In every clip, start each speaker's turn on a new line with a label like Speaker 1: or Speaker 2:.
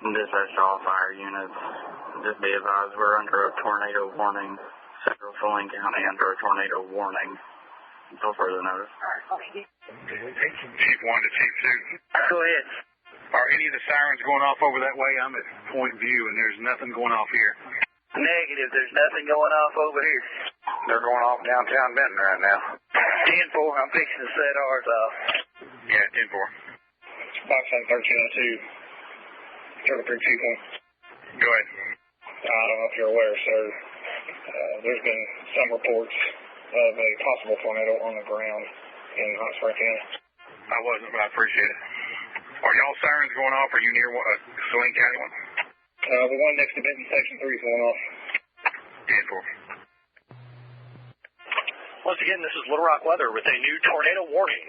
Speaker 1: Dispatch to all fire units. Just be advised we're under a tornado warning. Central Saline County under a tornado warning. Until further notice.
Speaker 2: Chief 1 to Chief 2.
Speaker 3: Go ahead.
Speaker 2: Are any of the sirens going off over that way? I'm at Point View, and there's nothing going off here.
Speaker 3: Negative. There's nothing going off over here.
Speaker 2: They're going off downtown Benton right now.
Speaker 3: 10-4. I'm fixing to set ours off.
Speaker 2: Yeah, 10-4. Box 1302. Turtle Creek Chief 1. Go ahead. I don't know if you're aware, sir. There's been some reports of a possible tornado on the ground in Hot Spring County. I wasn't, but I appreciate it. Are y'all sirens going off? Are you near Saline County one? The one next to Benton Section 3 is going off. 10-4.
Speaker 4: Once again, this is Little Rock weather with a new tornado warning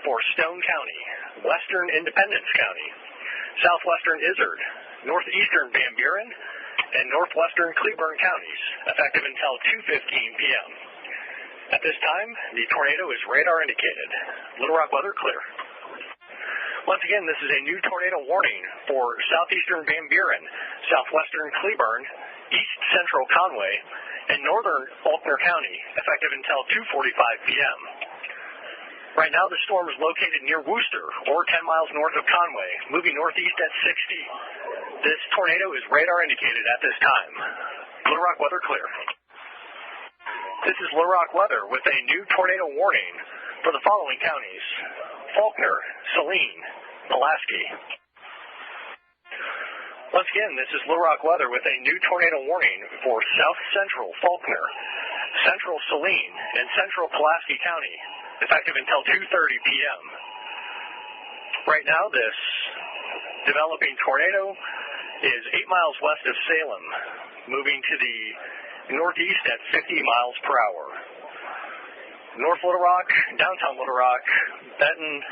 Speaker 4: for Stone County, Western Independence County, Southwestern Izard, Northeastern Van Buren, and Northwestern Cleburne counties, effective until 2:15 p.m. At this time, the tornado is radar indicated. Little Rock weather clear. Once again, this is a new tornado warning for southeastern Van Buren, southwestern Cleburne, east central Conway, and northern Faulkner County, effective until 2:45 p.m. Right now, the storm is located near Wooster, or 10 miles north of Conway, moving northeast at 60. This tornado is radar indicated at this time. Little Rock weather clear. This is Little Rock weather with a new tornado warning for the following counties: Faulkner, Saline, Pulaski. Once again, this is Little Rock weather with a new tornado warning for south central Faulkner, central Saline, and central Pulaski County, effective until 2:30 p.m. Right now, this developing tornado is 8 miles west of Salem, moving to the northeast at 50 miles per hour. North Little Rock, downtown Little Rock, Benton,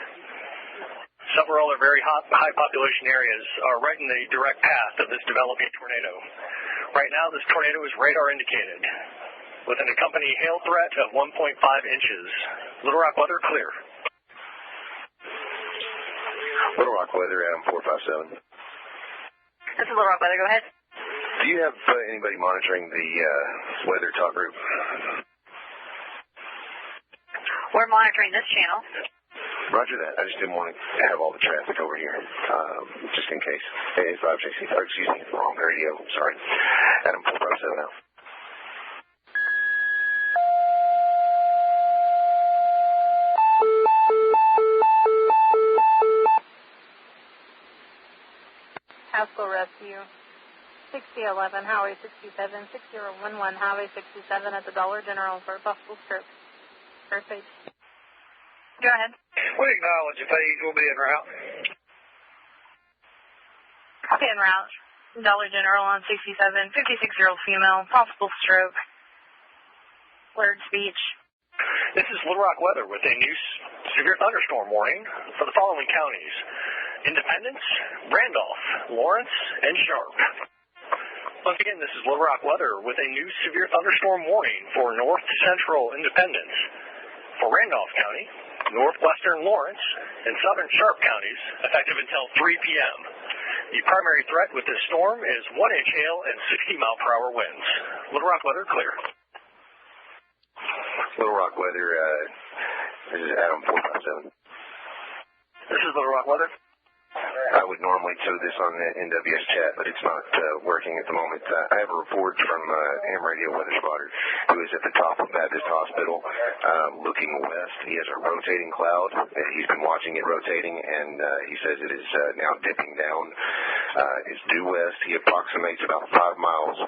Speaker 4: several other very high population areas are right in the direct path of this developing tornado. Right now, this tornado is radar indicated with an accompanying hail threat of 1.5 inches. Little Rock weather clear.
Speaker 5: Little Rock weather, Adam 457.
Speaker 6: This is Little Rock weather. Go ahead.
Speaker 5: Do you have anybody monitoring the weather talk group?
Speaker 6: We're monitoring this channel.
Speaker 5: Roger that. I just didn't want to have all the traffic over here, just in case. Hey, 560, excuse me, wrong radio. Sorry. Adam 457 now.
Speaker 7: Haskell Rescue, 6011 Highway 67, 6011 Highway 67 at the Dollar General for a possible stroke. First page.
Speaker 6: Go ahead.
Speaker 2: We acknowledge the page. We'll be en route.
Speaker 6: Copy en route. Dollar General on 67, 56-year-old female, possible stroke. Word speech.
Speaker 4: This is Little Rock weather with a new severe thunderstorm warning for the following counties: Independence, Randolph, Lawrence, and Sharp. Once again, this is Little Rock weather with a new severe thunderstorm warning for north central Independence, for Randolph County, northwestern Lawrence, and southern Sharp counties, effective until 3 p.m. The primary threat with this storm is 1-inch hail and 60-mile-per-hour winds. Little Rock weather clear.
Speaker 5: Little Rock weather, this is Adam 457.
Speaker 4: This is Little Rock weather.
Speaker 5: I would normally show this on the NWS chat, but it's not working at the moment. I have a report from AM Radio Weather Spotter, who is at the top of Baptist Hospital looking west. He has a rotating cloud. He's been watching it rotating, and he says it is now dipping down. It's due west. He approximates about 5 miles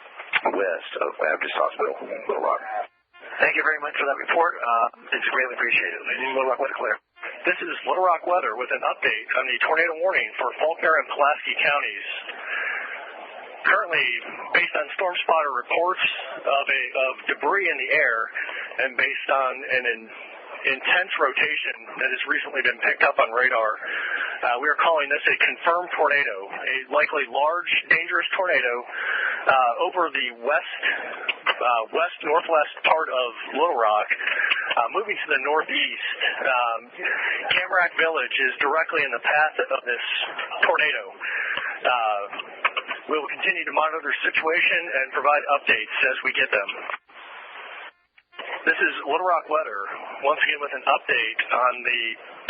Speaker 5: west of Baptist Hospital, Little Rock.
Speaker 4: Thank you very much for that report. It's greatly appreciated. Little Rock weather clear. This is Little Rock weather with an update on the tornado warning for Faulkner and Pulaski counties. Currently, based on Storm Spotter reports of debris in the air, and based on an intense rotation that has recently been picked up on radar, we are calling this a confirmed tornado, a likely large, dangerous tornado over the west-northwest part of Little Rock, moving to the northeast. Camarack Village is directly in the path of this tornado. We will continue to monitor the situation and provide updates as we get them. This is Little Rock weather, once again with an update on the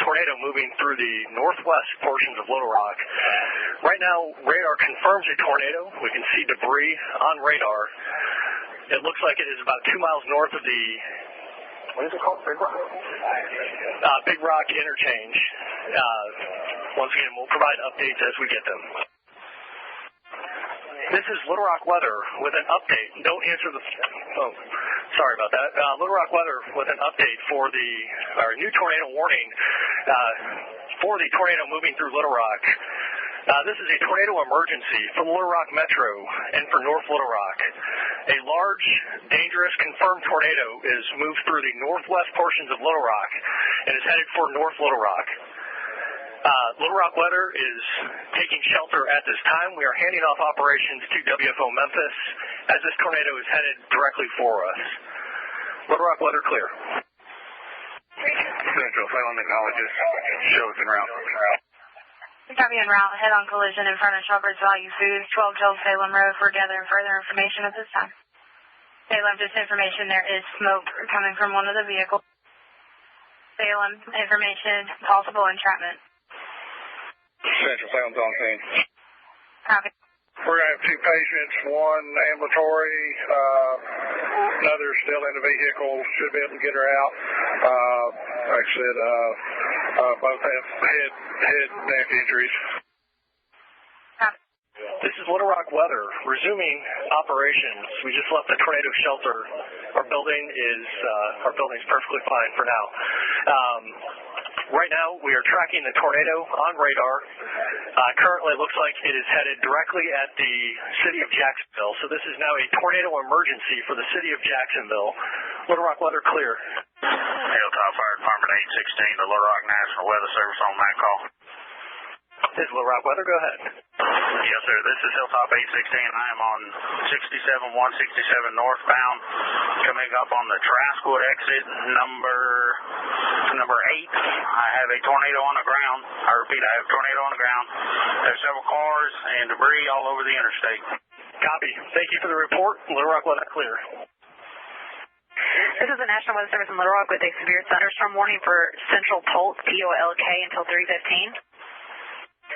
Speaker 4: tornado moving through the northwest portions of Little Rock. Right now, radar confirms a tornado. We can see debris on radar. It looks like it is about 2 miles north of the, what is it called, Big Rock? Big Rock Interchange. Once again, we'll provide updates as we get them. This is Little Rock weather with an update. Don't answer the... Oh, sorry about that. Little Rock weather with an update for our new tornado warning for the tornado moving through Little Rock. This is a tornado emergency for Little Rock Metro and for North Little Rock. A large, dangerous, confirmed tornado is moved through the northwest portions of Little Rock and is headed for North Little Rock. Little Rock weather is taking shelter at this time. We are handing off operations to WFO Memphis as this tornado is headed directly for us. Little Rock weather clear.
Speaker 2: Central Salem acknowledges. Shows en route.
Speaker 6: Copy en route. Head-on collision in front of Shoppers Value Foods, 1212 Salem Road. We're gathering further information at this time. Salem, just information, there is smoke coming from one of the vehicles. Salem, information, possible entrapment.
Speaker 2: Central Salem's on scene.
Speaker 6: Copy.
Speaker 2: We're going to have 2 patients, one ambulatory, another still in the vehicle, should be able to get her out. Like I said, both have head neck injuries.
Speaker 6: Copy.
Speaker 4: This is Little Rock weather. Resuming operations. We just left the tornado shelter. Our building's perfectly fine for now. Right now, we are tracking the tornado on radar. Currently, it looks like it is headed directly at the city of Jacksonville. So this is now a tornado emergency for the city of Jacksonville. Little Rock weather clear.
Speaker 1: Hilltop Fire Department 816, the Little Rock National Weather Service on that call.
Speaker 4: This is Little Rock weather. Go ahead.
Speaker 1: Yes, sir. This is Hilltop 816. I am on 167 northbound, coming up on the Traskwood exit, number 8. I have a tornado on the ground. I repeat, I have a tornado on the ground. There's several cars and debris all over the interstate.
Speaker 4: Copy. Thank you for the report. Little Rock weather clear.
Speaker 8: This is the National Weather Service in Little Rock with a severe thunderstorm warning for Central Polk, POLK, until 3:15.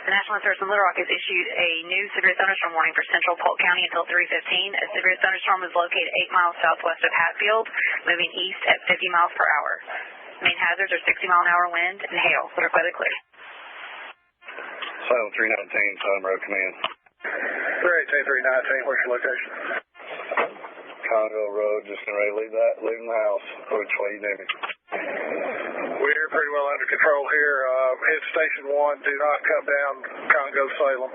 Speaker 8: The National Weather Service in Little Rock has issued a new severe thunderstorm warning for Central Polk County until 3:15. A severe thunderstorm is located 8 miles southwest of Hatfield, moving east at 50 miles per hour. Main hazards are 60-mile-an-hour wind and hail. Little Rock weather clear.
Speaker 2: Salem 319, Salem Road Command. 318, 319, what's your location? Conville Road, just getting ready to leaving the house. Which way you need me? We're pretty well under control here. Hit Station 1, do not come down Congo Salem.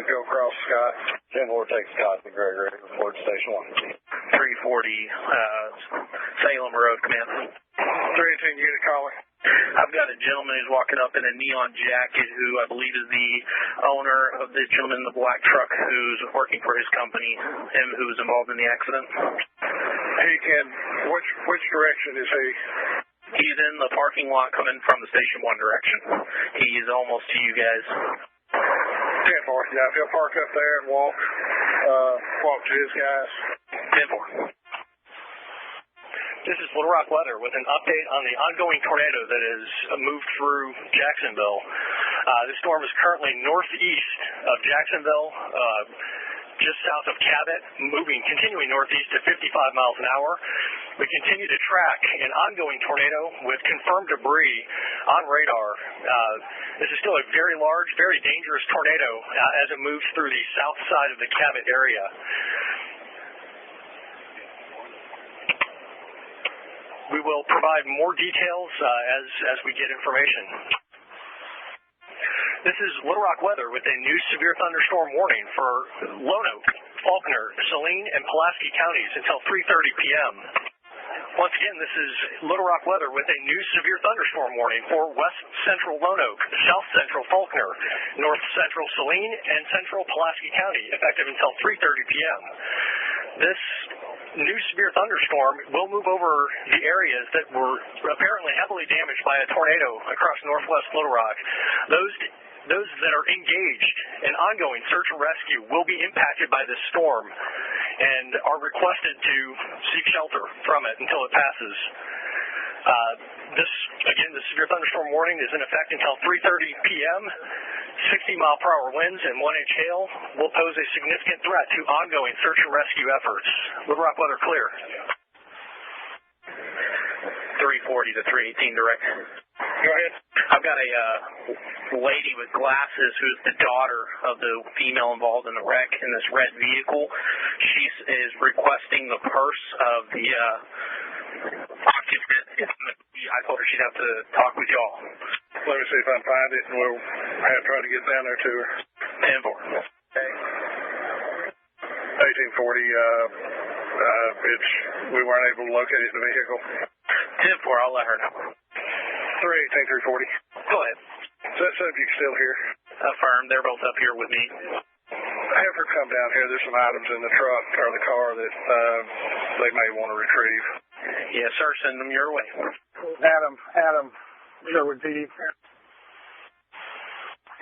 Speaker 2: Go across Scott. 10-4 takes Scott to Gregory, report Station 1.
Speaker 3: 340 Salem Road, command.
Speaker 2: 318 unit calling.
Speaker 3: I've got a gentleman who's walking up in a neon jacket who I believe is the owner of the gentleman in the black truck who's working for his company, him who was involved in the accident.
Speaker 2: Which direction is he?
Speaker 3: He's in the parking lot coming from the Station 1 direction. He's almost to you guys.
Speaker 2: 10-4, yeah, if he'll park up there and walk to his guys.
Speaker 3: 10-4.
Speaker 4: This is Little Rock weather with an update on the ongoing tornado that has moved through Jacksonville. This storm is currently northeast of Jacksonville, just south of Cabot, continuing northeast at 55 miles an hour. We continue to track an ongoing tornado with confirmed debris on radar. This is still a very large, very dangerous tornado as it moves through the south side of the Cabot area. We will provide more details as we get information. This is Little Rock weather with a new severe thunderstorm warning for Lonoke, Faulkner, Saline, and Pulaski counties until 3:30 p.m. Once again, this is Little Rock weather with a new severe thunderstorm warning for West Central Lonoke, South Central Faulkner, North Central Saline, and Central Pulaski County, effective until 3:30 p.m. This new severe thunderstorm will move over the areas that were apparently heavily damaged by a tornado across northwest Little Rock. Those those that are engaged in ongoing search and rescue will be impacted by this storm and are requested to seek shelter from it until it passes. The severe thunderstorm warning is in effect until 3:30 p.m. 60-mile-per-hour winds and 1-inch hail will pose a significant threat to ongoing search and rescue efforts. Little Rock weather clear. 340 to 318 direct.
Speaker 2: Go ahead.
Speaker 3: I've got a lady with glasses who's the daughter of the female involved in the wreck in this red vehicle. She is requesting the purse of the occupant. I told her she'd have to talk with y'all.
Speaker 2: Let me see if I can find it, and we'll have to try to get down there to her.
Speaker 3: 10-4.
Speaker 2: Okay. 1840, we weren't able to locate it in the vehicle.
Speaker 3: 10-4, I'll let her know.
Speaker 2: 318, 340.
Speaker 3: Go ahead.
Speaker 2: Is that subject still here?
Speaker 3: Affirm, they're both up here with me.
Speaker 2: Have her come down here. There's some items in the truck or the car that they may want to retrieve.
Speaker 3: Yes, sir, send them your way.
Speaker 2: Adam, Sherwood PD.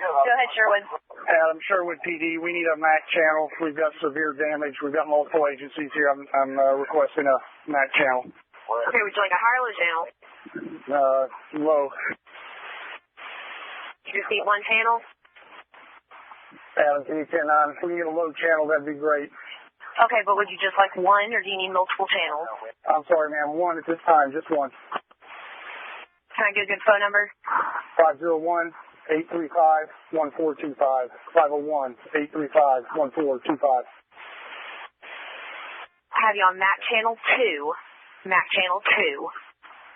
Speaker 8: Go ahead, Sherwood.
Speaker 2: Adam, Sherwood PD. We need a MAC channel. We've got severe damage. We've got multiple agencies here. I'm requesting a MAC channel.
Speaker 8: Okay, would you like a high or low channel?
Speaker 2: Low.
Speaker 8: You just need one channel?
Speaker 2: Adam, can you turn on? If we get a low channel, that'd be great.
Speaker 8: Okay, but would you just like one, or do you need multiple channels?
Speaker 2: I'm sorry, ma'am. One at this time. Just one.
Speaker 8: Can I get a good phone number?
Speaker 2: 501-835-1425. 501-835-1425.
Speaker 8: I have you on MAC channel 2. MAC channel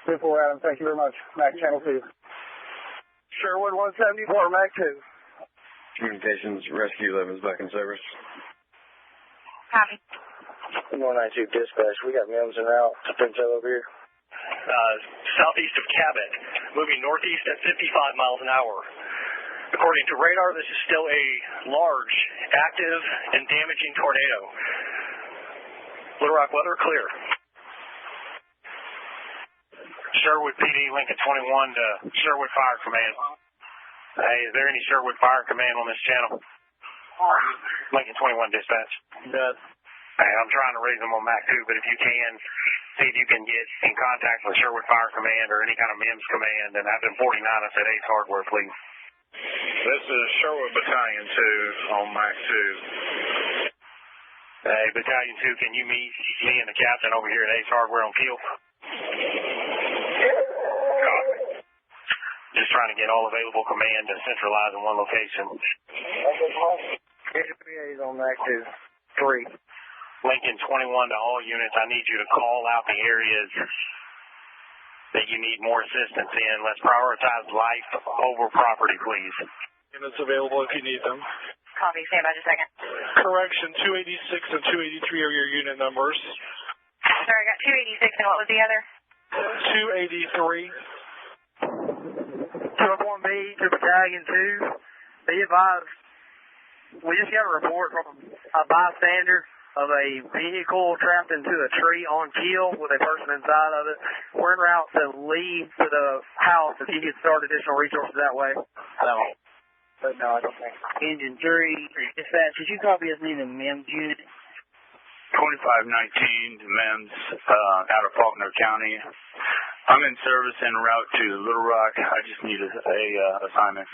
Speaker 8: 2.
Speaker 2: 2-4, Adam. Thank you very much. MAC channel 2. Sherwood 174, MAC 2.
Speaker 9: Communications Rescue 11 is back in service.
Speaker 8: Copy.
Speaker 2: 192 dispatch. We got MEMS en route to Pinto over here.
Speaker 4: Southeast of Cabot, moving northeast at 55 miles an hour. According to radar, this is still a large, active, and damaging tornado. Little Rock weather clear.
Speaker 2: Sherwood PD, Lincoln 21 to Sherwood Fire Command. Hey, is there any Sherwood Fire Command on this channel? Lincoln 21 dispatch.
Speaker 9: Good.
Speaker 2: Hey, I'm trying to raise them on MAC 2, but if you can, see if you can get in contact with Sherwood Fire Command or any kind of MEMS command, and I've been 49 us at Ace Hardware, please.
Speaker 10: This is Sherwood Battalion 2 on MAC 2.
Speaker 2: Hey, Battalion 2, can you meet me and the captain over here at Ace Hardware on Kiel? Just trying to get all available command to centralize in one location.
Speaker 11: SPA's on MAC 2. 3.
Speaker 2: Lincoln 21 to all units, I need you to call out the areas that you need more assistance in. Let's prioritize life over property, please.
Speaker 10: Units available if you need them.
Speaker 8: Copy. Stand by just a second.
Speaker 10: Correction, 286 and 283 are your unit numbers.
Speaker 8: Sorry, I got 286, and what was the other?
Speaker 10: 283.
Speaker 11: 201B to Battalion 2. Be advised, we just got a report from a bystander of a vehicle trapped into a tree on Kiel with a person inside of it. We're en route to leave to the house if you could start additional resources that way. But no, I don't think. Engine 3, dispatch, could you copy us needing a MEMS unit?
Speaker 12: 2519 MEMS out of Faulkner County. I'm in service en route to Little Rock. I just need a assignment.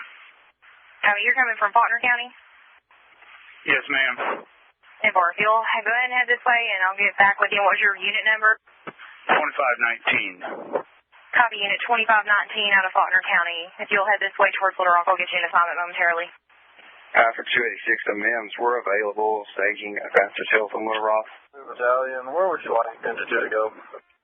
Speaker 8: You're coming from Faulkner County?
Speaker 12: Yes, ma'am.
Speaker 8: If you'll go ahead and head this way, and I'll get back with you. What's your unit number?
Speaker 12: 2519.
Speaker 8: Copy, unit 2519 out of Faulkner County. If you'll head this way towards Little Rock, I'll get you an assignment momentarily.
Speaker 9: For 286 to MEMS, we're available staging a faster tail from Little Rock.
Speaker 10: Battalion, where would you like Engine 2 to go?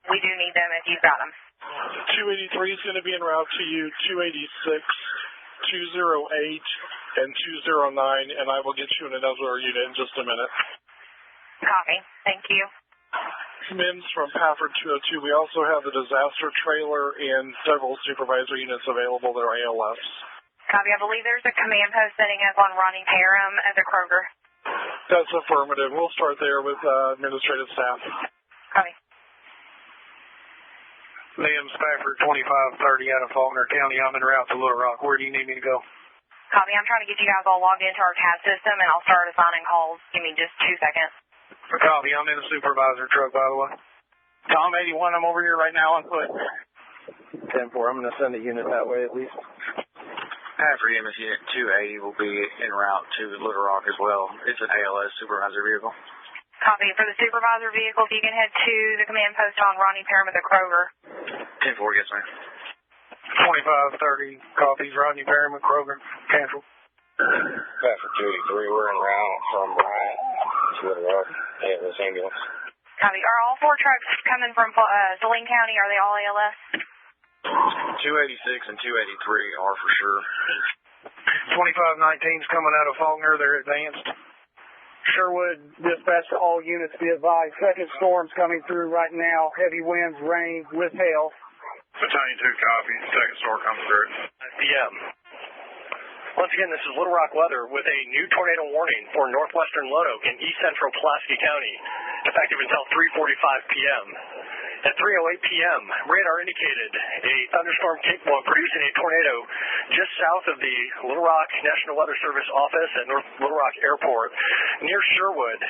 Speaker 8: We do need them if you've got them.
Speaker 10: 283 is going to be en route to you, 286, 208, and 209, and I will get you in another unit in just a minute.
Speaker 8: Copy. Thank you.
Speaker 10: MEMS from Pafford 202. We also have the disaster trailer and several supervisor units available that are ALS.
Speaker 8: Copy. I believe there's a command post setting up on Ronnie Parham at the Kroger.
Speaker 10: That's affirmative. We'll start there with administrative staff.
Speaker 8: Copy.
Speaker 11: Liam Spafford, 2530 out of Faulkner County. I'm en route to Little Rock. Where do you need me to go?
Speaker 8: Copy. I'm trying to get you guys all logged into our CAD system, and I'll start assigning calls. Give me just 2 seconds.
Speaker 11: Copy. I'm in the supervisor truck, by the way. Tom 81, I'm over here right now on foot. 10-4, I'm going to send a unit that way at least.
Speaker 13: After EMS Unit 280 will be en route to Little Rock as well. It's an ALS supervisor vehicle.
Speaker 8: Copy. For the supervisor vehicle, if you can head to the command post on Ronnie Perriman at Kroger.
Speaker 13: 10-4, yes, ma'am.
Speaker 11: 2530, copies, Rodney Perriman, Kroger, cancel.
Speaker 2: After 283, we're en route from Bryant to Little Rock. Yeah, this ambulance.
Speaker 8: Copy. Are all 4 trucks coming from Saline County? Are they all ALS?
Speaker 13: 286 and 283 are for sure.
Speaker 11: 2519's coming out of Faulkner. They're advanced. Sherwood, dispatch to all units, be advised. Second storm's coming through right now. Heavy winds, rain, with hail.
Speaker 2: Battalion 2 copies. Second storm comes through.
Speaker 4: 5 p.m. Once again, this is Little Rock weather with a new tornado warning for northwestern Lonoke and east central Pulaski County, effective until 3:45 p.m. At 3:08 p.m., radar indicated a thunderstorm capable of producing a tornado just south of the Little Rock National Weather Service office at North Little Rock Airport near Sherwood,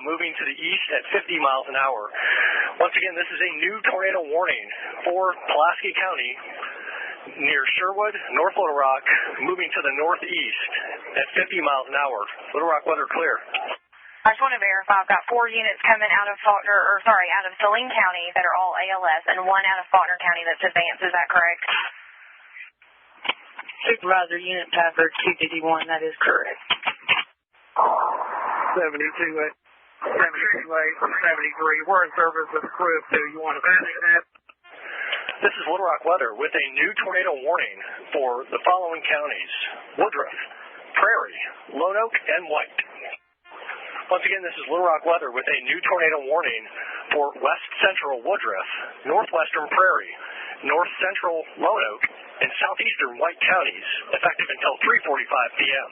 Speaker 4: moving to the east at 50 miles an hour. Once again, this is a new tornado warning for Pulaski County near Sherwood, North Little Rock, moving to the northeast at 50 miles an hour. Little Rock weather clear.
Speaker 8: I just want to verify, I've got 4 units coming out of out of Saline County that are all ALS, and 1 out of Faulkner County that's advanced. Is that correct?
Speaker 14: Supervisor Unit Pafford 251, that is correct.
Speaker 11: 72-8, 73. We're in service with the crew of 2. You want to validate that?
Speaker 4: This is Little Rock weather with a new tornado warning for the following counties: Woodruff, Prairie, Lonoke, and White. Once again, this is Little Rock weather with a new tornado warning for west central Woodruff, northwestern Prairie, north central Lonoke, and southeastern White counties, effective until 3:45 p.m.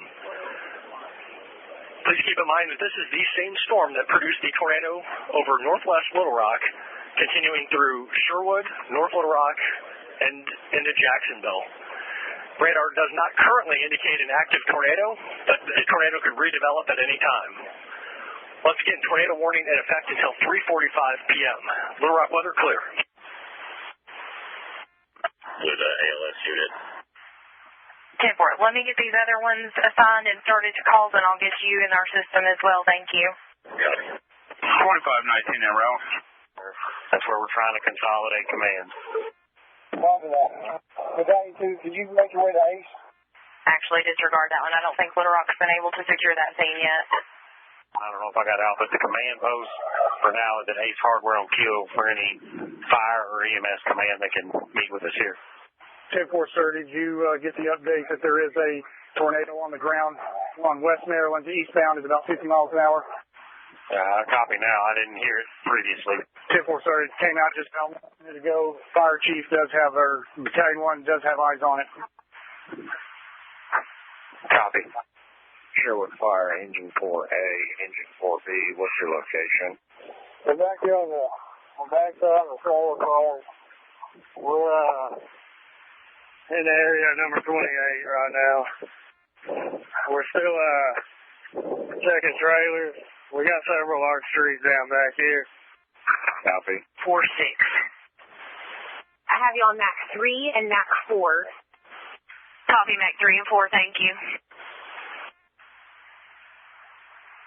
Speaker 4: Please keep in mind that this is the same storm that produced the tornado over northwest Little Rock, continuing through Sherwood, North Little Rock, and into Jacksonville. Radar does not currently indicate an active tornado, but a tornado could redevelop at any time. Once again, tornado warning in effect until 3:45 p.m. Little Rock weather clear.
Speaker 2: With ALS unit.
Speaker 8: 10-4. Let me get these other ones assigned and started to calls, and I'll get you in our system as well. Thank you.
Speaker 2: Got it.
Speaker 12: 2519 en route.
Speaker 4: That's where we're trying to consolidate commands.
Speaker 11: Copy that. Battalion 2, could you make your way to Ace?
Speaker 8: Actually, disregard that one. I don't think Little Rock's been able to secure that scene yet.
Speaker 4: I don't know if I got out, but the command post for now is at Ace Hardware on Kill for any fire or EMS command that can meet with us here.
Speaker 11: 10-4, sir, did you get the update that there is a tornado on the ground on West Maryland eastbound at about 50 miles an hour?
Speaker 4: Copy now. I didn't hear it previously.
Speaker 11: 10-4, sir, it came out just about a minute ago. Fire chief does have, or Battalion 1 does have eyes on it.
Speaker 4: Copy.
Speaker 2: Sherwood Fire, Engine 4A, Engine 4B. What's your location?
Speaker 11: We're back here on the backside of the solar car. We're in the area number 28 right now. We're still checking trailers. We got several large trees down back here.
Speaker 2: Copy.
Speaker 14: 4-6. I have you on MAC 3 and MAC 4.
Speaker 8: Copy, MAC 3 and 4. Thank you.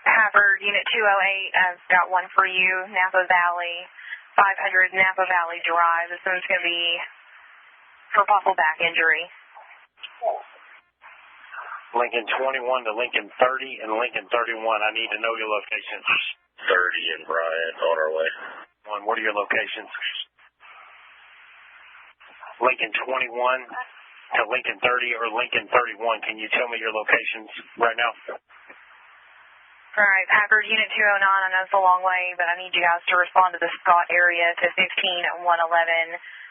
Speaker 8: Hafford, Unit 208, I've got one for you. Napa Valley, 500 Napa Valley Drive. This one's going to be for possible back injury.
Speaker 4: Lincoln 21 to Lincoln 30 and Lincoln 31. I need to know your locations.
Speaker 2: 30 in Bryant, on our way.
Speaker 4: What are your locations? Lincoln 21 to Lincoln 30 or Lincoln 31. Can you tell me your locations right now?
Speaker 8: All right, Hafford, Unit 209, I know it's a long way, but I need you guys to respond to the Scott area to 15111,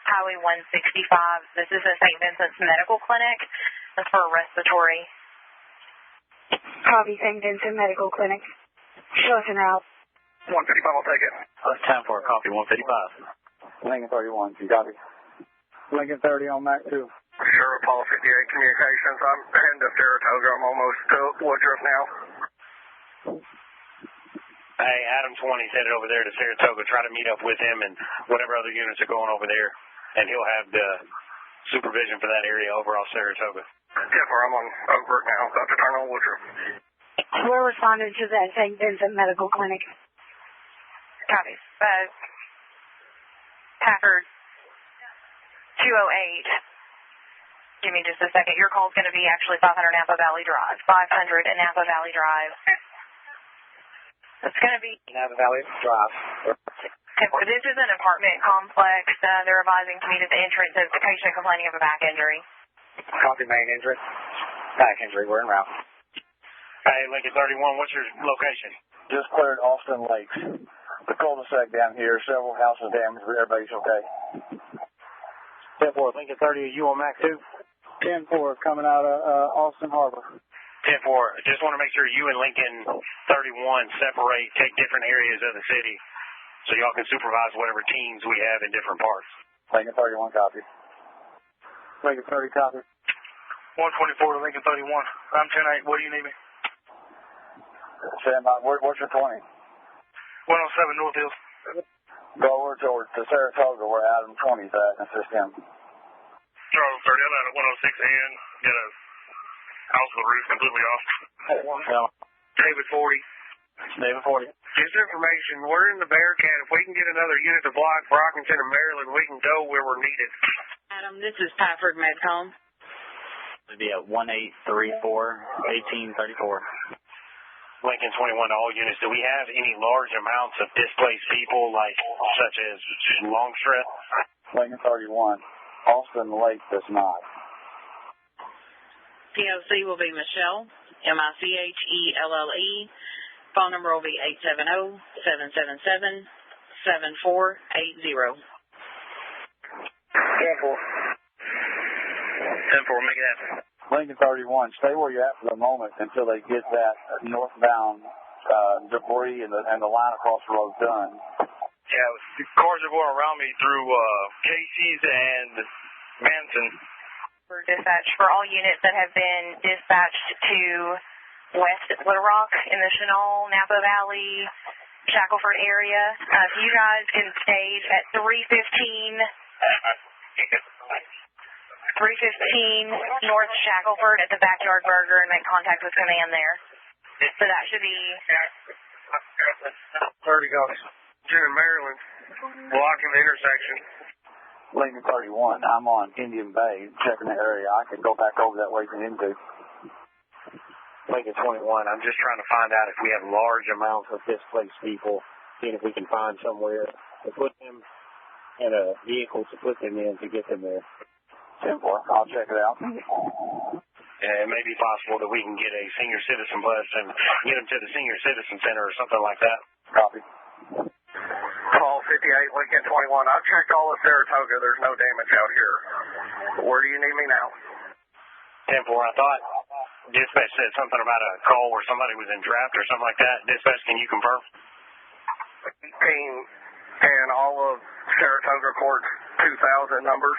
Speaker 8: Highway 165. This is a St. Vincent's Medical Clinic. That's for a respiratory.
Speaker 14: Copy, St. Vincent Medical Clinic. Shows and out.
Speaker 11: 155, I'll take it.
Speaker 4: Time for a copy, 155.
Speaker 11: Lincoln 31, you copy? Lincoln 30 on MAC 2.
Speaker 2: Sure, Paul 58 Communications. I'm heading to Saratoga. I'm almost to Woodruff now.
Speaker 4: Hey, Adam 20 headed over there to Saratoga. Try to meet up with him and whatever other units are going over there, and he'll have the supervision for that area over off Saratoga.
Speaker 2: Denver, I'm on outbreak now. About to turn on Woodruff.
Speaker 14: We're responding to that St. Vincent Medical Clinic.
Speaker 8: Copy. Packard 208. Give me just a second. Your call's going to be actually 500 Napa Valley Drive. 500 Napa Valley Drive. It's going to be
Speaker 11: Napa Valley Drive.
Speaker 8: This is an apartment complex. They're advising to meet at the entrance of the patient complaining of a back injury.
Speaker 11: Copy, main entrance. Back injury. We're en route.
Speaker 4: Hey, Lincoln 31, what's your location?
Speaker 9: Just cleared Austin Lakes. The cul-de-sac down here, several houses damaged, but everybody's okay.
Speaker 11: 10-4, Lincoln 30, are you on MAC 2? 10-4, coming out of Austin Harbor.
Speaker 4: 10-4, just want to make sure you and Lincoln 31 separate, take different areas of the city, so y'all can supervise whatever teams we have in different parts.
Speaker 9: Lincoln 31, copy.
Speaker 11: Lincoln 30, copy.
Speaker 2: 124 to Lincoln 31. I'm 10-8. What do you need me?
Speaker 9: Stand by. What's your 20?
Speaker 2: 107 North Hills.
Speaker 9: Go over to Saratoga where Adam 20's at and assist him.
Speaker 2: Charles 30, I'm at 106 and got a house with the roof completely off. David 40.
Speaker 11: David 40.
Speaker 2: Just information, we're in the Bearcat. If we can get another unit to block Brockington and Maryland, we can go where we're needed.
Speaker 14: Adam, this is Pafford Medcom.
Speaker 15: It'd be at 1834.
Speaker 4: Lincoln 21 to all units. Do we have any large amounts of displaced people, such as Longstrip?
Speaker 9: Lincoln 31. Austin Lake does not.
Speaker 14: POC will be Michelle, Michelle. Phone number will be 870-777-7480.
Speaker 2: 10-4. 10-4, make it happen.
Speaker 9: Lincoln 31, stay where you're at for the moment until they get that northbound debris and the line across the road done.
Speaker 2: Yeah, the cars are going around me through Casey's and Manson.
Speaker 8: For dispatch for all units that have been dispatched to West Little Rock in the Chenal, Napa Valley, Shackelford area. If you guys can stage at 315 North Shackelford at the Backyard Burger and make contact with command there. So that should be
Speaker 2: 30 guys. In Maryland, blocking the intersection.
Speaker 9: Lincoln 31, I'm on Indian Bay, checking the area. I could go back over that way if you need to.
Speaker 11: Lincoln 21, I'm just trying to find out if we have large amounts of displaced people, seeing if we can find somewhere to put them in a vehicle to put them in to get them there.
Speaker 9: 10-4, I'll check it out.
Speaker 4: Yeah, it may be possible that we can get a senior citizen bus and get them to the senior citizen center or something like that.
Speaker 9: Copy.
Speaker 2: Call 58, Lincoln 21. I've checked all of Saratoga. There's no damage out here. Where do you need me now?
Speaker 4: 10-4, I thought dispatch said something about a call where somebody was in draft or something like that. Dispatch, can you confirm?
Speaker 2: Team and all of Saratoga Court's 2,000 numbers.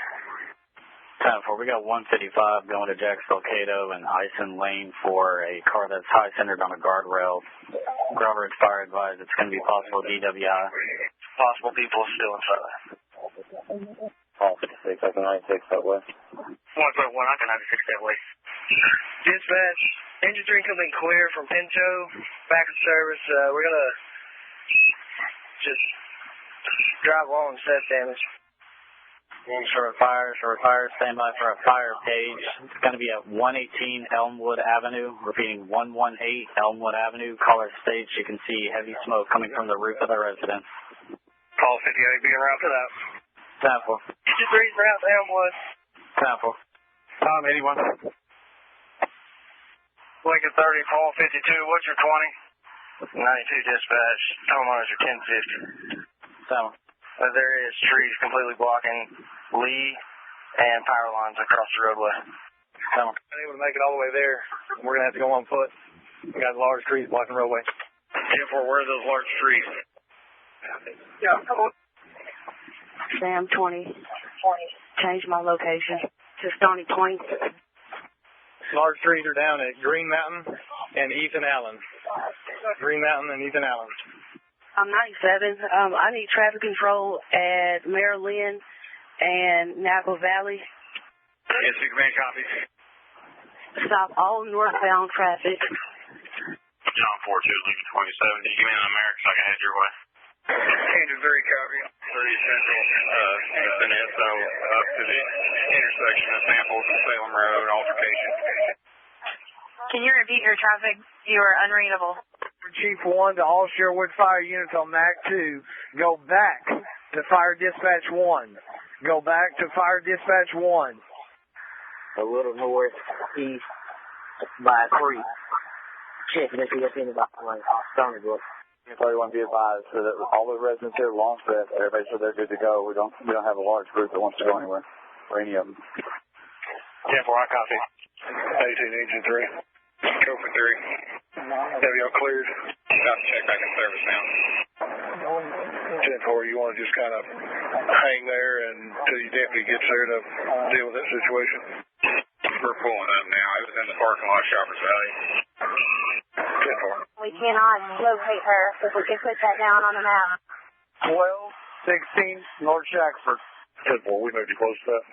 Speaker 15: 10-4, we got 155 going to Jacksonville Cato and Ison Lane for a car that's high-centered on a guardrail. Ground Ridge Fire advised it's going to be possible DWI.
Speaker 2: Possible people still inside.
Speaker 11: All 56, I can 96 that way.
Speaker 2: 1.1, I can 96 that way. Dispatch, engine 3 coming clear from Pinto, back in service. We're going to just drive along and set damage.
Speaker 15: Short fire, stand by for a fire page. It's going to be at 118 Elmwood Avenue. Repeating, 118 Elmwood Avenue. Caller states you can see heavy smoke coming from the roof of the residence.
Speaker 2: Call 58, be en route to that.
Speaker 15: 10-4.
Speaker 2: 53's route to Elmwood.
Speaker 15: 10-4. Tom, 81.
Speaker 2: Lincoln 30, call 52, what's your 20? 92 dispatch, homeowners are 1050.
Speaker 15: 7.
Speaker 2: There is trees completely blocking Lee and power lines across the roadway.
Speaker 11: I'm able to make it all the way there. We're going to have to go on foot. We got large trees blocking the roadway.
Speaker 2: Therefore, where are those large trees?
Speaker 14: Sam 20. Change my location. to Stony Point.
Speaker 11: Large trees are down at Green Mountain and Ethan Allen. Green Mountain and Ethan Allen.
Speaker 14: I'm 97. I need traffic control at Maryland and Napa Valley.
Speaker 12: Yes, Superman copy.
Speaker 14: Stop all northbound traffic.
Speaker 12: John 42, Lincoln 27. Did you give me an American so I can head your way?
Speaker 2: Kansas 3 copy.
Speaker 12: 30 Central, it's an SO up to the intersection of Samples and Salem Road, altercation.
Speaker 6: Can you repeat your traffic? You are unreadable.
Speaker 11: Chief 1 to all Sherwood Fire units on MAC 2, go back to Fire Dispatch 1. Go back to Fire Dispatch 1.
Speaker 16: A little northeast by a creek. Checking if you see about Stony Brook.
Speaker 9: 31 be advised so that all the residents here, long rest, everybody said they're good to go. We don't have a large group that wants to go anywhere for any of them.
Speaker 12: 10-4, I copy.
Speaker 2: 18, Engine 3. Go for 3. Have y'all cleared?
Speaker 12: About to check back in service now.
Speaker 2: 10-4, you want to just kind of hang there until your deputy gets there to deal with that situation?
Speaker 12: We're pulling up now. It was in the parking lot, Shoppers Valley.
Speaker 2: 10-4.
Speaker 6: We cannot locate her. If we can put that down on the map.
Speaker 11: 1216 North Shackford.
Speaker 2: 10-4, we may be close to that.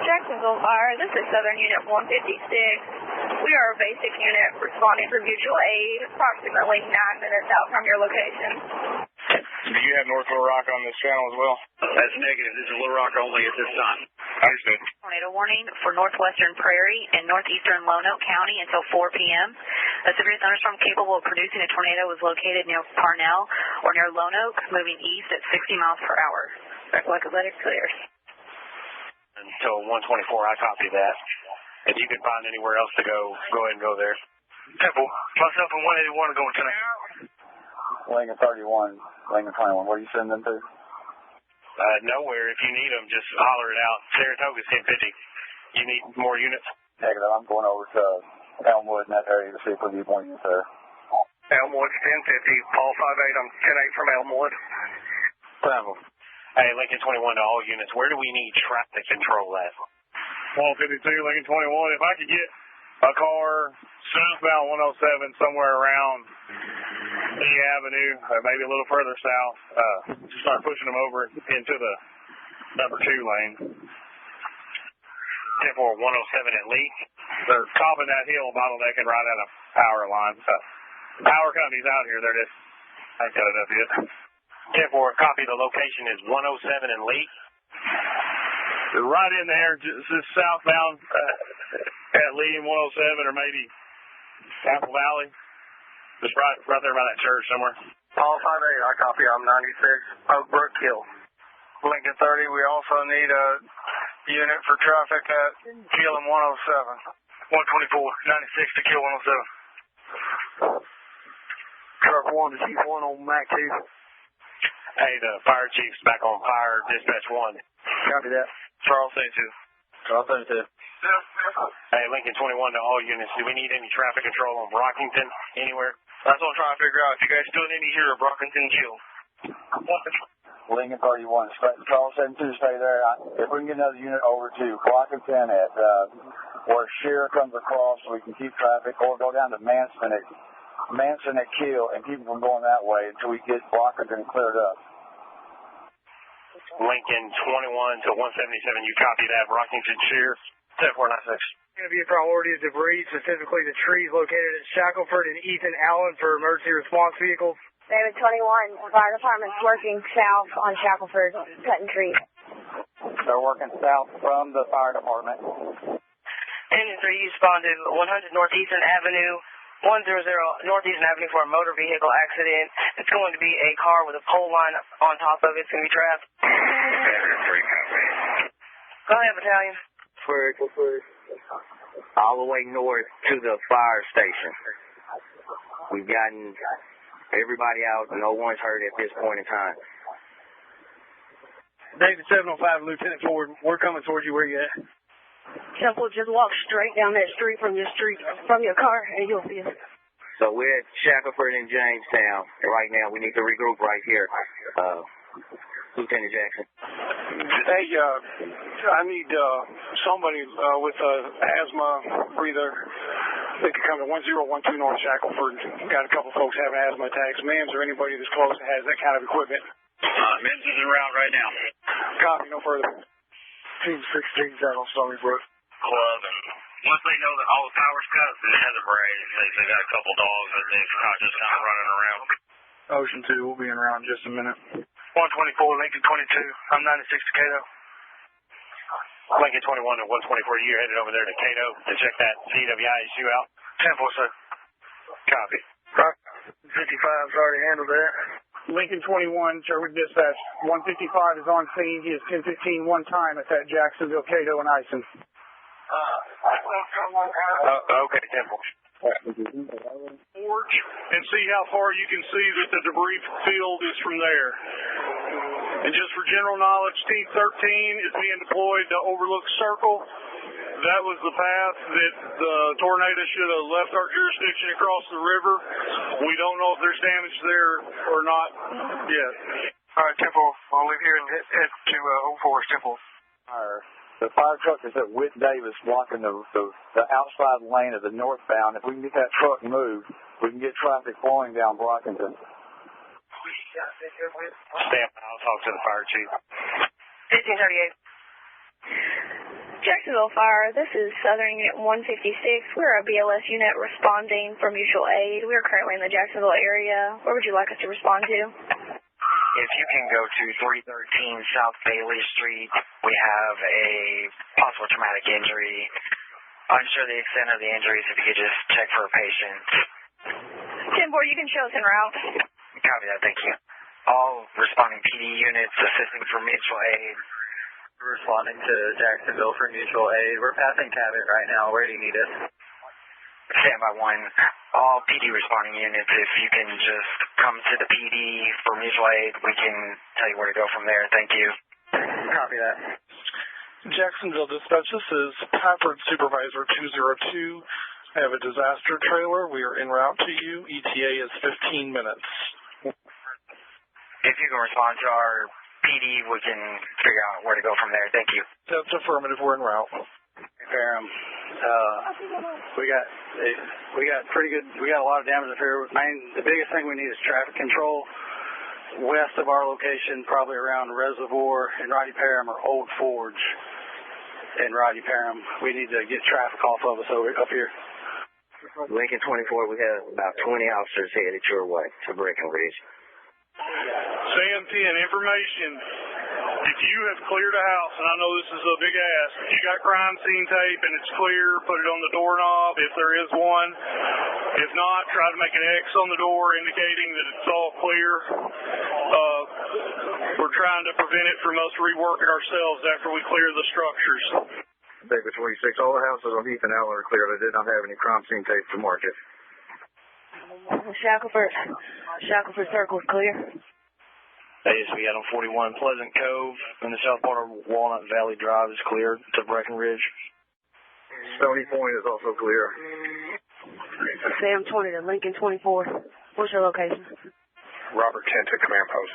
Speaker 17: Jacksonville Fire, this is Southern Unit 156. We are a basic unit responding for mutual aid, approximately 9 minutes out from your location.
Speaker 12: Do you have North Little Rock on this channel as well? That's negative. This is Little Rock only at this time. Understood.
Speaker 8: Tornado warning for northwestern Prairie and northeastern Lonoke County until 4 p.m. A severe thunderstorm capable of producing a tornado was located near Parnell or near Lonoke, moving east at 60 miles per hour. Athletic clear.
Speaker 12: Until 124, I copy that. If you can find anywhere else to go ahead and go there.
Speaker 2: Temple, myself and 181 are going tonight.
Speaker 9: Lincoln 31, Lincoln 21, where are you sending them to?
Speaker 12: Nowhere. If you need them, just holler it out. Saratoga's 1050. You need more units?
Speaker 9: Negative. I'm going over to Elmwood in that area to see if we need more units there.
Speaker 2: Elmwood's 1050. Paul 58, I'm 10-8 from Elmwood.
Speaker 12: Travel. Hey, Lincoln 21 to all units. Where do we need traffic control at?
Speaker 10: 152, Lincoln 21. If I could get a car southbound 107 somewhere around E Avenue, maybe a little further south, just start pushing them over into the number 2 lane.
Speaker 12: 10-4, 107 at Lee.
Speaker 10: They're topping that hill, bottlenecking right at a power line. Power company's out here. They're just, I ain't got it up yet.
Speaker 12: 10-4, copy. The location is 107 in Lee.
Speaker 10: Right in there, just southbound at Lee and 107, or maybe Apple Valley. Just right there by that church somewhere.
Speaker 2: Paul 58, I copy. I'm 96, Outbreak Hill. Lincoln 30, we also need a unit for traffic at Kill and 107. 124, 96 to Kill 107.
Speaker 11: Truck 1 to Chief 1 on MAC 2.
Speaker 12: Hey, the fire chief's back on fire, dispatch 1.
Speaker 11: Copy that.
Speaker 12: Charles 72.
Speaker 9: Charles 72.
Speaker 12: Hey, Lincoln 21 to all units. Do we need any traffic control on Brockington anywhere?
Speaker 2: That's what I'm trying to figure out. If you guys still need here at Brockington Kill.
Speaker 9: Lincoln 31, Charles 72, stay there. If we can get another unit over to Brockington at where Shear comes across so we can keep traffic, or go down to Manson at Kill and keep them from going that way until we get Brockington cleared up.
Speaker 12: Lincoln 21 to 177, you copy that. Brockington Shear, 10-496.
Speaker 11: It's going to be a priority of debris, specifically the trees located at Shackelford and Ethan Allen for emergency response vehicles.
Speaker 6: David 21, fire department's working south on Shackelford, cutting trees.
Speaker 9: They're working south from the fire department.
Speaker 14: Engine 3, you respond to 100 Northeastern Avenue, 100 Northeastern Avenue for a motor vehicle accident. It's going to be a car with a pole line on top of it. It's going to be trapped. Go ahead, battalion.
Speaker 16: All the way north to the fire station. We've gotten everybody out. No one's hurt at this point in time.
Speaker 11: David 705, Lieutenant Ford, we're coming towards you. Where you at?
Speaker 14: Simple, just walk straight down that street from your car, and you'll see us.
Speaker 16: So we're at Shackelford and Jamestown. And right now, we need to regroup right here. Lieutenant Jackson.
Speaker 2: Hey,
Speaker 18: I need somebody with asthma breather. They could come to 1012 North Shackleford. Got a couple folks having asthma attacks. Ma'am, is there anybody that's close that has that kind of equipment?
Speaker 12: Men's is en route right now.
Speaker 18: Copy, no further.
Speaker 11: Team 16's out on Stony Brook.
Speaker 12: Club, and once they know that all the power's cut, they have the brain. They got a couple dogs that they're just kind of running around.
Speaker 11: Ocean 2 will be in around just a minute.
Speaker 2: 124, Lincoln 22. I'm 96 to Cato. Lincoln 21 to 124. You're headed over there to Cato to check that CWI issue out. 10-4, sir. Copy.
Speaker 11: 55's already handled that.
Speaker 18: Lincoln 21, Sherwood Dispatch. 155 is on scene. He is 1015 one time at that Jacksonville, Cato, and Ison.
Speaker 2: Okay, 10-4.
Speaker 10: Forge and see how far you can see that the debris field is from there. And just for general knowledge, Team 13 is being deployed to overlook Circle. That was the path that the tornado should have left our jurisdiction across the river. We don't know if there's damage there or not yet.
Speaker 2: All right, Temple, I'll leave here and head to 04's Temple.
Speaker 9: The fire truck is at Whit Davis blocking the outside lane of the northbound. If we can get that truck moved, we can get traffic flowing down Brockington.
Speaker 2: Stand by. I'll talk to the fire chief.
Speaker 17: 1538. Jacksonville Fire, this is Southern Unit 156. We're a BLS unit responding for mutual aid. We are currently in the Jacksonville area. Where would you like us to respond to?
Speaker 19: If you can go to 313 South Bailey Street, we have a possible traumatic injury. Unsure the extent of the injuries, if you could just check for a patient.
Speaker 17: 10-4, you can show us en route.
Speaker 19: Copy that, thank you. All responding PD units assisting for mutual aid.
Speaker 15: We're responding to Jacksonville for mutual aid. We're passing Cabot right now. Where do you need us?
Speaker 19: Standby 1. All PD responding units, if you can just come to the PD for mutual aid, we can tell you where to go from there. Thank you.
Speaker 15: Copy that.
Speaker 18: Jacksonville Dispatch, this is Pafford Supervisor 202. I have a disaster trailer. We are en route to you. ETA is 15 minutes.
Speaker 19: If you can respond to our PD, we can figure out where to go from there. Thank you.
Speaker 18: That's affirmative. We're en route.
Speaker 15: Fairham. We got a lot of damage up here. The biggest thing we need is traffic control. West of our location, probably around Reservoir and Roddy Parham or Old Forge and Roddy Parham. We need to get traffic off of us up here.
Speaker 16: Lincoln 24, we have about 20 officers headed your way to Breckenridge.
Speaker 10: Sam 10, information. If you have cleared a house, and I know this is a big ask, if you got crime scene tape and it's clear, put it on the doorknob if there is one. If not, try to make an X on the door indicating that it's all clear. We're trying to prevent it from us reworking ourselves after we clear the structures.
Speaker 20: Baker 26, all the houses on Heath and Allen are cleared. I did not have any crime scene tape to mark it.
Speaker 14: Shackleford Circle is clear.
Speaker 2: ASV out on 41 Pleasant Cove in the south part of Walnut Valley Drive is cleared to Breckenridge.
Speaker 20: Stony Point is also clear.
Speaker 14: Sam 20 to Lincoln 24. What's your location?
Speaker 18: Robert 10 to Command Post.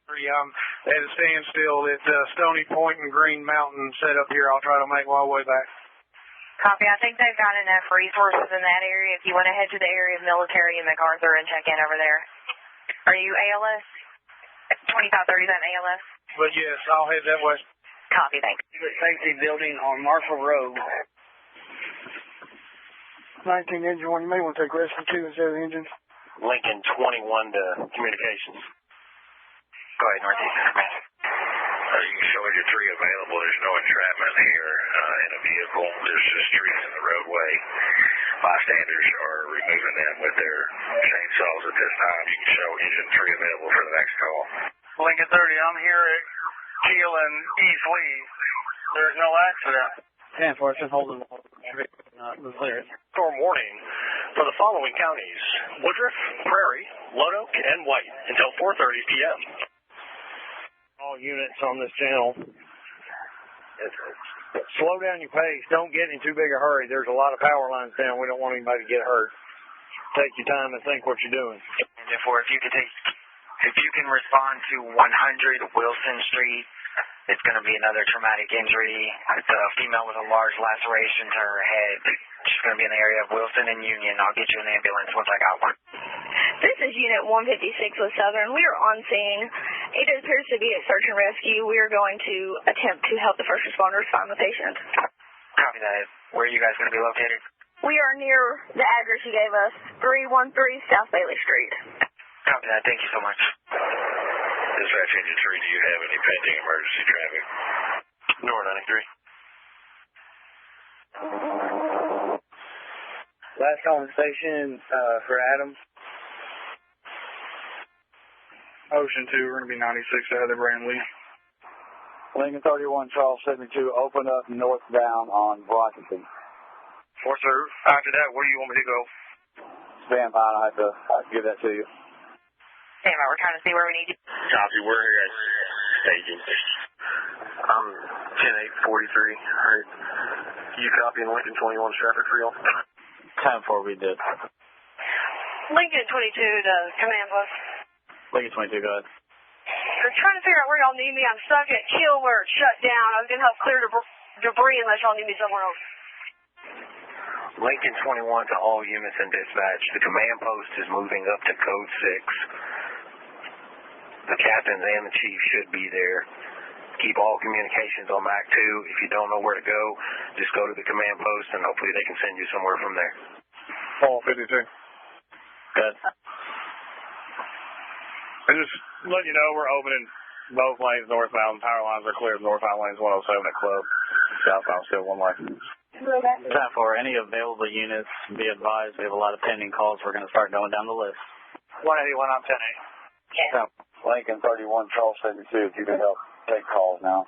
Speaker 18: At a standstill at Stony Point and Green Mountain set up here. I'll try to make my way back.
Speaker 6: Copy. I think they've got enough resources in that area. If you want to head to the area of Military and MacArthur and check in over there. Are you ALS? 2530 is that ALS?
Speaker 18: But yes, I'll head that way.
Speaker 6: Copy, thanks.
Speaker 11: Safety building on Marshall Road. 19 engine 1, you may want to take rescue 2 instead of the engine.
Speaker 2: Lincoln 21 to communications.
Speaker 19: Go ahead, Northeast Information.
Speaker 5: You can show your tree available. There's no entrapment here in a vehicle. There's just trees in the roadway. Bystanders are removing them with their chainsaws at this time. You can show engine 3 available for the next call.
Speaker 2: Lincoln 30, I'm here at Keel and East Lee. There's no accident.
Speaker 11: 10-4, just holding the clear.
Speaker 4: Storm warning for the following counties: Woodruff, Prairie, Lonoke, and White until 4:30 p.m.
Speaker 11: All units on this channel, slow down your pace. Don't get in too big a hurry. There's a lot of power lines down. We don't want anybody to get hurt. Take your time and think what you're doing.
Speaker 19: And if you can respond to 100 Wilson Street, It's going to be another traumatic injury. It's a female with a large laceration to her head. She's going to be in the area of Wilson and Union. I'll get you an ambulance once I got one.
Speaker 17: This is Unit 156 with Southern. We are on scene. It appears to be a search and rescue. We are going to attempt to help the first responders find the patient.
Speaker 19: Copy that. Where are you guys going to be located?
Speaker 17: We are near the address you gave us, 313 South Bailey Street.
Speaker 19: Copy that. Thank you so much.
Speaker 21: Dispatch Engine 3, do you have any pending emergency traffic?
Speaker 4: North 93.
Speaker 11: Last conversation for Adam.
Speaker 10: Ocean 2, we're going to be 96 Heather Brandley.
Speaker 9: Lincoln 31, Charles 72, open up northbound on Brockington.
Speaker 4: Four, sir. After that, where do you want me to go?
Speaker 9: Stand by, I can give that to you.
Speaker 8: Stand by, we're trying to see where we need you.
Speaker 21: Copy, where are you guys staging?
Speaker 2: 10-8-43. Alright. You copy in Lincoln 21 traffic for y'all?
Speaker 15: 10-4, we did.
Speaker 6: Lincoln 22 to command post.
Speaker 15: Lincoln 22, go ahead.
Speaker 6: I'm trying to figure out where y'all need me. I'm stuck at Kill where it's shut down. I was going to help clear debris unless y'all need me somewhere else.
Speaker 16: Lincoln 21 to all units in dispatch. The command post is moving up to code 6. The captains and the chief should be there. Keep all communications on Mac 2. If you don't know where to go, just go to the command post and hopefully they can send you somewhere from there.
Speaker 10: Paul 52.
Speaker 15: Good.
Speaker 10: And just letting you know, we're opening both lanes northbound. Power lines are clear. Northbound lanes 107 at Club. Southbound still one lane.
Speaker 15: 10-4, any available units, be advised, we have a lot of pending calls. We're going to start going down the list.
Speaker 11: 181 on 10-8.
Speaker 9: Lincoln 31, Charles 72, if you can help take calls now.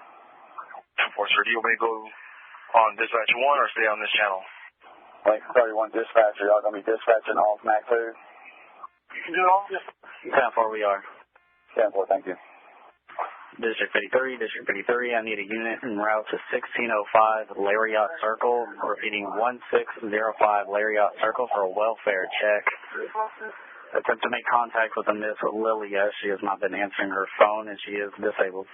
Speaker 4: 4, sir, do you want me to go on dispatch 1 or stay on this channel?
Speaker 9: Lincoln 31 dispatcher, y'all going to be dispatching off Mac 2?
Speaker 11: You can do it all?
Speaker 15: 10-4, we are.
Speaker 9: 10-4, thank you.
Speaker 15: District 53, District 53, I need a unit en route to 1605 Lariat Circle. Repeating 1605 Lariat Circle for a welfare check. Attempt to make contact with a Miss Lilia. She has not been answering her phone and she is disabled.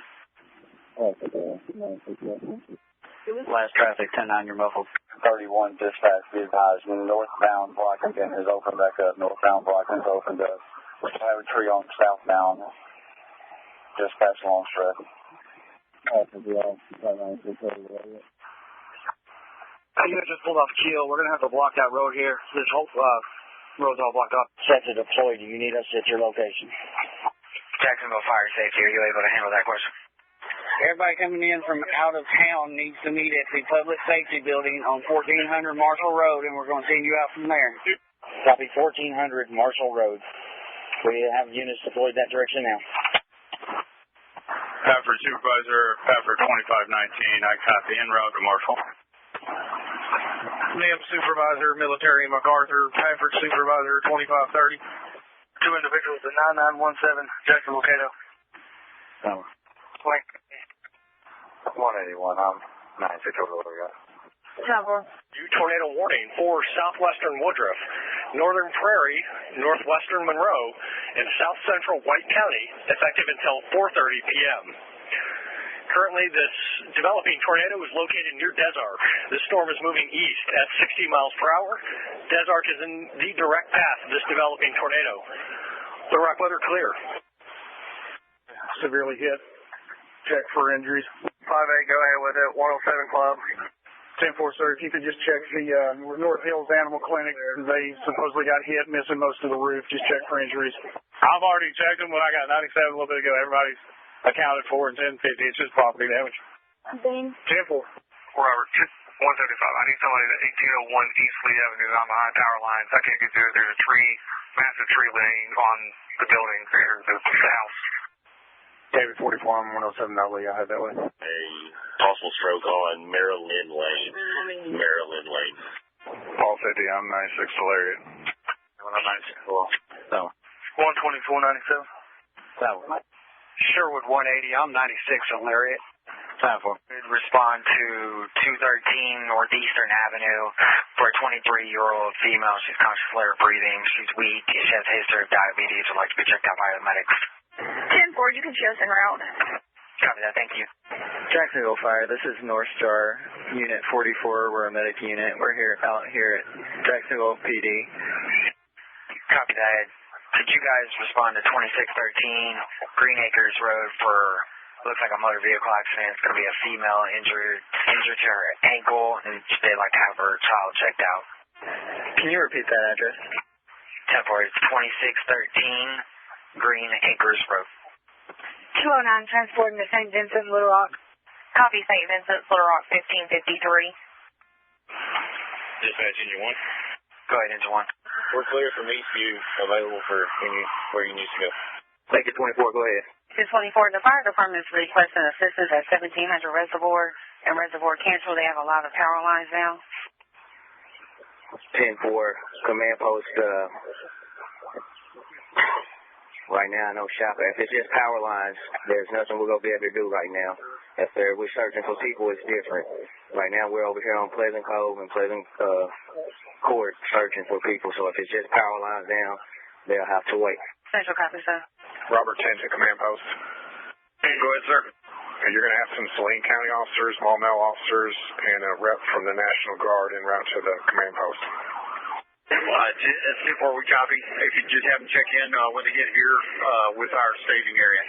Speaker 15: Last traffic, 10-9, you're muffled.
Speaker 9: 31 dispatch, be advised, northbound Brockington is open back up. Northbound Brockington is opened up. We have a tree on southbound. Dispatch long stretch.
Speaker 11: You just pulled off Keel. We're going to have to block that road here. This whole road's all blocked up. Set to deploy. Do you need us at your location?
Speaker 19: Jacksonville Fire Safety, are you able to handle that question?
Speaker 11: Everybody coming in from out of town needs to meet at the Public Safety Building on 1400 Marshall Road, and we're going to send you out from there. Copy 1400 Marshall Road. We have units deployed that direction now.
Speaker 12: Pafford Supervisor, Pafford 2519, I copy en route to Marshall.
Speaker 2: NIM Supervisor, Military MacArthur, Pafford Supervisor 2530. Two individuals at 9917, Jacksonville, Cato.
Speaker 9: 181, I'm 96 over what we got.
Speaker 4: New tornado warning for southwestern Woodruff, northern Prairie, northwestern Monroe, and south central White County, effective until 4:30 p.m. Currently, this developing tornado is located near Desark. This storm is moving east at 60 miles per hour. Desark is in the direct path of this developing tornado. Little Rock weather clear.
Speaker 10: Severely hit. Check for injuries.
Speaker 2: 5-8, go ahead with it. 107 Club.
Speaker 10: 10-4, sir, if you could just check the North Hills Animal Clinic. They supposedly got hit, missing most of the roof. Just check for injuries. I've already checked them when I got 97 a little bit ago. Everybody's accounted for in 1050. It's just property damage.
Speaker 17: Dean.
Speaker 10: 10-4.
Speaker 2: Robert, 175. I need somebody at 1801 East Lee Avenue. I'm behind power lines. I can't get there. There's a tree, massive tree laying on the building there, the house.
Speaker 10: David 44, I'm 107 Lee. I had that way.
Speaker 21: A possible stroke on Maryland Lane. Maryland Lane.
Speaker 10: Paul 50, I'm 96 to Lariat.
Speaker 21: I'm 96 as well.
Speaker 15: So.
Speaker 2: 12497.
Speaker 16: Sherwood 180, I'm 96 on Lariat.
Speaker 15: 10-4.
Speaker 19: Respond to 213 Northeastern Avenue for a 23-year-old female. She's conscious, layer breathing. She's weak. She has a history of diabetes. Would like to be checked out by the medics.
Speaker 17: 10-4, you can show us en route.
Speaker 19: Copy that. Thank you.
Speaker 7: Jacksonville Fire, this is North Star, Unit 44. We're a medic unit. We're out here at Jacksonville PD.
Speaker 19: Copy that. Could you guys respond to 2613 Green Acres Road for, looks like a motor vehicle accident. It's going to be a female injured to her ankle, and they'd like to have her child checked out.
Speaker 7: Can you repeat that address?
Speaker 19: 10-4, it's 2613 Green Acres Road.
Speaker 6: 209 transporting to St. Vincent, Little Rock.
Speaker 8: Copy St. Vincent, Little Rock, 1553.
Speaker 21: Dispatch Engine 1.
Speaker 19: Go ahead, Engine 1.
Speaker 21: We're clear from Eastview, available for where you need to go.
Speaker 7: Take it 24, go ahead.
Speaker 6: 224, the fire department is requesting assistance at 1700 Reservoir and Reservoir Cancel. They have a lot of power lines down.
Speaker 7: 10-4, command post, right now, no shop. If it's just power lines, there's nothing we're going to be able to do right now. If we're searching for people, it's different. Right now, we're over here on Pleasant Cove and Pleasant Court searching for people. So if it's just power lines down, they'll have to wait.
Speaker 6: Central copy, sir.
Speaker 2: Robert 10 to command post. Hey, go ahead, sir. You're going to have some Saline County officers, Maumelle officers, and a rep from the National Guard en route to the command post.
Speaker 22: 10-4, we copy. If you just have them check in when they get here with our staging area.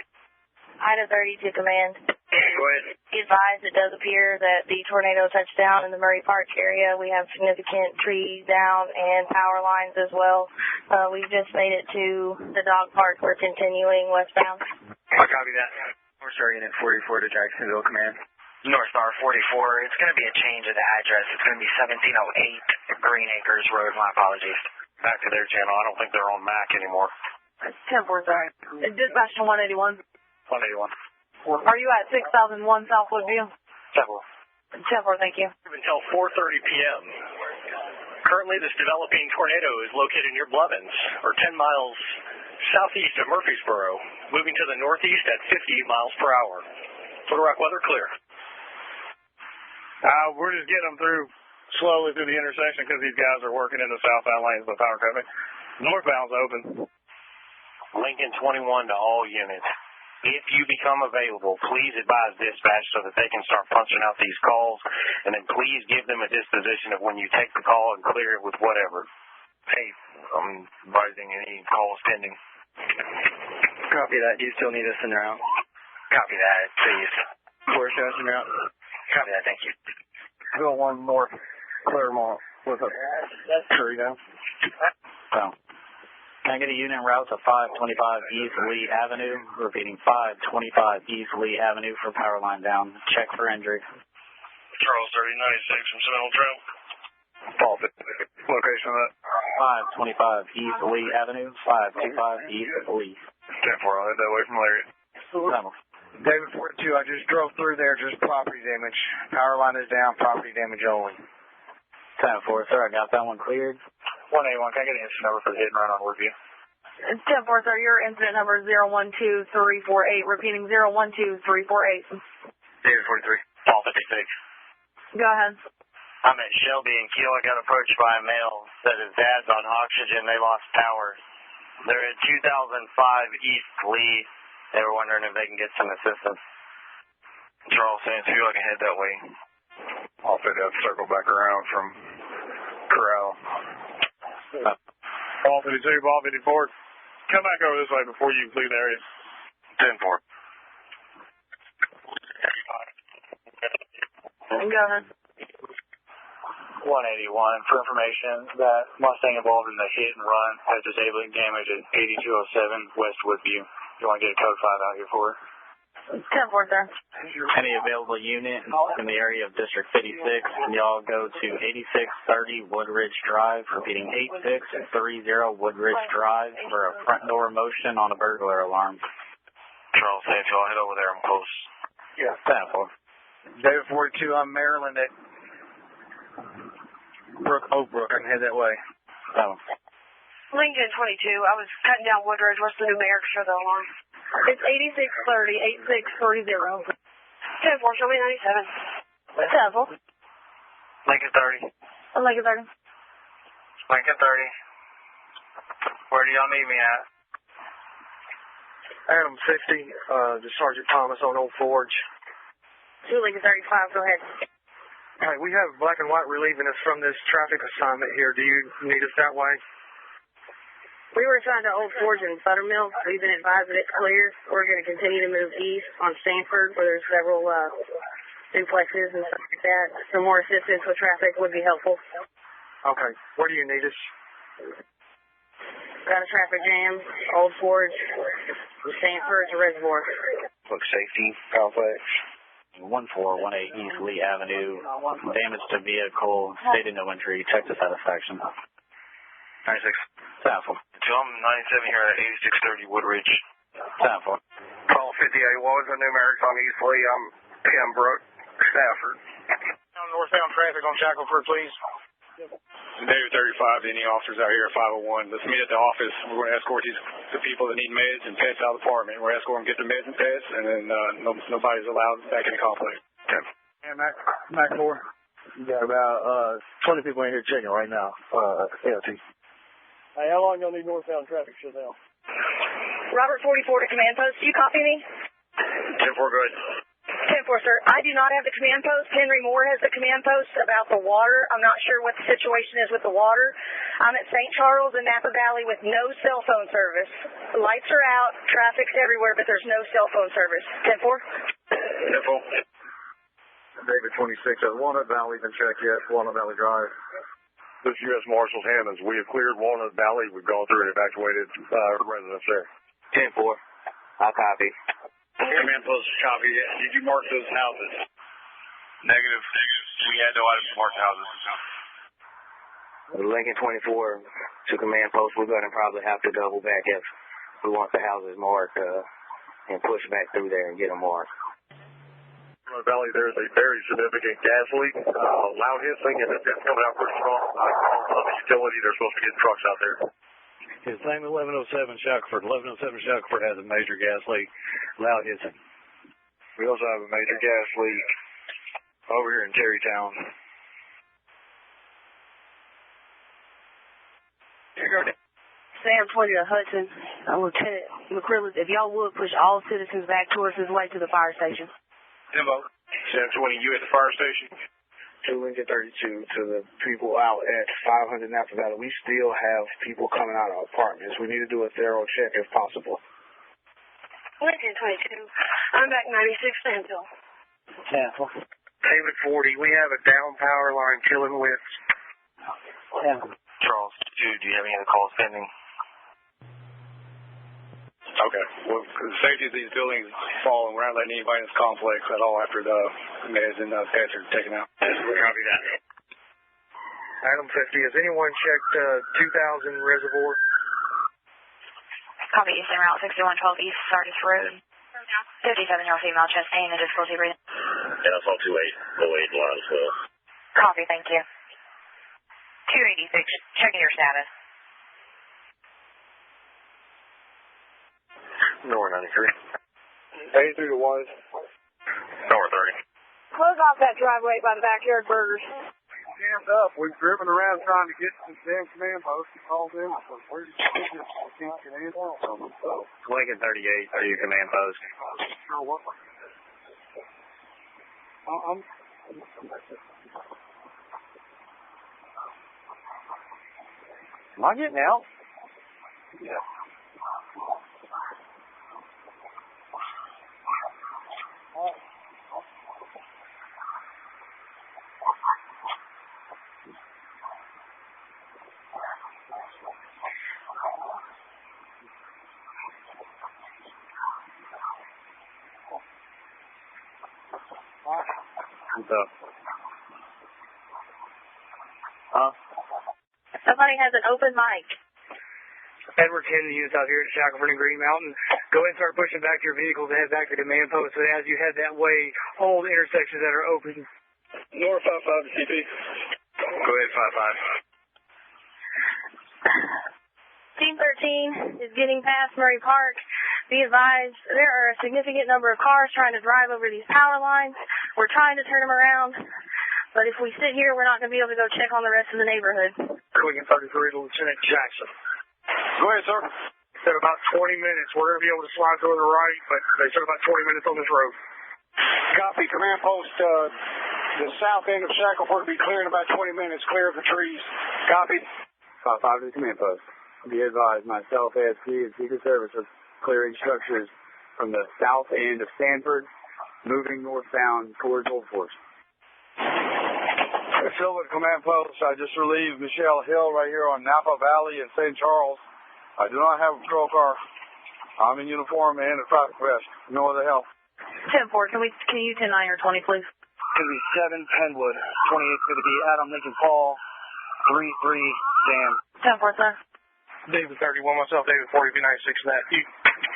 Speaker 17: Ida 30 to command.
Speaker 22: Go ahead.
Speaker 17: Be advised, it does appear that the tornado touched down in the Murray Park area. We have significant trees down and power lines as well. We've just made it to the dog park. We're continuing westbound.
Speaker 22: I copy that.
Speaker 7: North Star Unit 44 to Jacksonville, command.
Speaker 19: North Star 44, it's going to be a change of the address. It's going to be 1708 Green Acres Road. My apologies.
Speaker 4: Back to their channel. I don't think they're on MAC anymore.
Speaker 6: 10-4, sorry. Dispatch to 181.
Speaker 4: 181.
Speaker 6: Are you at 6001 South Woodview?
Speaker 4: 10-4.
Speaker 6: 10-4, thank you.
Speaker 4: Until 4:30 p.m. Currently, this developing tornado is located near Blevins, or 10 miles southeast of Murfreesboro, moving to the northeast at 50 miles per hour. Little Rock weather clear.
Speaker 10: We're just getting them through slowly through the intersection because these guys are working in the southbound lanes of the power company. Northbound's open.
Speaker 23: Lincoln 21 to all units. If you become available, please advise dispatch so that they can start punching out these calls, and then please give them a disposition of when you take the call and clear it with whatever.
Speaker 21: Hey, I'm advising any calls pending.
Speaker 7: Copy that. Do you still need us in route?
Speaker 19: Copy that, please.
Speaker 7: Where's us en route?
Speaker 19: Copy that, thank you.
Speaker 7: Bill 1 North Claremont with a tree down.
Speaker 15: So, can I get a unit en route to 525 East Lee Avenue? Repeating, 525 East Lee Avenue for power line down. Check for injury.
Speaker 2: Charles 3096 from Seminole Trail.
Speaker 10: Fault. Location of that?
Speaker 15: 525 East Lee Avenue, 525 East Lee.
Speaker 10: 10-4, I'll head that way from Larry.
Speaker 7: David 42, I just drove through there, just property damage. Power line is down, property damage only.
Speaker 15: 10-4, sir, I got that one cleared.
Speaker 2: 181, can I get an incident number for the hit and run on Woodview?
Speaker 6: 10-4, sir, your incident number is 012348. Repeating, 012348.
Speaker 2: David 43.
Speaker 23: Paul 56.
Speaker 6: Go ahead.
Speaker 23: I'm at Shelby and Keel. I got approached by a male. Said his dad's on oxygen. They lost power. They're at 2005 East Lee. They were wondering if they can get some assistance.
Speaker 21: Charles Sandsview, I can head that way.
Speaker 10: I'll fit that circle back around from Corral. Ball 52, ball 54. Come back over this way before you leave the area.
Speaker 21: 10-4.
Speaker 6: Go ahead.
Speaker 12: 181 for information that Mustang involved in the hit and run has disabling damage at 8207 West Woodview. You want to get a code 5 out here for it?
Speaker 6: 10-4, sir.
Speaker 15: Any available unit in the area of District 56, can y'all go to 8630 Woodridge Drive, repeating 8630 Woodridge Drive for a front door motion on a burglar alarm.
Speaker 21: Charles Sandsview, I'll head over there. I'm close.
Speaker 7: Yeah.
Speaker 15: 10-4.
Speaker 7: David 42, I'm Maryland at Oak Brook. I can head that way.
Speaker 6: Lincoln 22, I was cutting down Woodridge. What's the numerics for the alarm? It's 8630, 8630. 10-4, show me 97. 10-4.
Speaker 19: Lincoln 30.
Speaker 6: Lincoln 30.
Speaker 19: Lincoln 30. Where do y'all need me at?
Speaker 18: Adam 50, to Sergeant Thomas on Old Forge.
Speaker 14: Lincoln 35, go ahead.
Speaker 1: All right, we have Black and White relieving us from this traffic assignment here. Do you need us that way?
Speaker 14: We were assigned to Old Forge and Buttermilk. We've been advised that it's clear. We're going to continue to move east on Stanford, where there's several duplexes and stuff like that. Some more assistance with traffic would be helpful.
Speaker 1: Okay. Where do you need us?
Speaker 14: Got a traffic jam, Old Forge, Stanford to Reservoir.
Speaker 16: Public safety complex.
Speaker 15: 1418 East Lee Avenue. Damage to vehicle. Stated no injury. Check the satisfaction.
Speaker 16: 96.
Speaker 15: Sample.
Speaker 16: I'm 97 here at 8630 Woodridge.
Speaker 15: Sample.
Speaker 16: Call 58. What was the numerics on East Lee? I'm Pembroke, Stafford.
Speaker 18: Northbound traffic on Shackleford, please.
Speaker 12: David 35, any officers out here at 501. Let's meet at the office. We're going to escort the people that need meds and pets out of the apartment. We're going to escort them to get their meds and pets, and then nobody's allowed back in the complex. Okay.
Speaker 1: And Mac 4. You got about 20 people in here checking right now. LT.
Speaker 11: Hey, how long y'all need northbound traffic shut down?
Speaker 14: Robert 44 to command post. Do you copy me?
Speaker 16: 10-4, good.
Speaker 14: 10-4, sir. I do not have the command post. Henry Moore has the command post about the water. I'm not sure what the situation is with the water. I'm at St. Charles and Napa Valley with no cell phone service. The lights are out, traffic's everywhere, but there's no cell phone service. 10-4?
Speaker 16: 10-4.
Speaker 20: David 26 at Walnut Valley, been checked yet? Walnut Valley Drive.
Speaker 10: This is U.S. Marshals Hammons. We have cleared Walnut Valley. We've gone through and evacuated residents there.
Speaker 7: 10-4. I'll copy.
Speaker 12: Command post copy. Did you mark those houses?
Speaker 16: Negative. We had no items to mark the houses.
Speaker 7: Lincoln 24 to command post. We're going to probably have to double back if we want the houses marked and push back through there and get them marked.
Speaker 10: Valley, there's a very significant gas leak, loud hissing, and it's coming out pretty strong. On the utility, they're supposed to get trucks out there.
Speaker 1: His name 1107 Shackleford. 1107 Shackleford has a major gas leak, loud hissing.
Speaker 20: We also have a major gas leak over here in Terrytown.
Speaker 14: Sam 20 to Hudson. Lieutenant McCrillis, if y'all would push all citizens back towards his way to the fire station.
Speaker 12: Timbo. Sam 20, you at the fire station?
Speaker 1: To Lincoln 32 to the people out at 500 Napa Valley. We still have people coming out of apartments. We need to do a thorough check if possible.
Speaker 14: Lincoln 22. I'm back 96 Stanville.
Speaker 1: Sample.
Speaker 16: David 40. We have a down power line killing with.
Speaker 1: Sample.
Speaker 16: Charles 2. Do you have any other calls pending?
Speaker 12: Okay. Well, the safety of these buildings is falling. We're not letting anybody in this complex at all after the meds and pets are taken out.
Speaker 16: Copy that.
Speaker 1: Item 50. Has anyone checked 2000 Reservoir?
Speaker 6: Copy Eastern Route 6112 East Sardis Road. 57-year-old female chest pain and difficulty breathing.
Speaker 21: And I saw 2808 line as well.
Speaker 6: Copy, thank you. 286, checking your status.
Speaker 16: North 93.
Speaker 1: 83 to Wise.
Speaker 16: North 30.
Speaker 14: Close off that driveway by the backyard burgers.
Speaker 1: Jammed up. We've driven around trying to get to the damn command post to call them. Where did you get this? I can't get in.
Speaker 15: Lincoln 38 to your command post.
Speaker 1: Sure what? Am I getting out? Yeah.
Speaker 14: Somebody has an open mic.
Speaker 11: Edward 10 units out here at Shackleford and Green Mountain. Go ahead and start pushing back your vehicles and head back to the command post. And as you head that way, hold intersections that are open.
Speaker 12: North 55 to CP.
Speaker 16: Go ahead, 55.
Speaker 14: Team 13 is getting past Murray Park. Be advised, there are a significant number of cars trying to drive over these power lines. We're trying to turn them around. But if we sit here, we're not going to be able to go check on the rest of the neighborhood.
Speaker 1: Quicken 33 to Lieutenant Jackson.
Speaker 12: Go ahead, sir.
Speaker 1: Said about 20 minutes. We're going to be able to slide to the right, but they said about 20 minutes on this road.
Speaker 18: Copy. Command post, the south end of Shackleford will be clear in about 20 minutes, clear of the trees. Copy.
Speaker 9: 5-5 to the command post. Be advised, myself, ASP, and Secret Service are clearing structures from the south end of Sanford, moving northbound towards Old Forest.
Speaker 10: Silver command post. I just relieved Michelle Hill right here on Napa Valley in St. Charles. I do not have a patrol car. I'm in uniform and a traffic vest. No other help.
Speaker 8: 10-4, can you 10-9 or 20, please?
Speaker 11: 7 Penwood, 28's going to be Adam Lincoln Paul, 3-3 Dan.
Speaker 8: 10-4, sir.
Speaker 2: David 31, myself, David 40, B96, that. You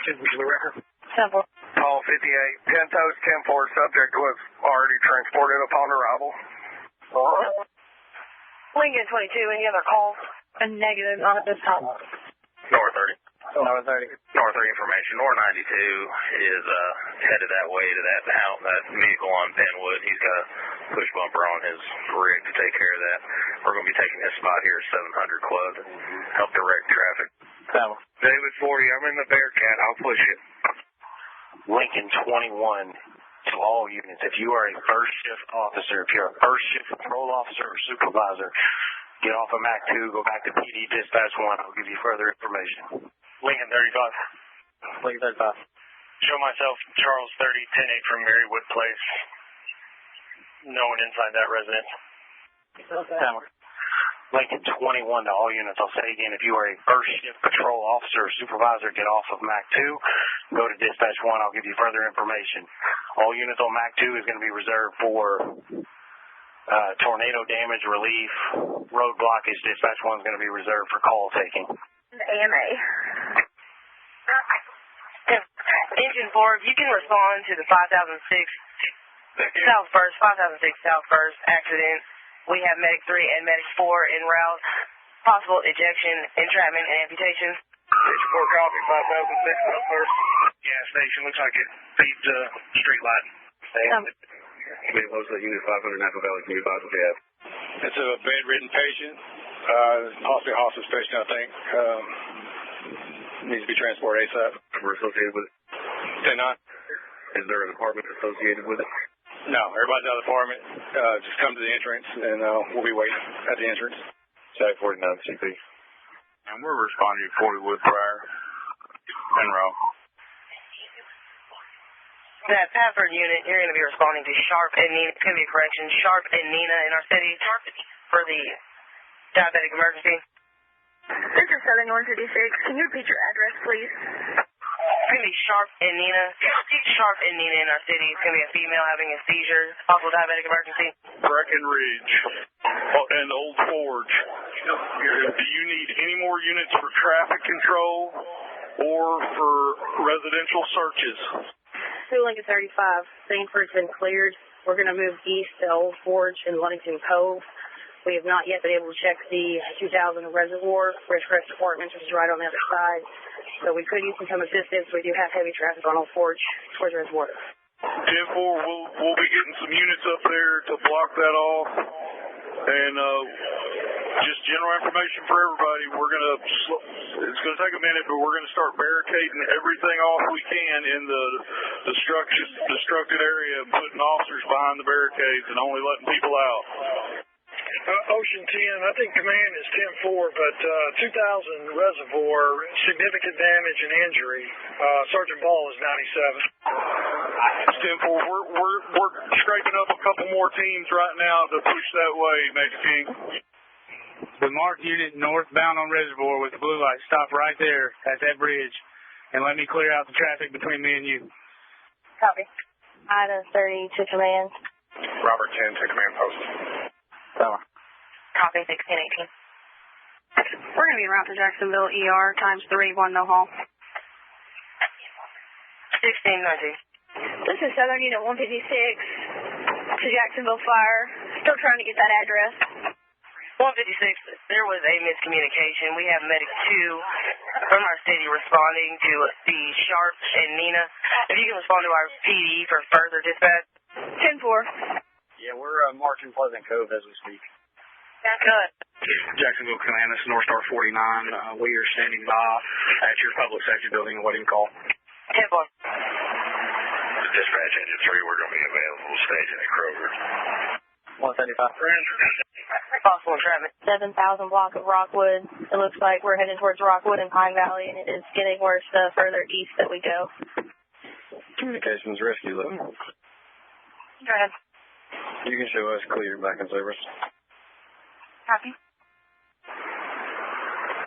Speaker 2: can for the record.
Speaker 8: 10-4.
Speaker 2: Paul 58, 10 toes, 10-4, subject was already transported upon arrival.
Speaker 14: Lincoln 22, any other calls?
Speaker 8: A negative, not at this time.
Speaker 21: North 30.
Speaker 11: North 30.
Speaker 21: North 30 information. North 92 is headed that way to that vehicle on Penwood. He's got a push bumper on his rig to take care of that. We're going to be taking this spot here, 700 Club, to help direct traffic.
Speaker 2: David 40, I'm in the Bearcat. I'll push it.
Speaker 23: Lincoln 21 to all units. If you are a first shift officer, if you're a first shift patrol officer or supervisor, get off of MAC 2, go back to PD Dispatch 1. I'll give you further information.
Speaker 4: Lincoln 35.
Speaker 15: Lincoln 35.
Speaker 4: Show myself, Charles 30, 10-8 from Marywood Place. No one inside that residence.
Speaker 15: Hammer.
Speaker 23: Lincoln 21 to all units. I'll say again, if you are a first shift patrol officer or supervisor, get off of MAC 2, go to Dispatch 1. I'll give you further information. All units on MAC 2 is going to be reserved for tornado damage relief. Road blockage, Dispatch 1 is going to be reserved for call taking.
Speaker 14: AMA. Engine 4, if you can respond to the 5006 Southwest accident. We have Medic 3 and Medic 4 en route. Possible ejection, entrapment, and amputation.
Speaker 2: Station 4 copy, 5006 Southwest. Gas station, looks like it beat the street light.
Speaker 21: Command post at Unit 500 Napa Valley. Can you advise what you have?
Speaker 12: It's a bedridden patient. Possibly a hospice patient, I think. Needs to be transported ASAP.
Speaker 21: We're associated with it?
Speaker 12: 10-9.
Speaker 21: Is there an apartment associated with it?
Speaker 12: No, everybody's out of the apartment. Just come to the entrance, and we'll be waiting at the entrance.
Speaker 21: Side 49 CP.
Speaker 10: And we're responding to 40 Wood Prior. Monroe.
Speaker 14: That Pafford unit, you're going to be responding to Sharp and Nina. It's going to be a correction. Sharp and Nina in our city for the diabetic emergency.
Speaker 17: This is Southern 156. Can you repeat your address, please?
Speaker 14: It's going to be Sharp and Nina. Sharp and Nina in our city. It's going to be a female having a seizure. Possible diabetic emergency.
Speaker 10: Breckenridge and Old Forge. Do you need any more units for traffic control or for residential searches?
Speaker 6: Lincoln 35. Sanford's been cleared. We're going to move east to Old Forge and Ludington Cove. We have not yet been able to check the 2000 Reservoir, Ridgecrest Apartments, which is right on the other side. So we could use some assistance. We do have heavy traffic on Old Forge towards Reservoir.
Speaker 10: 10-4, we'll be getting some units up there to block that off. And just general information for everybody. It's going to take a minute, but we're going to start barricading everything off we can in the destructed area and putting officers behind the barricades and only letting people out.
Speaker 2: Ocean 10, I think command is 10-4, but 2000 Reservoir, significant damage and injury. Sergeant Ball is 97.
Speaker 10: 10-4, we're scraping up a couple more teams right now to push that way, Major King.
Speaker 11: The marked unit northbound on Reservoir with the blue light, stop right there at that bridge and let me clear out the traffic between me and you.
Speaker 17: Copy. Ida 30 to command.
Speaker 12: Robert 10 to command post.
Speaker 15: Tower.
Speaker 14: Copy 1618.
Speaker 6: We're going to be en route to Jacksonville ER, times 3, 1 no haul.
Speaker 14: 1619.
Speaker 17: This is Southern Unit 156 to Jacksonville Fire. Still trying to get that address.
Speaker 14: 156, there was a miscommunication. We have Medic 2 from our city responding to the Sharp and Nina. If you can respond to our PD for further dispatch.
Speaker 17: 10-4.
Speaker 15: Yeah, we're marching Pleasant Cove as we speak.
Speaker 14: Good.
Speaker 1: Jacksonville Command, this is North Star 49. We are standing by at your public safety building awaiting call.
Speaker 14: 10-4.
Speaker 21: Dispatch Engine 3, we're going to be available staging at Kroger.
Speaker 15: 175.
Speaker 17: Possible entrapment. 7,000 block of Rockwood. It looks like we're heading towards Rockwood and Pine Valley, and it is getting worse the further east that we go.
Speaker 3: Communications rescue level.
Speaker 17: Go ahead.
Speaker 3: You can show us clear back in service.
Speaker 17: Copy.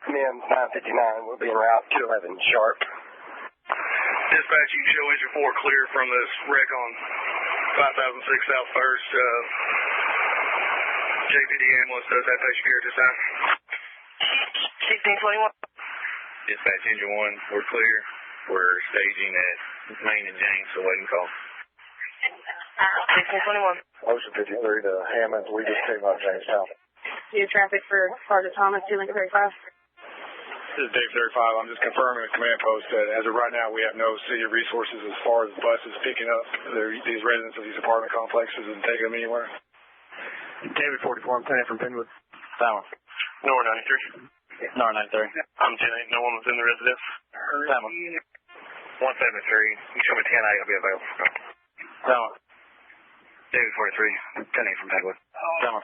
Speaker 5: MEM 959, we'll be en route 211 sharp.
Speaker 21: Dispatch, you can show Engine 4 clear from this wreck on 5006 South 1st. JPD ambulance does have patient care at this time.
Speaker 17: 1621.
Speaker 21: Dispatch Engine 1, we're clear. We're staging at Main and James, so waiting call.
Speaker 17: 1621.
Speaker 9: Ocean 53 to Hammond. We just came out of Jamestown.
Speaker 17: View traffic for Sergeant Thomas, 2 Lincoln 35.
Speaker 12: This is Dave 35. I'm just confirming the command post that as of right now, we have no city resources as far as buses picking up these residents of these apartment complexes and taking them anywhere.
Speaker 11: David 44, I'm playing from Penwood.
Speaker 15: Tower.
Speaker 4: Nor 93.
Speaker 15: Nor 93.
Speaker 4: I'm 10-8. No one was in the residence.
Speaker 15: Tower.
Speaker 21: 173. You show me 10-8, I'll be available.
Speaker 15: Tower.
Speaker 21: David 43, 10-8 from Penwood.
Speaker 15: Tower.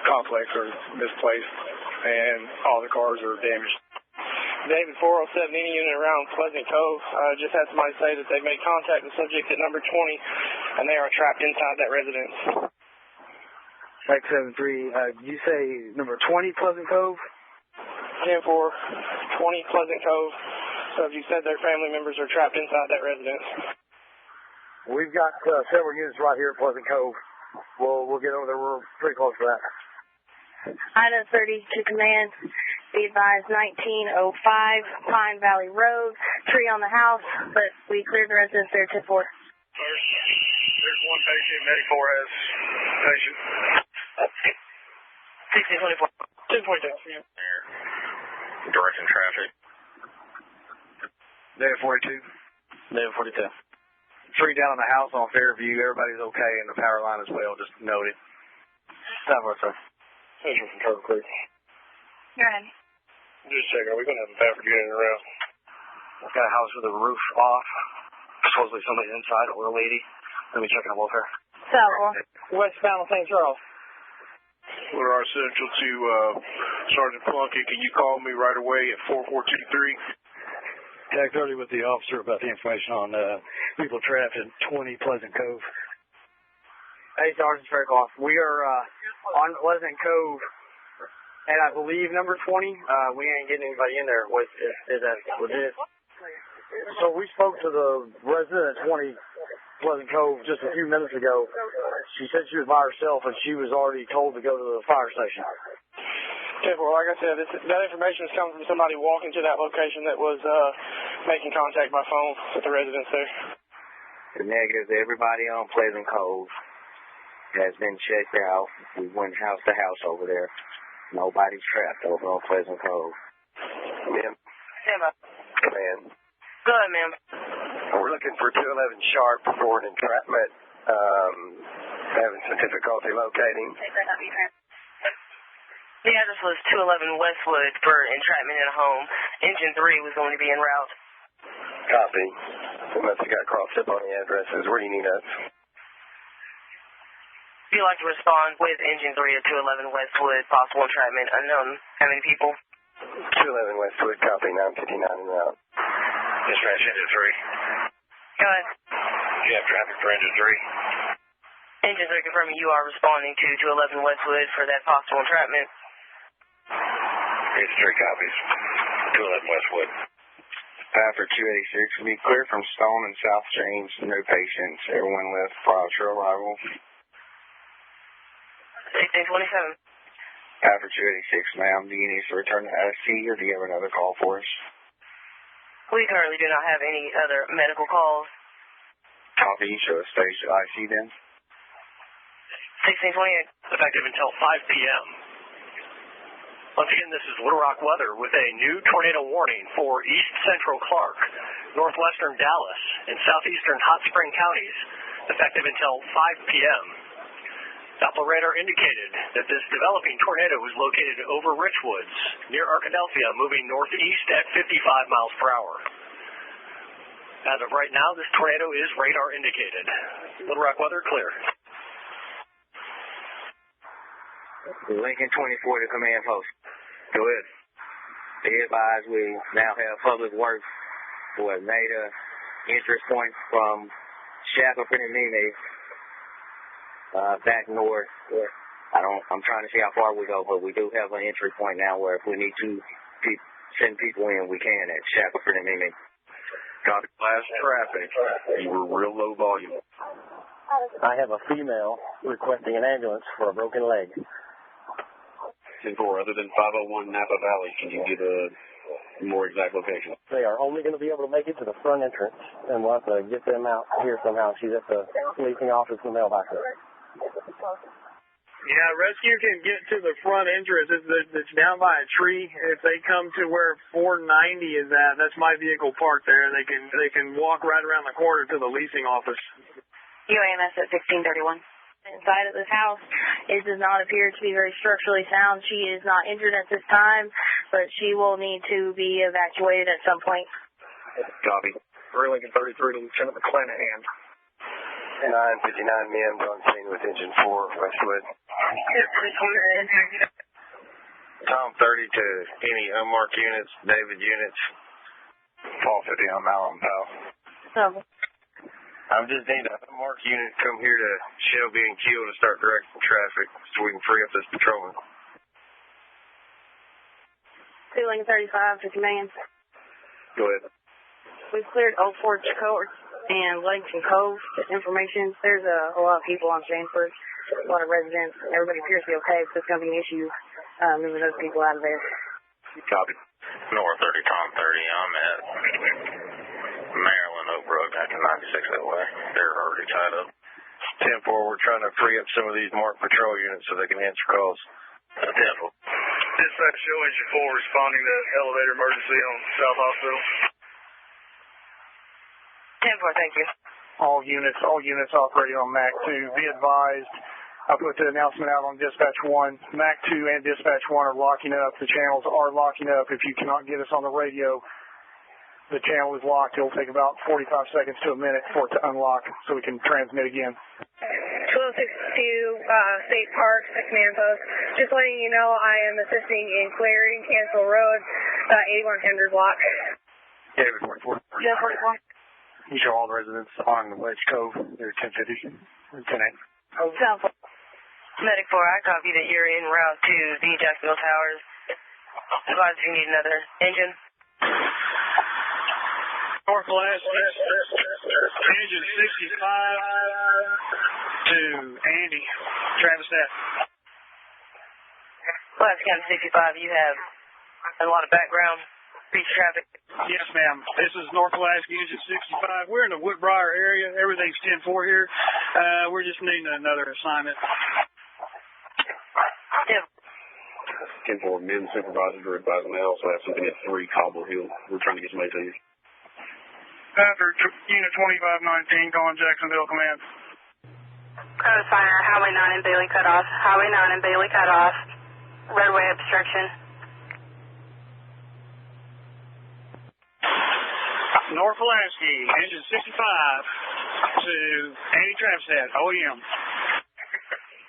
Speaker 12: Complex are misplaced and all the cars are damaged.
Speaker 11: David 407, any unit around Pleasant Cove. Just had somebody say that they made contact with subject at number 20, and they are trapped inside that residence. X73, you say number 20 Pleasant Cove? 10-4, 20 Pleasant Cove. So if you said their family members are trapped inside that residence.
Speaker 9: We've got several units right here at Pleasant Cove. We'll get over there. We're pretty close to that.
Speaker 17: Item 30 to command. Be advised 1905 Pine Valley Road. Tree on the house, but we cleared the residence there 10-4.
Speaker 21: There's one patient. Medic 4 has patient.
Speaker 11: 1624. 1042.
Speaker 21: Directing traffic.
Speaker 9: David 42.
Speaker 15: David 42.
Speaker 9: Tree down on the house on Fairview. Everybody's okay, and the power line as well. Just noted.
Speaker 15: Tower, sir.
Speaker 9: Patient from Turtle Creek.
Speaker 17: Go ahead.
Speaker 21: Just checking. Are we going to have a Baffert unit around?
Speaker 11: I've got a house with the roof off. Supposedly somebody's inside, or a lady. Let me check on welfare.
Speaker 17: Southwell.
Speaker 11: Westbound St. Charles.
Speaker 22: We're our central to Sergeant Plunkett. Can you call me right away at 4423?
Speaker 11: Tag 30 with the officer about the information on people trapped in 20 Pleasant Cove. Hey, Sergeant Faircloth. We are on Pleasant Cove, and I believe number 20. We ain't getting anybody in there. Is that legit?
Speaker 9: So we spoke to the resident at 20 Pleasant Cove just a few minutes ago. She said she was by herself, and she was already told to go to the fire station.
Speaker 11: Okay, well, like I said, that information is coming from somebody walking to that location that was making contact by phone with the residents there.
Speaker 7: The negative, everybody on Pleasant Cove has been checked out. We went house to house over there. Nobody's trapped over on Pleasant Cove.
Speaker 5: Ma'am.
Speaker 17: Stand by.
Speaker 5: Command.
Speaker 17: Go ahead, ma'am.
Speaker 5: We're looking for 211 sharp for an entrapment. Having some difficulty locating.
Speaker 17: The address was 211 Westwood for entrapment in a home. Engine 3 was going to be en route.
Speaker 5: Copy. We must have got crossed up on the addresses. Where do you need us?
Speaker 17: If you'd like to respond with Engine 3 at 211 Westwood, possible entrapment unknown. How many people?
Speaker 5: 211 Westwood, copy, 959 en route.
Speaker 21: Dispatch Engine 3.
Speaker 17: Go ahead.
Speaker 21: You have traffic for Engine 3.
Speaker 17: Engine 3 confirming you are responding to 211 Westwood for that possible entrapment.
Speaker 21: Here's 3 copies. 211 Westwood.
Speaker 7: For 286, we clear from Stone and South James. No patients. Everyone left prior to arrival.
Speaker 17: 1627.
Speaker 7: For 286, ma'am, do you need to return to IC or do you have another call for us?
Speaker 17: We currently do not have any other medical calls.
Speaker 7: Copy. Show us stage to IC then.
Speaker 17: 1628.
Speaker 4: Effective until 5 p.m. Once again, this is Little Rock weather with a new tornado warning for east central Clark, northwestern Dallas, and southeastern Hot Spring counties, effective until 5 p.m. Doppler radar indicated that this developing tornado was located over Richwoods, near Arkadelphia, moving northeast at 55 miles per hour. As of right now, this tornado is radar indicated. Little Rock weather clear.
Speaker 7: Lincoln 24 to command post. Go ahead. Be advised we now have public works for a NADA interest point from Shackelford and Mimi back north. I'm trying to see how far we go, but we do have an entry point now where if we need to send people in, we can at Shackelford and Mimi.
Speaker 3: Copy class traffic. We're real low volume.
Speaker 13: I have a female requesting an ambulance for a broken leg.
Speaker 3: 10-4, other than 501 Napa Valley, can you give a more exact location?
Speaker 13: They are only going to be able to make it to the front entrance, and we'll have to get them out here somehow. She's at the leasing office in the mailbox.
Speaker 11: Yeah, rescue can get to the front entrance. It's down by a tree. If they come to where 490 is at, that's my vehicle parked there. They can walk right around the corner to the leasing office.
Speaker 8: UAMS at 1631.
Speaker 17: Inside of this house, it does not appear to be very structurally sound. She is not injured at this time, but she will need to be evacuated at some point.
Speaker 3: Copy.
Speaker 2: Lincoln 33 to Lieutenant McClanahan.
Speaker 5: 959 MEMS on scene with engine 4, Westwood.
Speaker 16: Tom 30 to any unmarked units, David units.
Speaker 5: Paul 50 on Malum, pal.
Speaker 16: I just need an unmarked unit come here to Shelby and Keel to start directing traffic so we can free up this patrolman.
Speaker 17: 2 Lincoln 35 to command.
Speaker 3: Go ahead.
Speaker 17: We've cleared Old Forge Court and Ludington Cove. Information, there's a lot of people on Stanford, a lot of residents. Everybody appears to be okay, so it's going to be an issue moving those people out of there.
Speaker 3: Copy.
Speaker 21: North 30, Tom 30. I'm at Maryland, Oak Brook, back in 96 that way. They're already tied up.
Speaker 16: 10-4, we're trying to free up some of these marked patrol units so they can answer calls.
Speaker 21: 10-4.
Speaker 2: Dispatch show engine 4 responding to elevator emergency on South Hospital.
Speaker 8: 10-4, thank you.
Speaker 18: All units operating on MAC 2. Be advised, I put the announcement out on Dispatch 1. MAC 2 and Dispatch 1 are locking up. The channels are locking up. If you cannot get us on the radio, the channel is locked. It'll take about 45 seconds to a minute for it to unlock so we can transmit again.
Speaker 14: 1262 State Park, the command post. Just letting you know I am assisting in clearing Cancel Road, 8100 block.
Speaker 3: David 44.
Speaker 14: Yeah, 44.
Speaker 18: You show all the residents on Wedge Cove. They're 1050 or 10-8.
Speaker 8: Medic 4, I copy that you're en route to the Jacksonville Towers. Advise if you need another engine.
Speaker 11: Northwest, engine 65 to Andy, Travis Neff.
Speaker 8: Alaska County 65, you have a lot of background speech traffic.
Speaker 11: Yes, ma'am. This is North Alaska, engine 65. We're in the Woodbriar area. Everything's 10-4 here. We're just needing another assignment.
Speaker 3: 10-4, men supervisors are advising they also have something at 3 Cobble Hill. We're trying to get some ATs.
Speaker 18: After Unit 2519, calling Jacksonville Command.
Speaker 6: Code fire, Highway 9 and Bailey cut off. Highway 9 and Bailey cut off. Roadway obstruction.
Speaker 11: North Alaska, engine 65 to Andy Travis OEM.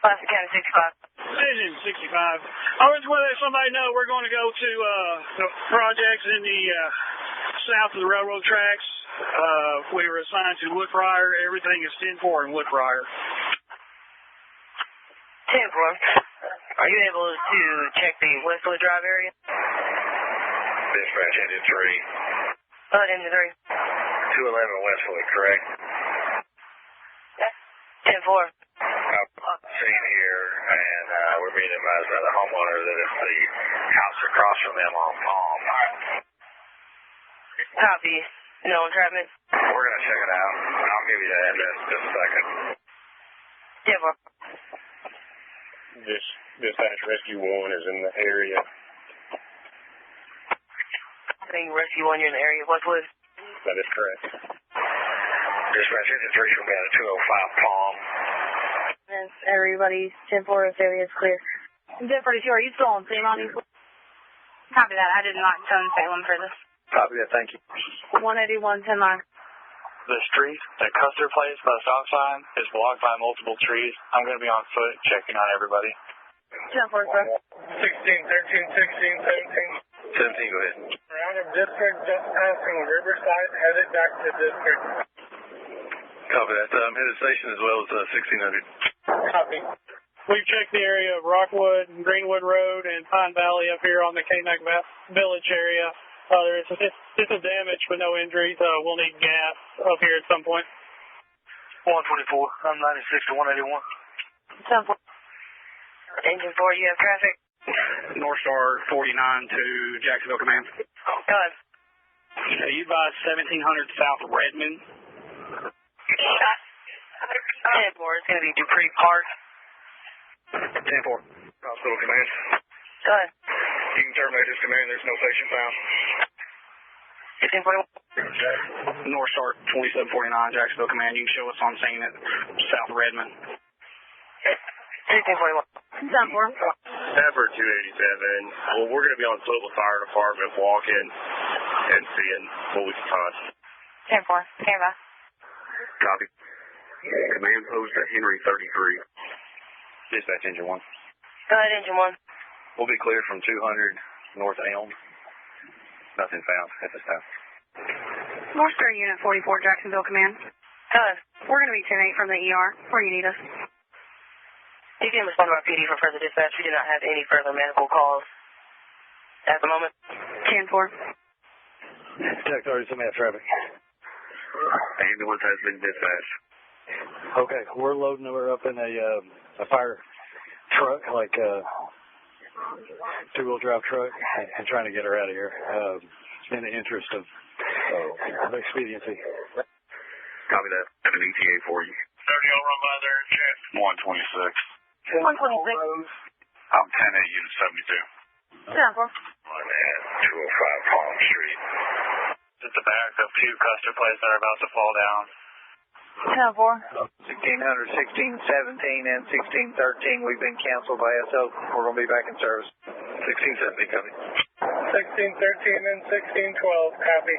Speaker 8: Alaska County 65.
Speaker 11: Engine 65. I just want to let somebody know we're going to go to the projects in the south of the railroad tracks. We were assigned to Woodbriar. Everything is 10-4 in Woodbriar.
Speaker 8: 10-4. Are you able to check the Westwood Drive area?
Speaker 21: Dispatch engine 3.
Speaker 8: Engine 3.
Speaker 21: 211 Westwood, correct?
Speaker 8: 10-4.
Speaker 21: I'm seeing here, and we're being advised by the homeowner that it's the house across from them on Palm.
Speaker 8: Copy. No entrapment.
Speaker 21: We're going to check it out. I'll give you the address in just a second.
Speaker 8: 10-4.
Speaker 3: Dispatch Rescue 1 is in the area.
Speaker 8: I think Rescue 1, you're in the area of Westwood.
Speaker 3: That is correct.
Speaker 21: Dispatch engine 3 should be at 205 Palm.
Speaker 17: And everybody's 10-4, this area is clear. 10-42, are you still on scene on these?
Speaker 6: Copy that. I did not tone Salem for this.
Speaker 3: Copy that. Thank you.
Speaker 17: 181, 10-9.
Speaker 15: The street that Custer plays by the stop sign is blocked by multiple trees. I'm going to be on foot checking on everybody.
Speaker 6: 10-4, sir.
Speaker 2: 16, 13, 16, 17.
Speaker 21: 17, go ahead.
Speaker 2: Out of district, just passing Riverside, headed back to district.
Speaker 21: Copy that. Headed station as well as 1600.
Speaker 2: Copy.
Speaker 11: We've checked the area of Rockwood and Greenwood Road and Pine Valley up here on the K-Neck Village area. There is some damage but no injuries. We'll need gas up here at some point.
Speaker 2: 124. I'm 96 to 181.
Speaker 6: 10-4. Engine 4, you have traffic.
Speaker 15: North Star 49 to Jacksonville Command.
Speaker 6: Go ahead.
Speaker 15: You by 1700 South Redmond.
Speaker 6: 10-4, it's going to be Dupree Park.
Speaker 21: 10-4. Hospital Command.
Speaker 6: Go ahead.
Speaker 21: You can terminate this command. There's no patient found.
Speaker 6: 1541.
Speaker 15: North Star 2749 Jacksonville Command. You can show us on scene at South Redmond.
Speaker 6: 1541. 10-4.
Speaker 22: Stafford 287. Well, we're going to be on foot with fire department, walking and seeing what we can find.
Speaker 6: 10-4. Stand by.
Speaker 21: Copy. Command post at Henry 33. Dispatch engine 1.
Speaker 6: Go ahead, engine 1.
Speaker 21: We'll be cleared from 200 North Elm. Nothing found at this time.
Speaker 8: North Star Unit 44, Jacksonville Command.
Speaker 6: Go ahead.
Speaker 8: We're going to be 10-8 from the ER. Where do you need us?
Speaker 6: You can respond to our PD for further dispatch. We do not have any further medical calls at the moment.
Speaker 8: 10-4.
Speaker 13: Tech 30, somebody have traffic.
Speaker 21: Ambulance has been dispatched.
Speaker 13: Okay, we're loading her up in a fire truck, like a two-wheel drive truck, and trying to get her out of here in the interest of expediency.
Speaker 21: Copy that. I have an ETA for you.
Speaker 2: 30, I'll run by there and check.
Speaker 21: 126.
Speaker 6: 126.
Speaker 21: I'm 10-8, Unit 72.
Speaker 6: 10-4.
Speaker 21: 205 Palm Street.
Speaker 15: At the back of two Custer plates that are about to fall down.
Speaker 6: 10-4.
Speaker 5: 1600, 1617, and 1613. We've been canceled by SO. We're going to be back in service.
Speaker 21: 1617, copy.
Speaker 2: 1613 and 1612, copy.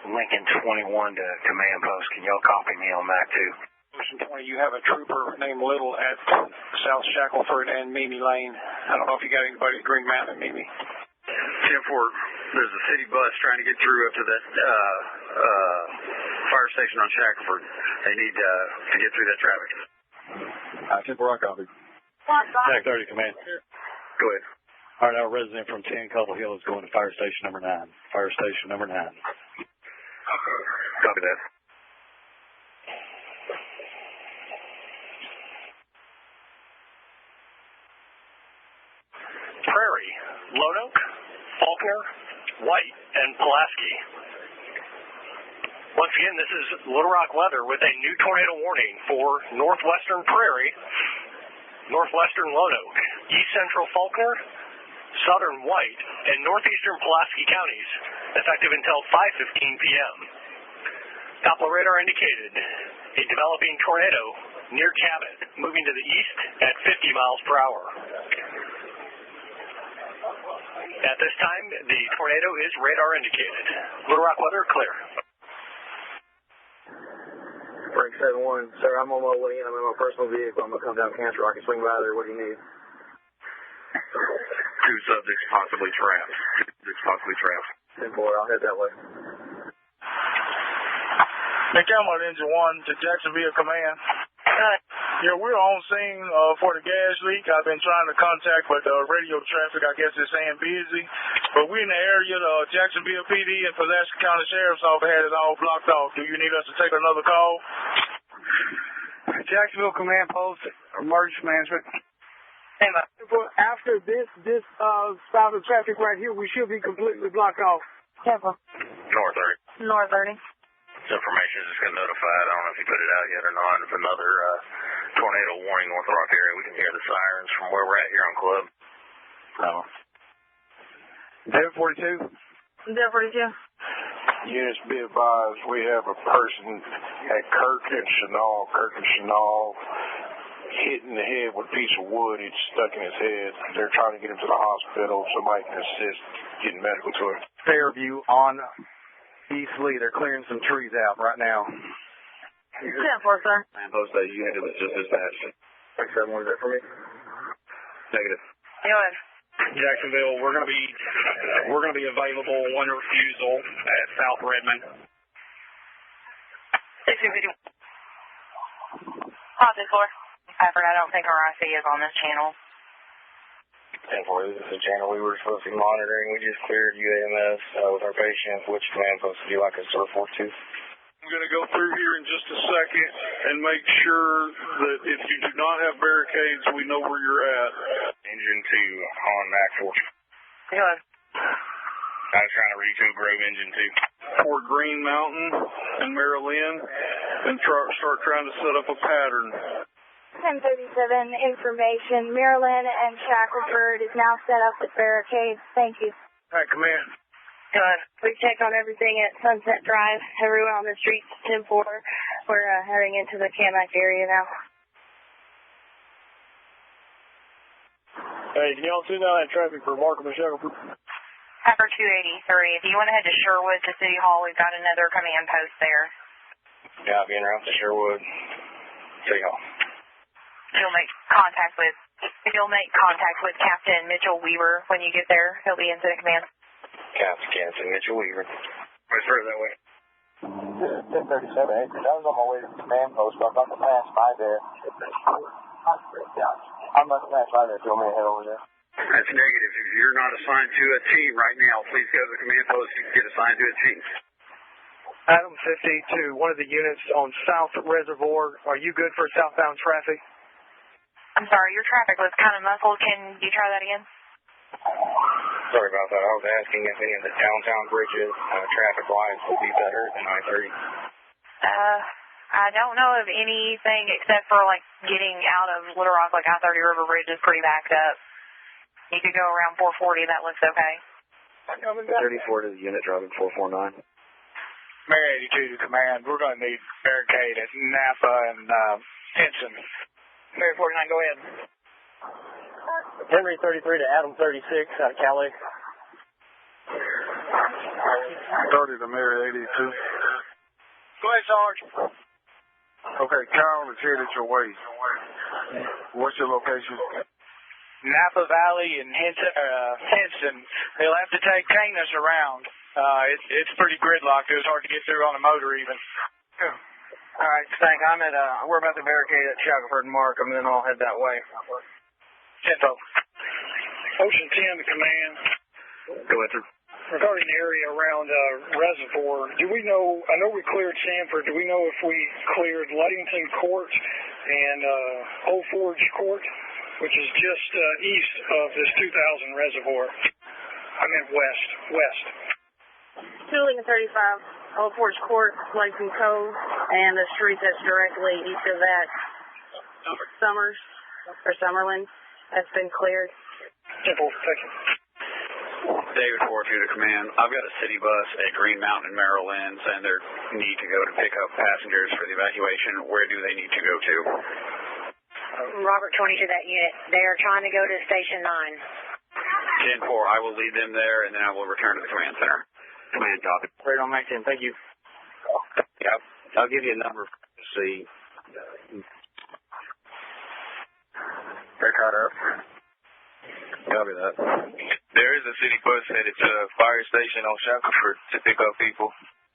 Speaker 16: Lincoln 21 to command post. Can y'all copy me on that too?
Speaker 12: Ocean 20, you have a trooper named Little at South Shackelford and Mimi Lane. I don't know if you got anybody at Green Mountain and Mimi.
Speaker 21: 10-4, there's a city bus trying to get through up to that fire station on Shackelford. They need to get through that traffic.
Speaker 13: 10-4, I copy. Tech 30, command.
Speaker 21: Go ahead.
Speaker 13: All right, our resident from 10 Couple Hill is going to fire station number 9. Fire station number 9.
Speaker 21: Copy that.
Speaker 4: Prairie, Lone Oak, Faulkner, White, and Pulaski. Once again, this is Little Rock weather with a new tornado warning for northwestern Prairie, northwestern Lone Oak, east central Faulkner, southern White, and northeastern Pulaski counties, effective until 5:15 p.m. Doppler radar indicated a developing tornado near Cabot, moving to the east at 50 miles per hour. At this time, the tornado is radar indicated. Little Rock weather clear.
Speaker 7: Break 7-1. Sir, I'm on my way in. I'm in my personal vehicle. I'm going to come down Cancer Rock and swing by there. What do you need?
Speaker 21: Two subjects possibly trapped.
Speaker 7: 10-4, I'll head that way.
Speaker 18: Nick Elmwood, Engine 1 to Jacksonville Command. Yeah, we're on scene for the gas leak. I've been trying to contact with radio traffic. I guess it's saying busy. But we're in the area, the Jacksonville PD and Pulaski County Sheriff's Office had it all blocked off. Do you need us to take another call?
Speaker 11: Jacksonville Command Post, Emergency Management. After this stop of traffic right here, we should be completely blocked off.
Speaker 21: North 30.
Speaker 6: North 30.
Speaker 21: This information is just going to notify, I don't know if you put it out yet or not, of another tornado warning North Rock area. We can hear the sirens from where we're at here on Club.
Speaker 13: David 42.
Speaker 6: David 42.
Speaker 22: Units be advised, we have a person at Kirk and Chenal hitting the head with a piece of wood. It's stuck in his head. They're trying to get him to the hospital. Somebody can assist getting medical to him.
Speaker 11: Fairview on East Lee. They're clearing some trees out right now.
Speaker 6: 10-4, sir.
Speaker 3: Man, post that unit was just dispatched.
Speaker 2: 7, what is that for me?
Speaker 3: Negative.
Speaker 6: Go ahead.
Speaker 4: Jacksonville, we're going to be available on refusal at South Redmond.
Speaker 6: 6251. Positive 4. Stafford, I don't think our IC is on this channel.
Speaker 5: 10-4, this is the channel we were supposed to be monitoring. We just cleared UAMS with our patient. Which command post would you like us to report to?
Speaker 10: I'm going to go through here in just a second and make sure that if you do not have barricades, we know where you're at.
Speaker 5: Engine 2 on Mac 4.
Speaker 6: Go ahead.
Speaker 5: I was trying to reach to Grove Engine 2.
Speaker 10: For Green Mountain and Maryland and start trying to set up a pattern.
Speaker 6: 1037 information. Maryland and Shackelford is now set up with barricades. Thank you.
Speaker 11: All right, command.
Speaker 17: Good. We've checked on everything at Sunset Drive. Everyone on the streets, 10-4. We're heading into the Camac area now.
Speaker 11: Hey, can y'all send out that traffic for Markham and Shackelford?
Speaker 6: Pepper 283. If you want to head to Sherwood to City Hall, we've got another command post there.
Speaker 5: Yeah, I'll be en route to Sherwood. City Hall.
Speaker 6: If you'll make contact with Captain Mitchell Weaver when you get there, he'll be incident command.
Speaker 5: Captain Mitchell Weaver. Where's further that way?
Speaker 9: 1037 acres. I was on my way to the command post, but I'm about to pass by there. I must pass by there if you want me to head over there.
Speaker 3: That's negative. If you're not assigned to a team right now, please go to the command post and get assigned to a team.
Speaker 11: Adam 52, one of the units on South Reservoir. Are you good for southbound traffic?
Speaker 6: I'm sorry, your traffic was kind of muffled. Can you try that again?
Speaker 5: Sorry about that. I was asking if any of the downtown bridges, traffic-wise, would be better than I-30.
Speaker 6: I don't know of anything except for, like, getting out of Little Rock, like I-30 River Bridge is pretty backed up. You could go around 440. That looks okay.
Speaker 3: 34 to the unit, driving 449.
Speaker 11: Mary 82 to command. We're going to need barricade at Napa and Henson.
Speaker 6: Mary 49, go ahead.
Speaker 11: Henry 33 to Adam 36 out of Cali.
Speaker 10: 30 to Mary 82.
Speaker 11: Go ahead, Sarge.
Speaker 10: Okay, Kyle is headed your way. What's your location?
Speaker 11: Napa Valley and Henson. They'll have to take Canis around. It's pretty gridlocked. It was hard to get through on a motor even.
Speaker 5: All right, Stank, we're about to barricade at Shackelford and Markham, and then I'll head that way.
Speaker 11: 10-4.
Speaker 2: Ocean 10 to command.
Speaker 3: Go ahead, sir.
Speaker 2: Regarding the area around Reservoir, do we know, I know we cleared Sanford, do we know if we cleared Ludington Court and Old Forge Court, which is just east of this 2000 reservoir? I meant west.
Speaker 17: Lincoln 35, Old Forge Court, Lakeland Cove, and the street that's directly east of that, Summerlin, that's been cleared.
Speaker 2: Simple, thank you.
Speaker 3: David 42 to command. I've got a city bus at Green Mountain, Maryland, saying they need to go to pick up passengers for the evacuation. Where do they need to go to?
Speaker 17: Robert 20 to that unit. They are trying to go to Station
Speaker 3: 10-4. I will lead them there, and then I will return to the command center. Command copy.
Speaker 5: Right on Mac 10, thank you.
Speaker 3: Yep. I'll give you a number to see.
Speaker 5: They're caught up.
Speaker 3: Copy that.
Speaker 5: There is a city bus headed to a fire station on Shackelford to pick up people.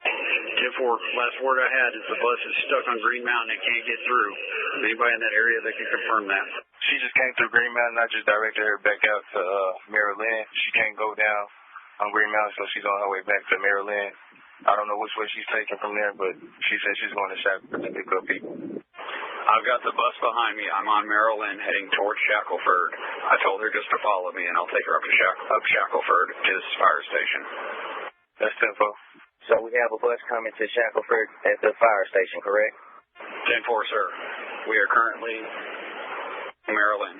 Speaker 3: 10-4. Last word I had is the bus is stuck on Green Mountain and can't get through. Anybody in that area that can confirm that?
Speaker 5: She just came through Green Mountain. I just directed her back out to Maryland. She can't go down on Green Mountain, so she's on her way back to Maryland. I don't know which way she's taking from there, but she said she's going to Shackelford to pick up people.
Speaker 3: I've got the bus behind me. I'm on Maryland heading towards Shackelford. I told her just to follow me, and I'll take her up to Shackelford to this fire station.
Speaker 5: That's 10-4.
Speaker 7: So we have a bus coming to Shackelford at the fire station, correct?
Speaker 3: 10-4, sir. We are currently in Maryland.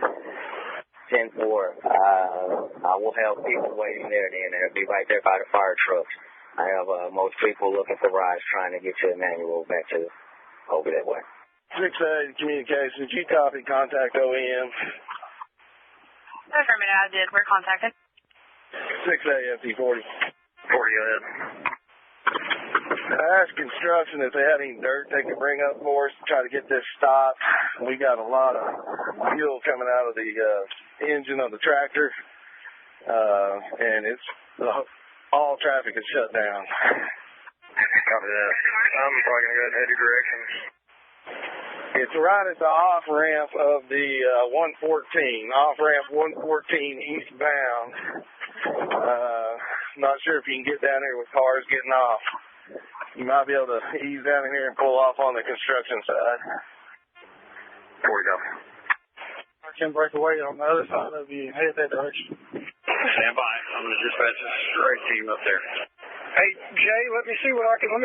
Speaker 7: 10-4. I will have people waiting there then. They'll be right there by the fire trucks. I have most people looking for rides trying to get to Emmanuel back to over that way.
Speaker 11: 6A communications. Did you copy contact OEM?
Speaker 6: Affirmative, I did. We're contacted.
Speaker 11: 6A FD40.
Speaker 3: 40 ahead.
Speaker 19: I asked construction if they had any dirt they could bring up for us to try to get this stopped. We got a lot of fuel coming out of the engine of the tractor, and it's all traffic is shut down.
Speaker 2: Copy that. I'm probably going to go in any direction.
Speaker 19: It's right at the off-ramp of the 114, off-ramp 114 eastbound. Not sure if you can get down here with cars getting off. You might be able to ease down in here and pull off on the construction side.
Speaker 2: 40 go.
Speaker 18: I can break away on the other side of you. Head that direction.
Speaker 3: Stand by. I'm going to dispatch a straight team up there.
Speaker 20: Hey, Jay, let me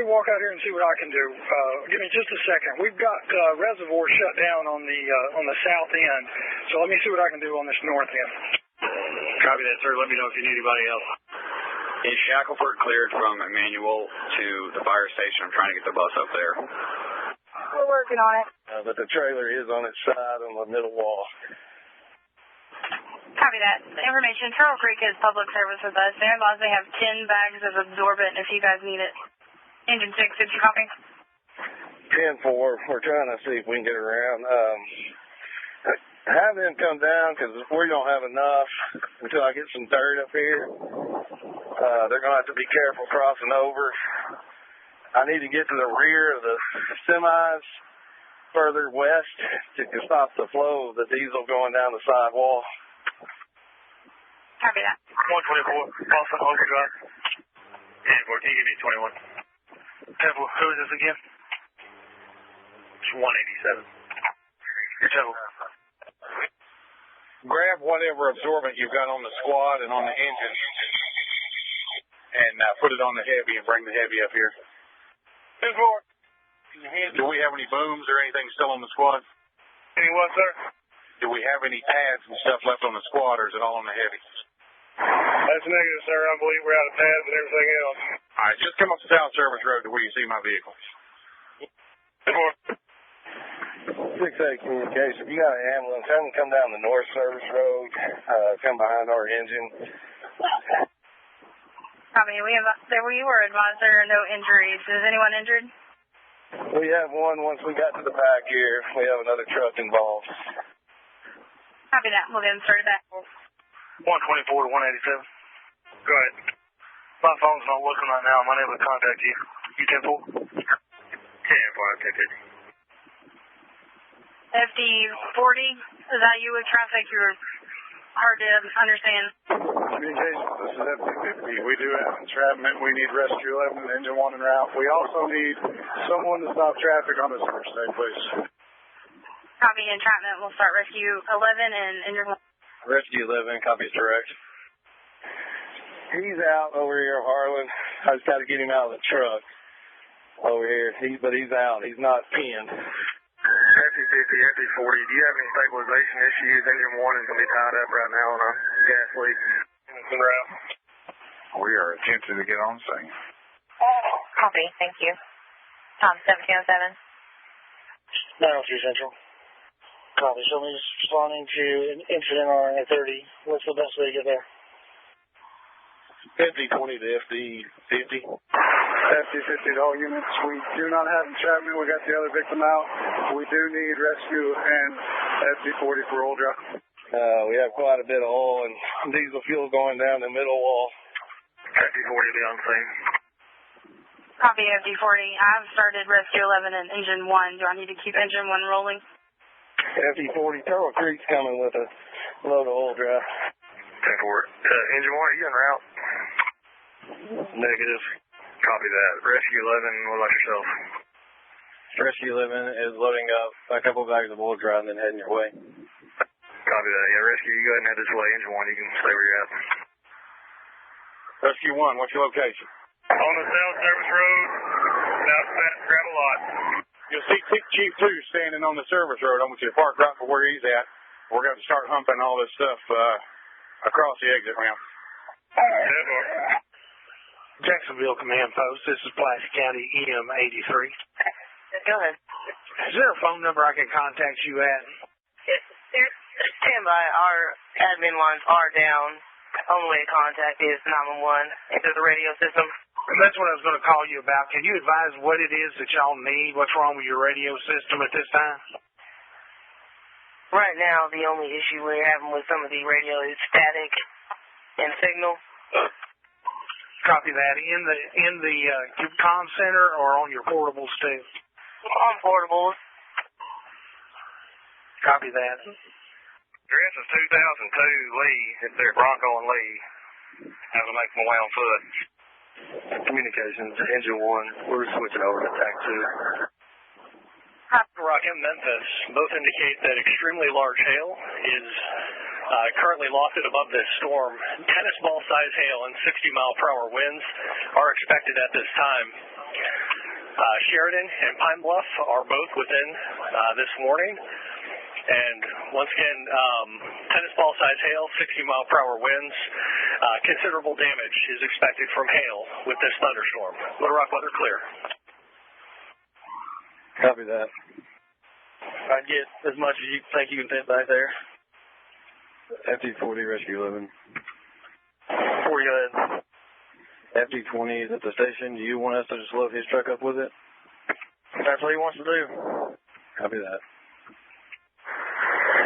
Speaker 20: walk out here and see what I can do. Give me just a second. We've got reservoir shut down on the south end, so let me see what I can do on this north end.
Speaker 3: Copy that, sir. Let me know if you need anybody else. Is Shackelford cleared from Emmanuel to the fire station? I'm trying to get the bus up there.
Speaker 6: We're working on it.
Speaker 19: But the trailer is on its side on the middle wall.
Speaker 6: Copy that. Information, Turtle Creek is public service with us. They advise they have 10 bags of absorbent if you guys need it. Engine 6, did you copy?
Speaker 19: 10-4. We're trying to see if we can get around. Have them come down because we don't have enough until I get some dirt up here. They're going to have to be careful crossing over. I need to get to the rear of the semis further west to stop the flow of the diesel going down the sidewall.
Speaker 6: Copy that.
Speaker 18: 124, Boston Overdrive.
Speaker 2: 10-4, can you give me 21?
Speaker 18: Temple, who is this again?
Speaker 2: It's 187.
Speaker 18: Temple.
Speaker 10: Grab whatever absorbent you've got on the squad and on the engine and put it on the heavy and bring the heavy up here.
Speaker 18: 10-4.
Speaker 10: Do we have any booms or anything still on the squad?
Speaker 18: Any what, sir?
Speaker 10: Do we have any pads and stuff left on the squad, or is it all on the heavy?
Speaker 18: That's negative, sir. I believe we're out of pads and everything else.
Speaker 10: All right, just come up the South Service Road to where you see my vehicle.
Speaker 19: 6-8 communication. If you got an ambulance, have them come down the North Service Road, come behind our engine.
Speaker 6: Copy. We were advised there are no injuries. Is anyone injured?
Speaker 19: We have one once we got to the back here. We have another truck involved.
Speaker 6: Copy that. We'll get them started back.
Speaker 18: 124 to 187.
Speaker 2: Go ahead.
Speaker 18: My phone's not working right now. I'm unable to contact you. You 10-4? 10-4,
Speaker 2: I'll take it.
Speaker 6: FD40, is that you with traffic? You're hard to understand.
Speaker 10: Communication, this is FD50. We do have entrapment. We need rescue 11 and engine 1 en route. We also need someone to stop traffic on this interstate, please.
Speaker 6: Copy entrapment. We'll start rescue 11 and engine 1.
Speaker 19: Rescue 11, copies direct. He's out over here, Harlan. I just got to get him out of the truck over here. But he's out. He's not pinned.
Speaker 2: FD50, FD40, do you have any stabilization issues? Engine 1 is going to be tied up right now on a gas leak.
Speaker 10: We are attempting to get on scene.
Speaker 8: Copy, thank you. Tom, 1707.
Speaker 18: 903 Central. Copy. Somebody's responding to an incident on RNA 30. What's the best way to get there?
Speaker 19: FD20 to FD50.
Speaker 10: FD50 to all units. We do not have entrapment. We got the other victim out. We do need rescue and FD40 for oil drop.
Speaker 19: We have quite a bit of oil and diesel fuel going down the middle wall.
Speaker 2: FD40 be on scene.
Speaker 6: Copy FD40. I've started rescue 11 and engine 1. Do I need to keep engine 1 rolling?
Speaker 19: FD40, Turtle Creek's coming with a load of oil drop.
Speaker 2: 10-4. Engine 1, are you en route?
Speaker 19: Negative.
Speaker 2: Copy that. Rescue 11, what about yourself?
Speaker 19: Rescue 11 is loading up a couple bags of oil dry and then heading your way.
Speaker 2: Copy that. Yeah, Rescue, you go ahead and head this way. Engine 1, you can stay where you're at.
Speaker 10: Rescue 1, what's your location?
Speaker 2: On the South Service Road, south of gravel lot.
Speaker 10: You'll see Chief 2 standing on the service road. I want you to park right for where he's at. We're going to start humping all this stuff across the exit ramp.
Speaker 18: Jacksonville Command Post. This is Pulaski County EM83.
Speaker 8: Go ahead.
Speaker 18: Is there a phone number I can contact you at?
Speaker 23: Stand by. Our admin lines are down. Only way to contact is 911. Into the radio system.
Speaker 10: That's what I was going to call you about. Can you advise what it is that y'all need? What's wrong with your radio system at this time?
Speaker 23: Right now, the only issue we're having with some of the radio is static and signal.
Speaker 10: Copy that. In the comm center or on your portables too?
Speaker 23: On portables.
Speaker 10: Copy that.
Speaker 16: This is 2002 Lee. It's their Bronco and Lee. Have to make my way on foot.
Speaker 11: Communications, engine 1. We're switching over to tank 2.
Speaker 4: Rock and Memphis both indicate that extremely large hail is currently lofted above this storm. Tennis ball size hail and 60-mile-per-hour winds are expected at this time. Sheridan and Pine Bluff are both within this warning. And once again, tennis ball size hail, 60-mile-per-hour winds, considerable damage is expected from hail with this thunderstorm. Little Rock weather clear.
Speaker 11: Copy that. I'd get as much as you think you can fit back there. FD40, Rescue 11.
Speaker 23: 4, go ahead.
Speaker 11: FD20 is at the station. Do you want us to just load his truck up with it?
Speaker 23: That's what he wants to do.
Speaker 11: Copy that.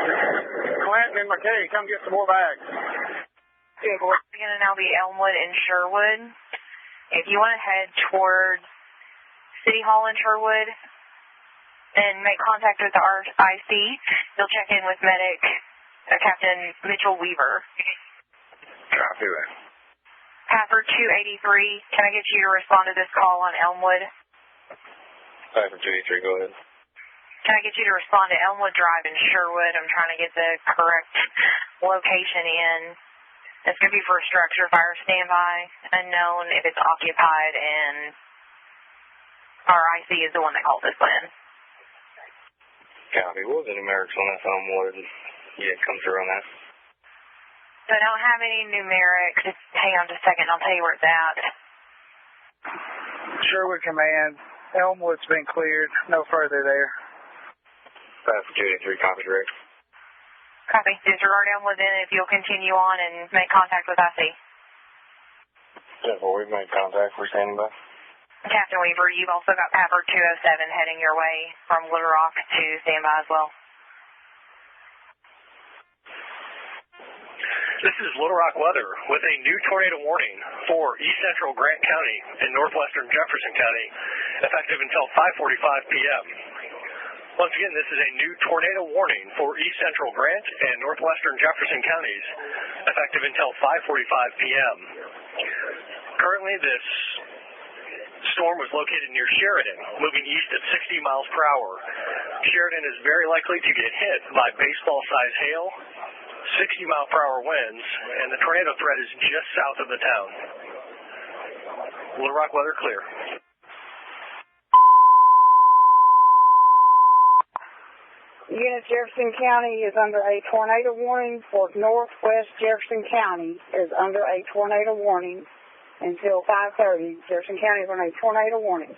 Speaker 23: Clanton and McKay, come get some more bags.
Speaker 8: We're going to now be Elmwood and Sherwood. If you want to head towards City Hall in Sherwood and make contact with the RIC, you'll check in with medic Captain Mitchell Weaver.
Speaker 16: Copy that.
Speaker 8: Paffer 283, can I get you to respond to this call on Elmwood?
Speaker 16: Paffer 283, go ahead.
Speaker 8: Can I get you to respond to Elmwood Drive in Sherwood? I'm trying to get the correct location in. It's going to be for a structure fire standby, unknown if it's occupied, and RIC is the one that called this in.
Speaker 16: Copy. What was the numerics on that Elmwood? Yeah, come through on that.
Speaker 8: So I don't have any numerics. Just hang on just a second. I'll tell you where it's at.
Speaker 18: Sherwood Command. Elmwood's been cleared. No further there.
Speaker 16: Paffer 283, copy direct.
Speaker 8: Copy. Disregard Elmwood then if you'll continue on and make contact with IC.
Speaker 16: 10-4, we've made contact. We're standing by.
Speaker 8: Captain Weaver, you've also got Paffer 207 heading your way from Little Rock to standby as well.
Speaker 4: This is Little Rock weather with a new tornado warning for East Central Grant County and Northwestern Jefferson County, effective until 5:45 p.m. Once again, this is a new tornado warning for East Central Grant and Northwestern Jefferson counties, effective until 5:45 p.m. Currently, this storm was located near Sheridan, moving east at 60 miles per hour. Sheridan is very likely to get hit by baseball-sized hail, 60-mile-per-hour winds, and the tornado threat is just south of the town. Little Rock weather clear.
Speaker 1: Unit Jefferson County is under a tornado warning. For Northwest Jefferson County is under a tornado warning until 5:30. Jefferson County is on a tornado warning.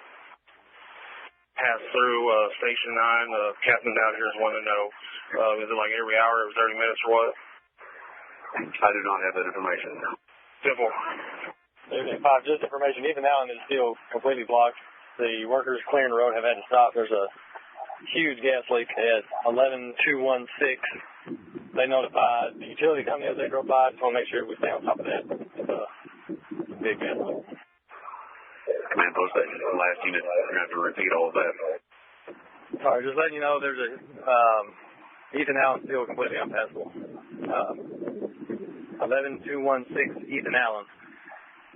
Speaker 12: Pass through Station 9. The captain down here is wanting to know, is it like every hour, every 30 minutes or what?
Speaker 16: I do not have that information.
Speaker 12: Simple.
Speaker 11: Just information. Even now, it's still completely blocked. The workers clearing the road have had to stop. There's a huge gas leak at 11216. They notified the utility company as they drove by. Just want to make sure we stay on top of that. It's a big gas leak.
Speaker 16: Command post station, the last unit. We're going to have to repeat all of that.
Speaker 11: All right, just letting you know there's a Ethan Allen still completely unpassable. 11216 Ethan Allen.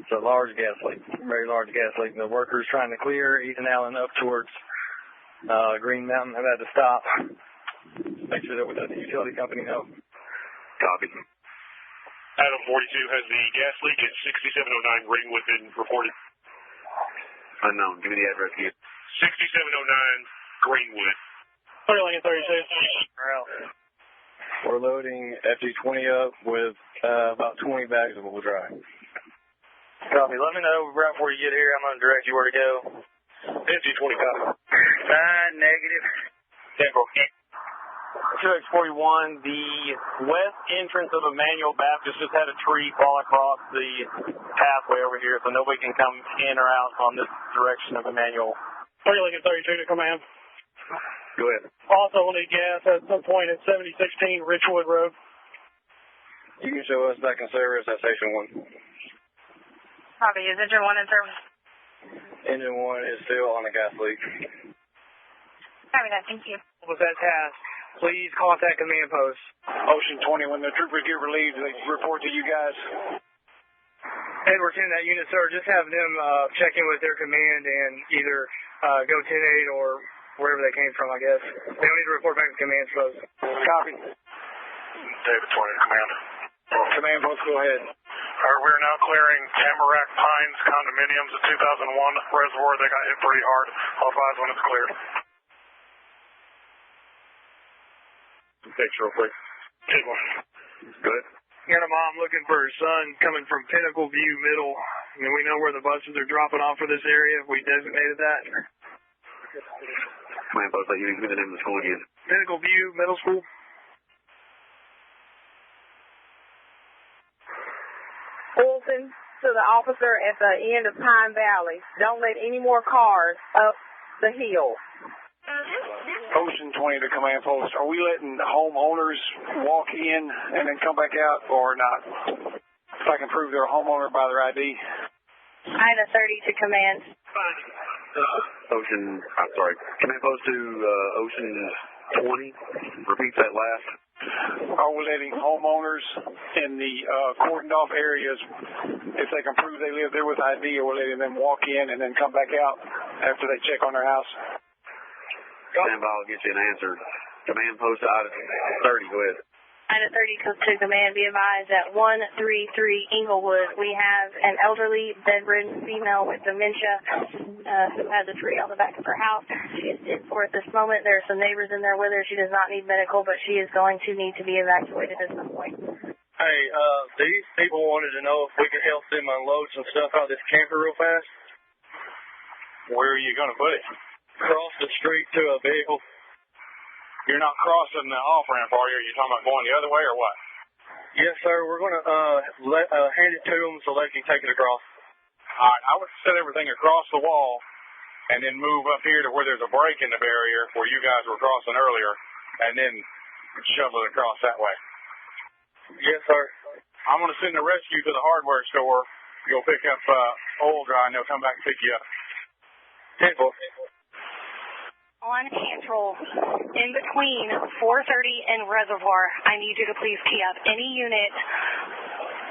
Speaker 11: It's a large gas leak, very large gas leak. The workers trying to clear Ethan Allen up towards Green Mountain have had to stop. Make sure that we let the utility company know.
Speaker 16: Copy.
Speaker 12: Adam 42 has the gas leak at 6709 Greenwood been reported?
Speaker 16: Unknown. Give me the address again.
Speaker 12: 6709 Greenwood.
Speaker 4: 30-36.
Speaker 11: We're loading FD20 up with about 20 bags of Wool Dry.
Speaker 23: Copy. Let me know right before you get here. I'm going to direct you where to go.
Speaker 12: FD20 copy.
Speaker 23: Negative.
Speaker 12: 10-4.
Speaker 14: 2X41, the west entrance of Emmanuel Baptist just had a tree fall across the pathway over here, so nobody can come in or out on this direction of Emmanuel.
Speaker 11: 3 Lincoln 32 to command.
Speaker 14: Go ahead.
Speaker 11: Also, we'll need gas at some point at 7016 Richwood Road.
Speaker 14: You can show us back in service at Station 1.
Speaker 6: Copy. Is Engine 1 in service?
Speaker 14: Engine 1 is still on a gas leak.
Speaker 6: Copy that. Thank you.
Speaker 11: Was that task? Please contact command post.
Speaker 10: Ocean 20, when the troopers get relieved, they report to you guys.
Speaker 11: Edward 10, that unit, sir, just have them check in with their command and either go 10-8 or wherever they came from, I guess. They don't need to report back to command post.
Speaker 10: Copy.
Speaker 2: David 20 to command.
Speaker 10: Command post, go ahead.
Speaker 2: All right, we're now clearing Tamarack Pines condominiums at 2001 Reservoir. They got hit pretty hard. I'll advise when it's cleared.
Speaker 14: Thanks real quick.
Speaker 2: Take one.
Speaker 14: Good.
Speaker 11: Got a mom looking for her son coming from Pinnacle View Middle. And we know where the buses are dropping off for this area. We designated that.
Speaker 14: Command post, you need to give me the name of the school again.
Speaker 11: Pinnacle View Middle School.
Speaker 1: Fulton to the officer at the end of Pine Valley. Don't let any more cars up the hill.
Speaker 10: Ocean 20 to command post. Are we letting homeowners walk in and then come back out or not? If I can prove they're a homeowner by their ID.
Speaker 17: Ida 30 to command.
Speaker 14: Command post to Ocean 20. Repeat that last.
Speaker 10: Are we letting homeowners in the cordoned off areas, if they can prove they live there with ID, or we're letting them walk in and then come back out after they check on their house?
Speaker 14: Stand by, I'll get you an answer. Command post to Ida 30, go ahead.
Speaker 17: Ida 30 to command, be advised at 133 Inglewood. We have an elderly, bedridden female with dementia who has a tree on the back of her house. She is in for at this moment. There are some neighbors in there with her. She does not need medical, but she is going to need to be evacuated at some point.
Speaker 11: Hey, these people wanted to know if we could help them unload some stuff out of this camper real fast.
Speaker 10: Where are you going to put it?
Speaker 11: Across the street to a vehicle.
Speaker 10: You're not crossing the off-ramp, are you? Are you talking about going the other way or what?
Speaker 11: Yes, sir. We're going to hand it to them so they can take it across.
Speaker 10: All right. I would set everything across the wall and then move up here to where there's a break in the barrier where you guys were crossing earlier, and then shovel it across that way.
Speaker 11: Yes, sir.
Speaker 10: I'm going to send the rescue to the hardware store. Go pick up oil dry, and they'll come back and pick you up.
Speaker 11: 10-4.
Speaker 6: On Cantrell, in between 430 and Reservoir, I need you to please tee up any unit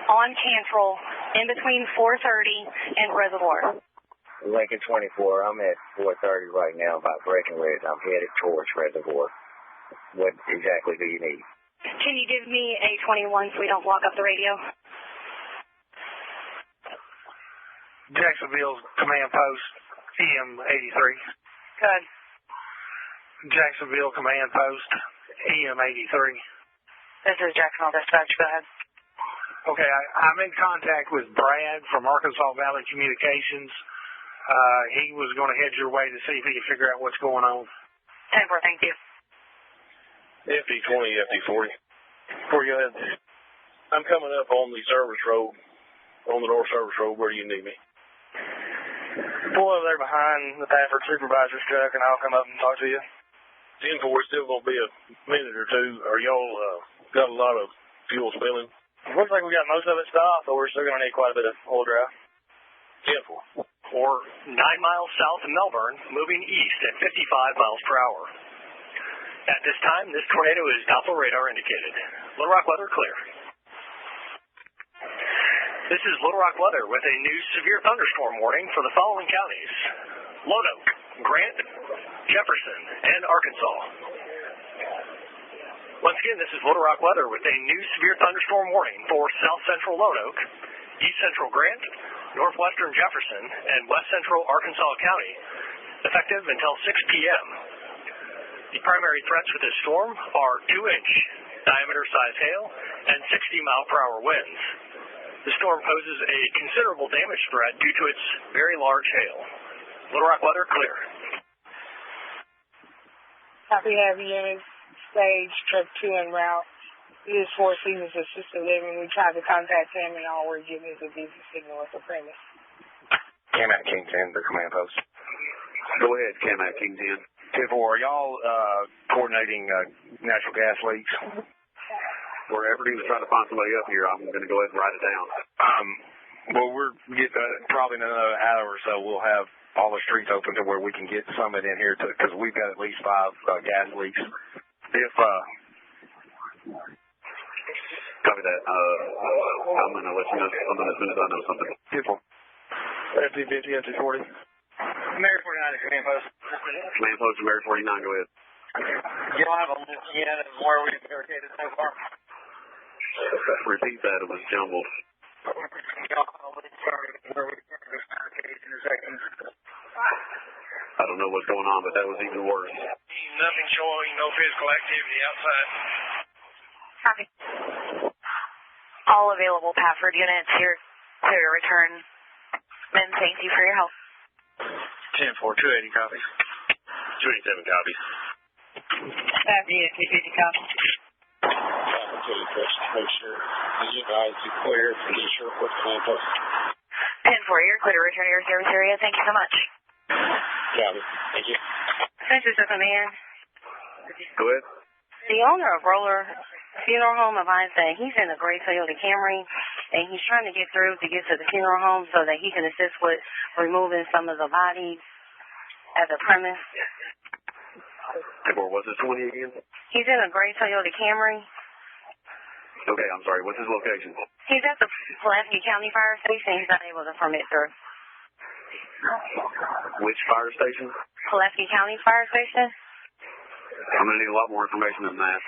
Speaker 6: on Cantrell in between 430 and Reservoir.
Speaker 7: Lincoln 24, I'm at 430 right now, about breaking red. I'm headed towards Reservoir. What exactly do you need?
Speaker 6: Can you give me a 21 so we don't block up the radio?
Speaker 11: Jacksonville's command post, EM 83.
Speaker 6: Good.
Speaker 11: Jacksonville command post, EM 83.
Speaker 6: This is Jacksonville Dispatch. Go ahead.
Speaker 11: Okay, I'm in contact with Brad from Arkansas Valley Communications. He was going to head your way to see if he could figure out what's going on.
Speaker 6: 10-4, thank you.
Speaker 14: FD20, FD40.
Speaker 11: Before you go ahead.
Speaker 14: I'm coming up on the service road, on the north service road. Where do you need me?
Speaker 11: Pull over there behind the Baffert supervisor's truck, and I'll come up and talk to you.
Speaker 14: 10-4, it's still going to be a minute or two. Are y'all got a lot of fuel spilling?
Speaker 11: Looks like we got most of it stopped, but we're still going to need quite a bit of oil drive.
Speaker 14: 10-4.
Speaker 4: Or 9 miles south of Melbourne, moving east at 55 miles per hour. At this time, this tornado is Doppler radar indicated. Little Rock weather clear. This is Little Rock weather with a new severe thunderstorm warning for the following counties: Lonoke, Grant, Jefferson, and Arkansas. Once again, this is Little Rock weather with a new severe thunderstorm warning for south central Lonoke, east central Grant, northwestern Jefferson, and west central Arkansas County, effective until 6 p.m. The primary threats for this storm are 2-inch diameter size hail and 60-mile-per-hour winds. The storm poses a considerable damage threat due to its very large hail. Little Rock weather clear.
Speaker 1: Copy, have you. Sage, Trip 2 en route. It is Four Seasons Assisted Living. We tried to contact him, and all we're getting is a busy signal at the premise.
Speaker 16: Cam at King 10, the command post.
Speaker 3: Go ahead, Cam at King 10.
Speaker 16: 10-4, are y'all coordinating natural gas leaks?
Speaker 3: We're everything to try to find somebody up here. I'm going to go ahead and write it down.
Speaker 16: Well, we're getting probably in another hour or so. We'll have all the streets open to where we can get some of it in here because we've got at least 5 gas leaks. If
Speaker 3: Copy that. I'm going to let you know something as soon as I know something.
Speaker 16: Beautiful. FT50, FT40.
Speaker 11: Mary 49 command post.
Speaker 3: Command post to Mary 49. Go ahead.
Speaker 11: Y'all have a list yet of where we've barricaded so far?
Speaker 3: Repeat that. It was jumbled.
Speaker 11: Y'all have a list where we've barricaded intersections?
Speaker 3: I don't know what's going on, but that was even worse.
Speaker 11: Nothing showing, no physical activity outside.
Speaker 8: Copy. All available Pafford units here to return. Men, thank you for your help.
Speaker 16: 10-4, 280 copy.
Speaker 3: 287 copy.
Speaker 1: FT50 copy.
Speaker 22: Make sure you guys are clear for the short put command post.
Speaker 8: 10-4, you're clear to return to your service area. Thank you so much.
Speaker 22: Copy. Thank you.
Speaker 6: This is a command.
Speaker 3: Go ahead.
Speaker 6: The owner of Roller Funeral Home advised that he's in a gray Toyota Camry, and he's trying to get through to get to the funeral home so that he can assist with removing some of the bodies at the premise.
Speaker 3: Or was it 20 again?
Speaker 6: He's in a gray Toyota Camry.
Speaker 3: Okay, I'm sorry. What's his location?
Speaker 6: He's at the Pulaski County Fire Station. He's not able to permit through.
Speaker 3: Which fire station?
Speaker 6: Pulaski County Fire Station.
Speaker 3: I'm going to need a lot more information than that.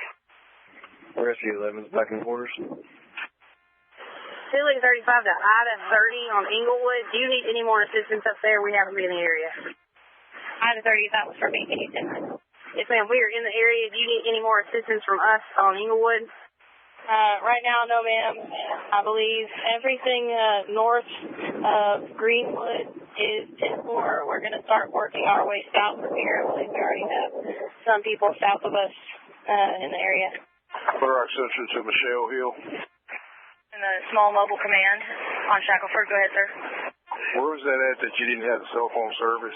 Speaker 16: Rescue 11's back in quarters.
Speaker 6: Philly 35 to Ida 30 on Inglewood. Do you need any more assistance up there? We haven't been in the area.
Speaker 17: Ida 30, that was for me.
Speaker 6: Yes, ma'am. We are in the area. Do you need any more assistance from us on Inglewood?
Speaker 17: Right now, no, ma'am. I believe everything north of Greenwood is 10-4. We're going to start working our way south from here. I believe we already have some people south of us in the area.
Speaker 22: Put our extension to Michelle Hill.
Speaker 8: And the small mobile command on Shackleford. Go ahead, sir.
Speaker 22: Where was that you didn't have the cell phone service?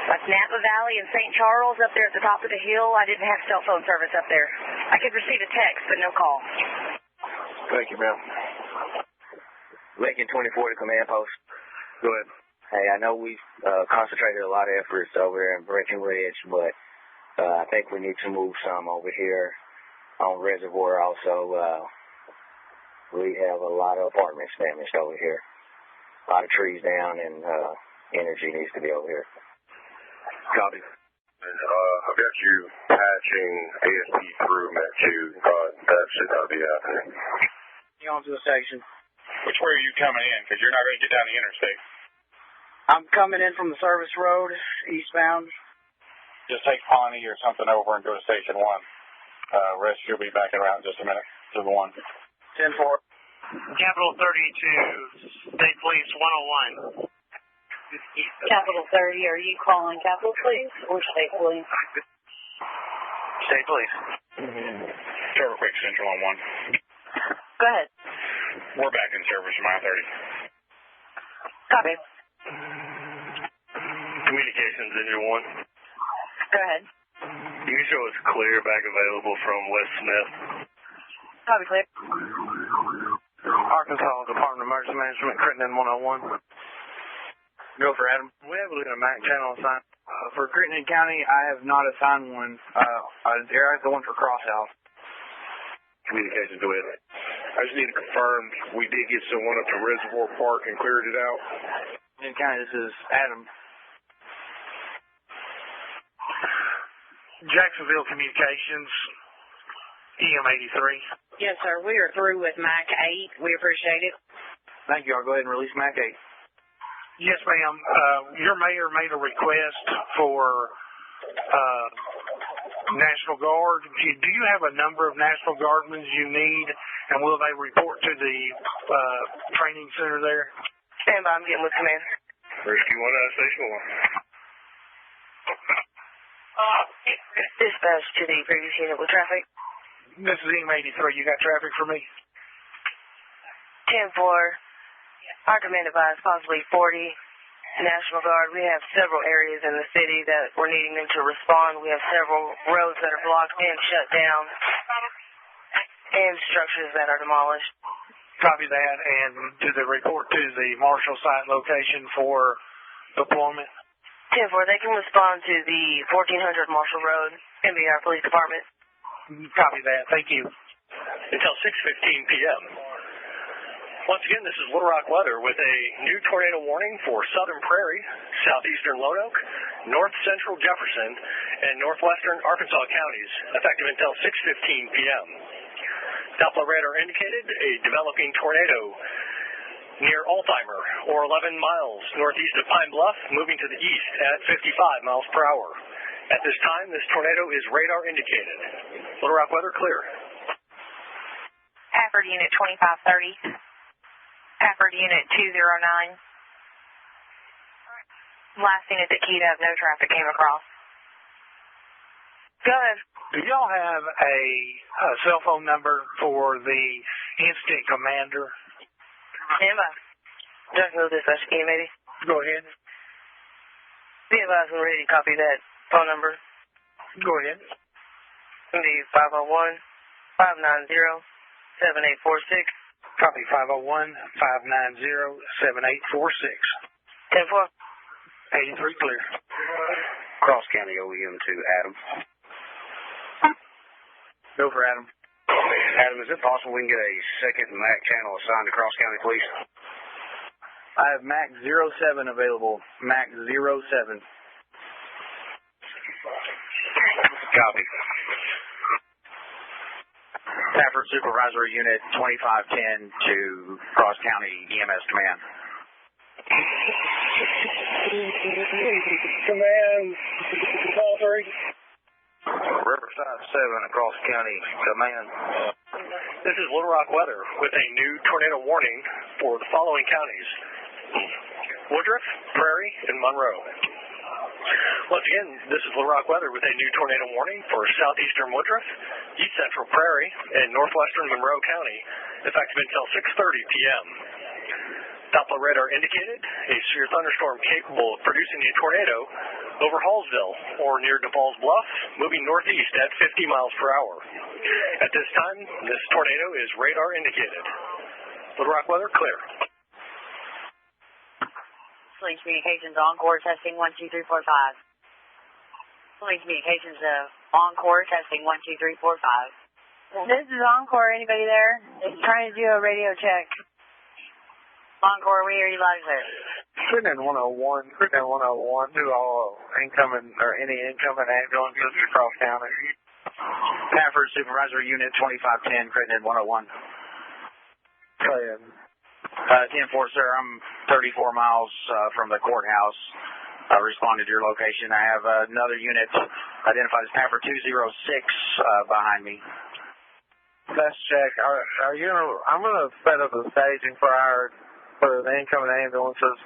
Speaker 8: That's Napa Valley and St. Charles up there at the top of the hill. I didn't have cell phone service up there. I could receive a text, but no call.
Speaker 22: Thank you, ma'am.
Speaker 7: Lincoln 24 to command post.
Speaker 3: Go ahead.
Speaker 7: Hey, I know we've concentrated a lot of efforts over there in Breckenridge, but I think we need to move some over here on Reservoir also. We have a lot of apartments damaged over here. A lot of trees down, and energy needs to be over here.
Speaker 3: Copy.
Speaker 22: I've got you patching ASP through Met 2. That should not be happening.
Speaker 11: You on to the station.
Speaker 12: Which way are you coming in? Because you're not going to get down the interstate.
Speaker 11: I'm coming in from the service road, eastbound.
Speaker 12: Just take Pawnee or something over and go to Station 1. Rest, you'll be back around in just a minute to the 1.
Speaker 11: 10-4.
Speaker 13: Capital 32, State Police 101.
Speaker 6: Capital 30, are you calling Capital Police or State Police?
Speaker 12: State Police. Trevor Quick, Central on 1.
Speaker 6: Go ahead.
Speaker 12: We're back in service from I-30.
Speaker 6: Copy.
Speaker 12: Communications Engine 1.
Speaker 6: Go ahead.
Speaker 12: You can show us clear back available from West Smith.
Speaker 6: Copy, clear.
Speaker 11: Arkansas Department of Emergency Management, Crittenden 101. Go for Adam. We have a MAC channel assigned. For Crittenden County, I have not assigned one. There is the one for Crosshouse.
Speaker 3: Communications, go ahead.
Speaker 22: I just need to confirm we did get someone up to Reservoir Park and cleared it out.
Speaker 11: Crittenden County, this is Adam.
Speaker 13: Jacksonville Communications, EM83.
Speaker 6: Yes, sir. We are through with MAC 8. We appreciate it.
Speaker 11: Thank you. I'll go ahead and release MAC 8.
Speaker 13: Yes, ma'am. Your mayor made a request for National Guard. Do you have a number of National Guardsmen you need, and will they report to the training center there?
Speaker 8: Stand by. I'm getting with command.
Speaker 22: Rescue 1 out of Station 1.
Speaker 23: Dispatch to the previous unit with traffic.
Speaker 13: This is EM83. You got traffic for me?
Speaker 23: 10-4. Our command advised possibly 40 National Guard. We have several areas in the city that we're needing them to respond. We have several roads that are blocked and shut down and structures that are demolished.
Speaker 13: Copy that, and do the report to the Marshall site location for deployment.
Speaker 23: 10-4, they can respond to the 1400 Marshall Road, MBR Police Department.
Speaker 13: Copy that. Thank you.
Speaker 4: Until 6:15 p.m. Once again, this is Little Rock weather with a new tornado warning for Southern Prairie, southeastern Lone Oak, north central Jefferson, and northwestern Arkansas counties, effective until 6:15 p.m. Doppler radar indicated a developing tornado near Altheimer, or 11 miles northeast of Pine Bluff, moving to the east at 55 miles per hour. At this time, this tornado is radar indicated. Little Rock weather clear.
Speaker 6: Hafford Unit 2530. Hafford Unit 209. Last unit that keyed up, no traffic came across.
Speaker 23: Go ahead.
Speaker 13: Do y'all have a cell phone number for the instant commander?
Speaker 23: Stand by. Just know this, maybe.
Speaker 13: Go ahead.
Speaker 23: Be advised when ready to copy that phone number.
Speaker 13: Go ahead.
Speaker 23: It'll be 501-590-7846.
Speaker 13: Copy 501-590-7846.
Speaker 23: 10-4.
Speaker 13: 83 clear.
Speaker 9: Cross County OEM to Adam.
Speaker 13: Go for Adam.
Speaker 9: Adam, is it possible we can get a second MAC channel assigned to Cross County, please?
Speaker 11: I have MAC 07 available. MAC 07.
Speaker 9: Copy.
Speaker 15: Stafford Supervisor Unit 2510 to Cross County EMS Command.
Speaker 19: Command, call 3.
Speaker 9: Riverside 7 across county command.
Speaker 4: This is Little Rock weather with a new tornado warning for the following counties: Woodruff, Prairie, and Monroe. Once again, this is Little Rock weather with a new tornado warning for southeastern Woodruff, east central Prairie, and northwestern Monroe County, effective until 6:30 p.m. Doppler radar indicated a severe thunderstorm capable of producing a tornado over Hallsville or near DePaul's Bluff, moving northeast at 50 miles per hour. At this time, this tornado is radar indicated. Little Rock weather clear.
Speaker 21: Police Communications Encore testing 12345. Police Communications Encore testing 12345.
Speaker 6: This is Encore. Anybody there? It's trying to do a radio check.
Speaker 21: Encore, we hear you loud and clear.
Speaker 11: Crittenden 101, do all incoming or any incoming ambulances across county.
Speaker 15: Stafford Supervisor Unit 2510, Crittenden 101.
Speaker 11: Go ahead.
Speaker 15: 10-4, sir. I'm 34 miles from the courthouse. I responded to your location. I have another unit identified as Stafford 206 behind me.
Speaker 11: Let's check. Are you gonna? I'm gonna set up a staging for the incoming ambulances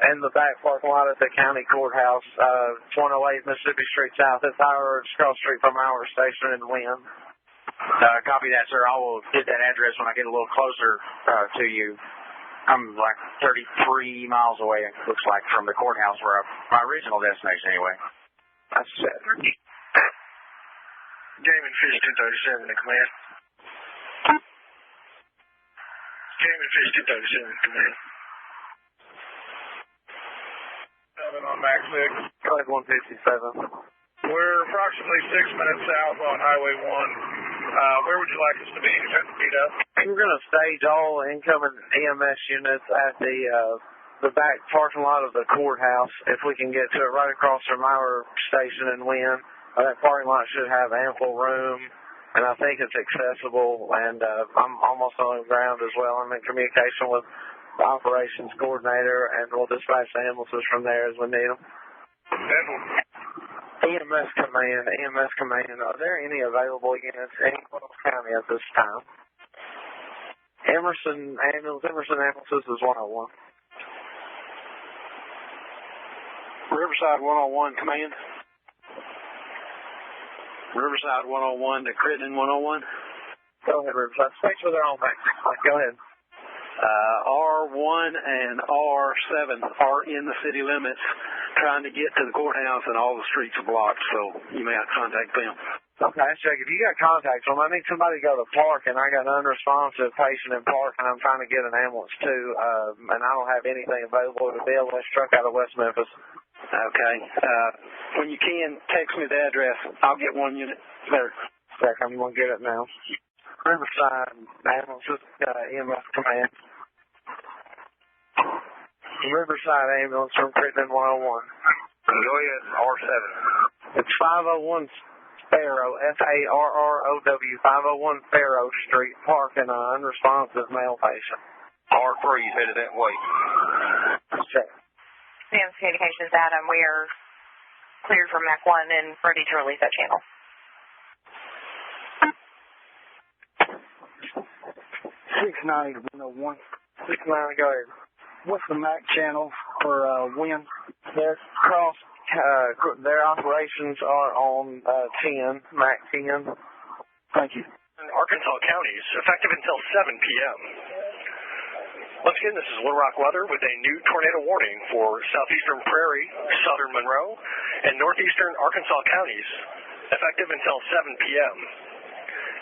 Speaker 11: in the back parking lot at the county courthouse, 108 Mississippi Street South. It's across the street from our station in Lynn.
Speaker 15: Copy that, sir. I will get that address when I get a little closer to you. I'm like 33 miles away, it looks like, from the courthouse, where my original destination, anyway.
Speaker 11: That's it.
Speaker 19: Gaming Fish 237 in command. Gaming Fish 237 in command.
Speaker 10: On Max 6.
Speaker 11: Code 157.
Speaker 10: We're approximately 6 minutes south on Highway 1. Where would you like us to be? Speed up.
Speaker 11: We're going to stage all incoming EMS units at the back parking lot of the courthouse. If we can get to it, right across from our station in Lynn. That parking lot should have ample room, and I think it's accessible. And I'm almost on the ground as well. I'm in communication with the operations coordinator, and we'll dispatch the ambulances from there as we need them. EMS Command, are there any available units in Close County at this time? Emerson Ambulances is 101.
Speaker 19: Riverside 101, command.
Speaker 5: Riverside 101 to Crittenden 101.
Speaker 11: Go ahead, Riverside. Speak with their own thing. Go ahead.
Speaker 5: R1 and R7 are in the city limits trying to get to the courthouse, and all the streets are blocked, so you may have to contact them.
Speaker 11: Okay, check. If you got contact from them, I need somebody to go to park, and I got an unresponsive patient in park, and I'm trying to get an ambulance too, and I don't have anything available to be able to truck out of West Memphis.
Speaker 5: Okay. When you can, text me the address. I'll get one unit there.
Speaker 11: Check. I'm going to get it now. Riverside ambulance, EMS command. Riverside ambulance from Crittenden 101.
Speaker 16: Go ahead, R7.
Speaker 11: It's 501 Sparrow, Farrow, 501 Farrow Street, parking an unresponsive male patient.
Speaker 16: R3 is headed that way.
Speaker 11: Check.
Speaker 8: EMS communications, Adam. We are cleared from MAC 1 and ready to release that channel.
Speaker 1: 690 to 101.
Speaker 11: 690, go ahead.
Speaker 1: What's the MAC channel for wind?
Speaker 11: Their their operations are on 10, MAC 10.
Speaker 1: Thank you.
Speaker 4: In Arkansas counties, effective until 7 p.m. Once again, this is Little Rock weather with a new tornado warning for southeastern Prairie, southern Monroe, and northeastern Arkansas counties, effective until 7 p.m.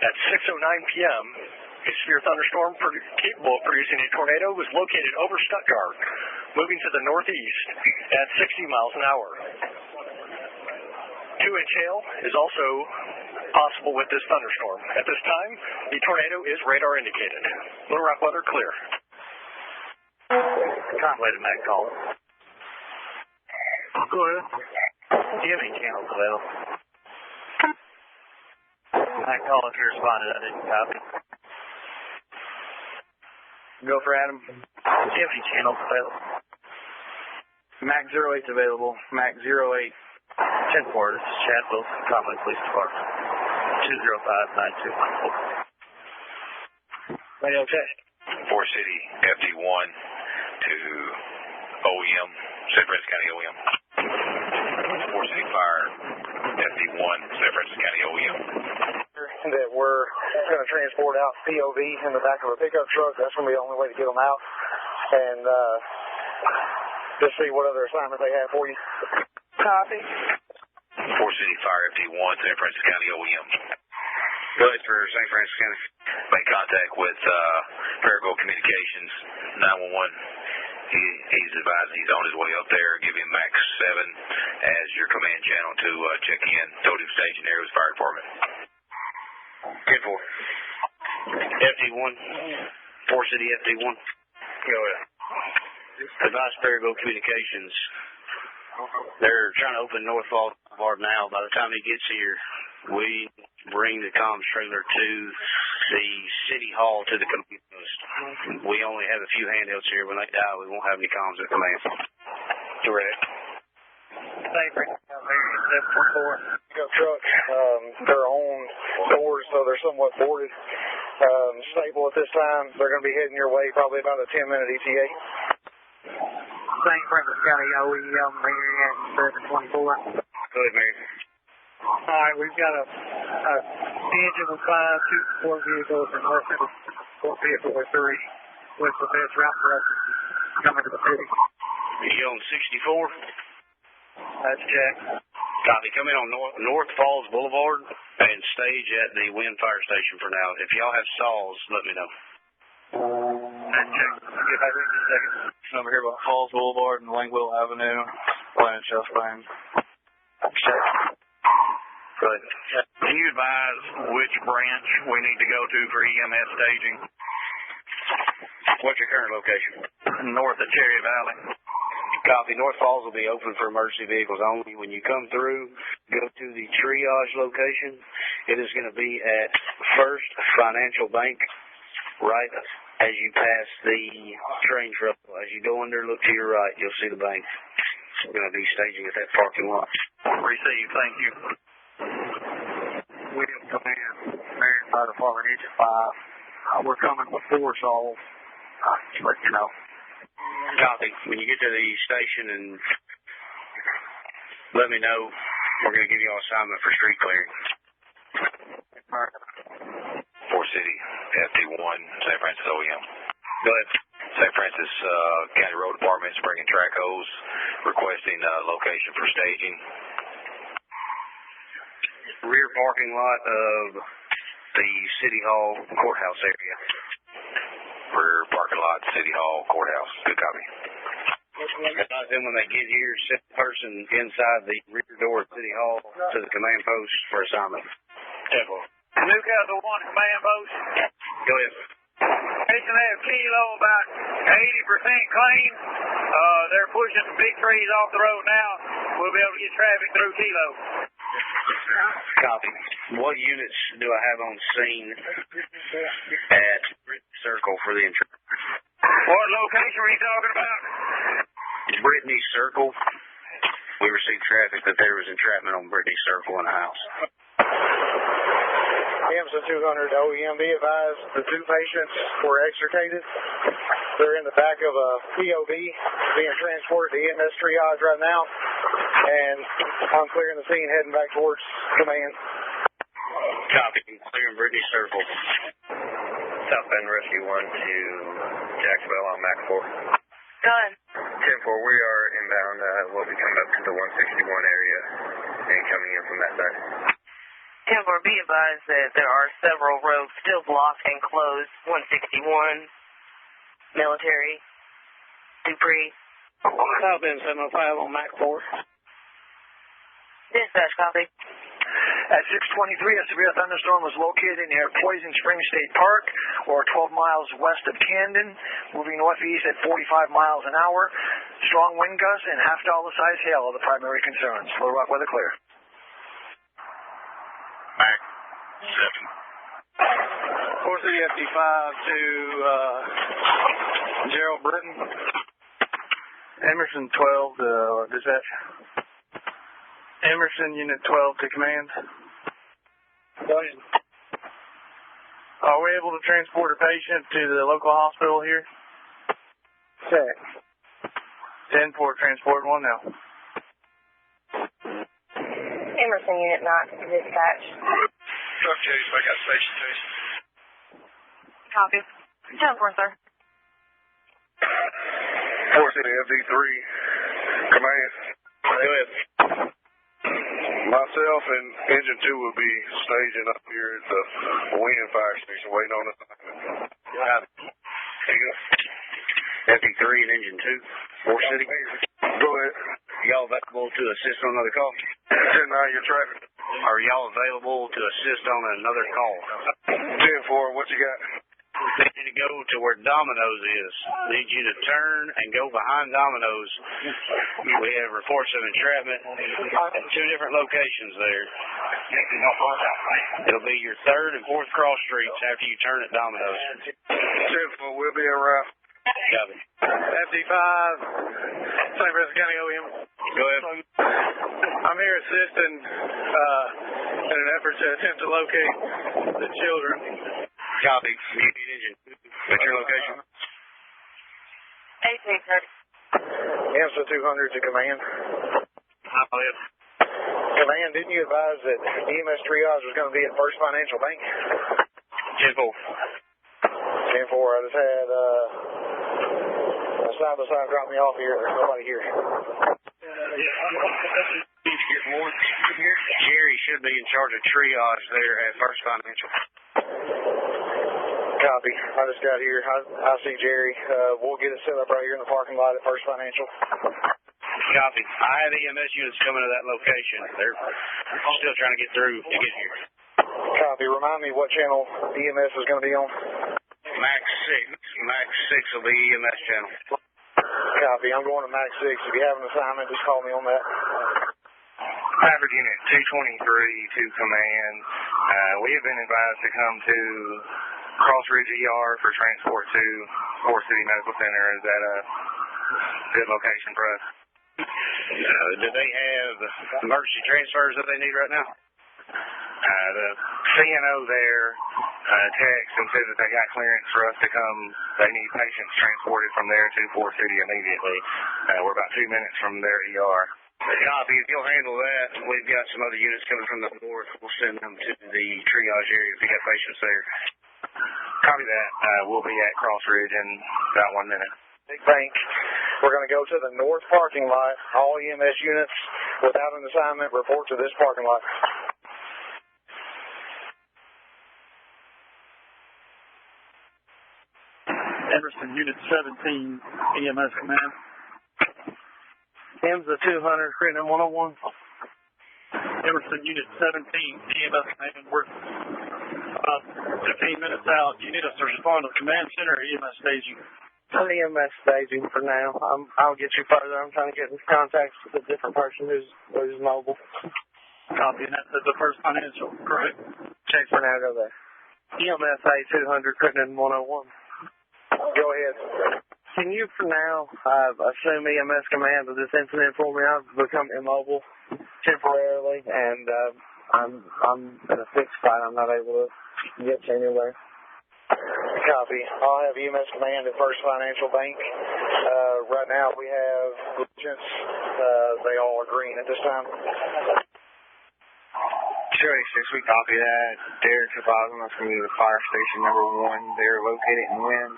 Speaker 4: At 6:09 p.m., a severe thunderstorm capable of producing a tornado was located over Stuttgart, moving to the northeast at 60 miles an hour. 2-inch hail is also possible with this thunderstorm. At this time, the tornado is radar indicated. Little Rock weather clear.
Speaker 15: Contemplated MAC call.
Speaker 11: Go ahead.
Speaker 15: Do you have any channels available? MAC call if you responded. I didn't copy.
Speaker 5: Go for Adam.
Speaker 15: Do you have any channels available?
Speaker 5: MAC 08's available. MAC 08.
Speaker 15: 10-4, this is Chad Wilson, Conway Police Department. 205-9214.
Speaker 11: Radio check.
Speaker 16: 4 City FD1 to OEM, San Francisco County OEM. 4 City Fire FD1, San Francisco County OEM.
Speaker 11: That we're going to transport out POV in the back of a pickup truck. That's going to be the only way to get them out. And just see what other assignment they have for you.
Speaker 1: Copy.
Speaker 16: 4 City Fire FD1, San Francisco County OEM. Go ahead for San Francisco County. Make contact with Farragut Communications 911. He's advising he's on his way up there. Give him MAX 7 as your command channel to check in. Told him station there with fire department. 10-4.
Speaker 15: FD1. 4 City FD1.
Speaker 16: Go ahead.
Speaker 15: Advise Farragut Communications. They're trying to open North Falls Boulevard now. By the time he gets here, we bring the comms trailer to the city hall to the command post. We only have a few handhelds here. When they die, we won't have any comms at command.
Speaker 16: Direct.
Speaker 11: Thank you. 714. Pickup truck. They're on doors, so they're somewhat boarded. Stable at this time. They're going to be heading your way, probably about a 10-minute ETA. St. Francis County OEM, Marion 724.
Speaker 16: Go ahead, Mary.
Speaker 11: All right, we've got a engine with 5, 2 support vehicles, and North Central support vehicle with 3 with the best route directions coming to the city.
Speaker 15: You on 64?
Speaker 11: That's Jack.
Speaker 15: Copy. Come in on North Falls Boulevard and stage at the Wind Fire Station for now. If y'all have stalls, let me know.
Speaker 11: That's Jack. I'll get back in just a second.
Speaker 5: Over here about Falls Boulevard and Langville Avenue. Planet Chest Lane.
Speaker 11: Check.
Speaker 15: Go ahead.
Speaker 3: Can you advise which branch we need to go to for EMS staging?
Speaker 15: What's your current location?
Speaker 3: North of Cherry Valley.
Speaker 15: Copy. North Falls will be open for emergency vehicles only. When you come through, go to the triage location. It is going to be at First Financial Bank, right as you pass the train trail. As you go under, look to your right, you'll see the bank. We're going to be staging at that parking lot.
Speaker 3: Receive. Thank you.
Speaker 11: William Command, Marion Fire Department, Engine 5. We're coming before Saul. Let you know.
Speaker 15: Copy. When you get to the station and let me know, we're going to give you all assignment for street clearing.
Speaker 16: Fort City, FD1, St. Francis OEM. Go ahead. St. Francis County Road Department is bringing track hose, requesting location for staging.
Speaker 7: Rear parking lot of the City Hall courthouse area.
Speaker 16: Rear parking lot, City Hall, courthouse. Good copy.
Speaker 7: Then when they get here, send the person inside the rear door of City Hall to the command post for assignment.
Speaker 2: Newcastle 1 command post.
Speaker 7: Go ahead.
Speaker 2: Station F Kilo about 80% clean. They're pushing some big trees off the road now. We'll be able to get traffic through Kilo.
Speaker 7: Copy. What units do I have on scene at Circle for the entrapment?
Speaker 2: What location are you talking about?
Speaker 7: Brittany Circle. We received traffic that there was entrapment on Brittany Circle in a house.
Speaker 11: EMS 200 OEM, be advised the 2 patients were extricated. They're in the back of a POV being transported to EMS triage right now. And I'm clearing the scene heading back towards command.
Speaker 7: Copy. Clearing Brittany Circle.
Speaker 18: Southbound Rescue 1 to Jacksonville on Mac 4.
Speaker 8: Go ahead.
Speaker 18: 10-4, we are inbound. We'll be coming up to the 161 area and coming in from that side.
Speaker 23: 10-4, be advised that there are several roads still blocked and closed. 161, Military, Dupree.
Speaker 11: Southbound 705 on Mac 4.
Speaker 23: Dispatch, copy.
Speaker 20: At 6:23, a severe thunderstorm was located near Poison Springs State Park, or 12 miles west of Camden, moving northeast at 45 miles an hour. Strong wind gusts and half-dollar-size hail are the primary concerns. Little Rock weather clear.
Speaker 16: Mac 7.
Speaker 11: Fort City FD5 to Gerald Britton. Emerson 12 to dispatch. Emerson Unit 12 to command. Go ahead. Are we able to transport a patient to the local hospital here? Check. 10-4, transport 1 now.
Speaker 17: Emerson Unit 9 to dispatch.
Speaker 12: Truck chase, I got station chase.
Speaker 8: Copy. 10-4, sir.
Speaker 22: Fort City FD3, command.
Speaker 7: Go ahead.
Speaker 22: Myself and Engine 2 will be staging up here at the Win Fire Station waiting on assignment.
Speaker 7: There you go. FD3 and Engine 2, Fort City.
Speaker 22: Go ahead.
Speaker 7: Y'all available to assist on another call?
Speaker 22: 10-9, your traffic.
Speaker 7: Are y'all available to assist on another call?
Speaker 22: 10-4, what you got?
Speaker 7: We need to go to where Domino's is. Need you to turn and go behind Domino's. We have reports of entrapment at 2 different locations there. It'll be your 3rd and 4th cross streets after you turn at Domino's.
Speaker 22: 10-4, we'll be around.
Speaker 7: Copy.
Speaker 11: FD5, St. Francis County OEM.
Speaker 7: Go ahead.
Speaker 11: I'm here assisting in an effort to attempt to locate the children.
Speaker 7: Copy. Engine. What's your location?
Speaker 8: 18, sir.
Speaker 11: EMS 200 to command. Command, didn't you advise that EMS triage was going to be at First Financial Bank?
Speaker 7: 10-4.
Speaker 11: 10-4. I just had a side-by-side drop me off here. There's nobody here.
Speaker 7: Jerry should be in charge of triage there at First Financial.
Speaker 11: Copy. I just got here. I see Jerry. We'll get it set up right here in the parking lot at First Financial.
Speaker 7: Copy. I have EMS units coming to that location. They're still trying to get through to get here.
Speaker 11: Copy. Remind me what channel EMS is going to be on?
Speaker 7: Max 6. Max 6 will be EMS channel.
Speaker 11: Copy. I'm going to Max 6. If you have an assignment, just call me on that.
Speaker 18: Maverick Unit 223 to command. We have been advised to come to Cross Ridge ER for transport to Fort City Medical Center. Is that a good location for us?
Speaker 7: Do they have emergency transfers that they need right now?
Speaker 18: The CNO there texted and said that they got clearance for us to come. They need patients transported from there to Fort City immediately. We're about 2 minutes from their ER.
Speaker 7: Copy. If you'll handle that, we've got some other units coming from the north. We'll send them to the triage area if we got patients there.
Speaker 18: Copy that. We'll be at Cross Ridge in about 1 minute.
Speaker 11: Big Bank. We're going to go to the north parking lot. All EMS units without an assignment report to this parking lot.
Speaker 5: Emerson Unit 17, EMS Command.
Speaker 11: M's the 200, Crittenden 101.
Speaker 5: Emerson Unit 17, EMS Command. We're about 15 minutes out. You need us to respond to Command Center or EMS staging?
Speaker 11: EMS staging for now. I'll get you further. I'm trying to get in contact with a different person who's mobile.
Speaker 5: Copy, and that's the first financial, correct?
Speaker 11: Check for now, go there. EMS A200, Crittenden 101. Go ahead. Can you, for now, assume EMS command of this incident for me? I've become immobile temporarily, and I'm in a fixed spot. I'm not able to get to anywhere. Copy. I'll have EMS command at First Financial Bank. Right now we have agents. They all are green at this time.
Speaker 7: 286, we copy that. Derek 2000, let's go to the fire station number 1. They're located in Wynn.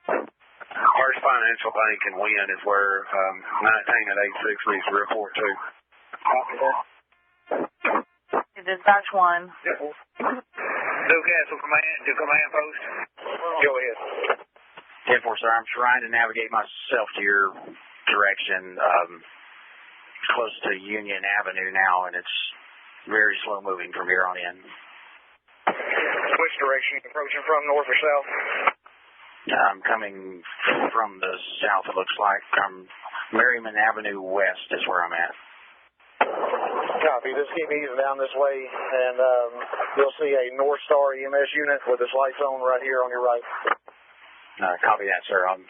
Speaker 7: First Financial Bank in Wynn is where 19 at 86 needs to report to.
Speaker 11: Copy that.
Speaker 21: Dispatch 1.
Speaker 2: Newcastle Command to Command Post.
Speaker 11: Go ahead.
Speaker 15: 10-4, sir. I'm trying to navigate myself to your direction, close to Union Avenue now, and it's very slow moving from here on in.
Speaker 11: Which direction are you approaching from, north or south?
Speaker 15: I'm coming from the south, it looks like. Merriman Avenue West is where I'm at.
Speaker 11: Copy. Just keep easing down this way, and you'll see a North Star EMS unit with its lights on right here on your right.
Speaker 15: Copy that, sir. I'm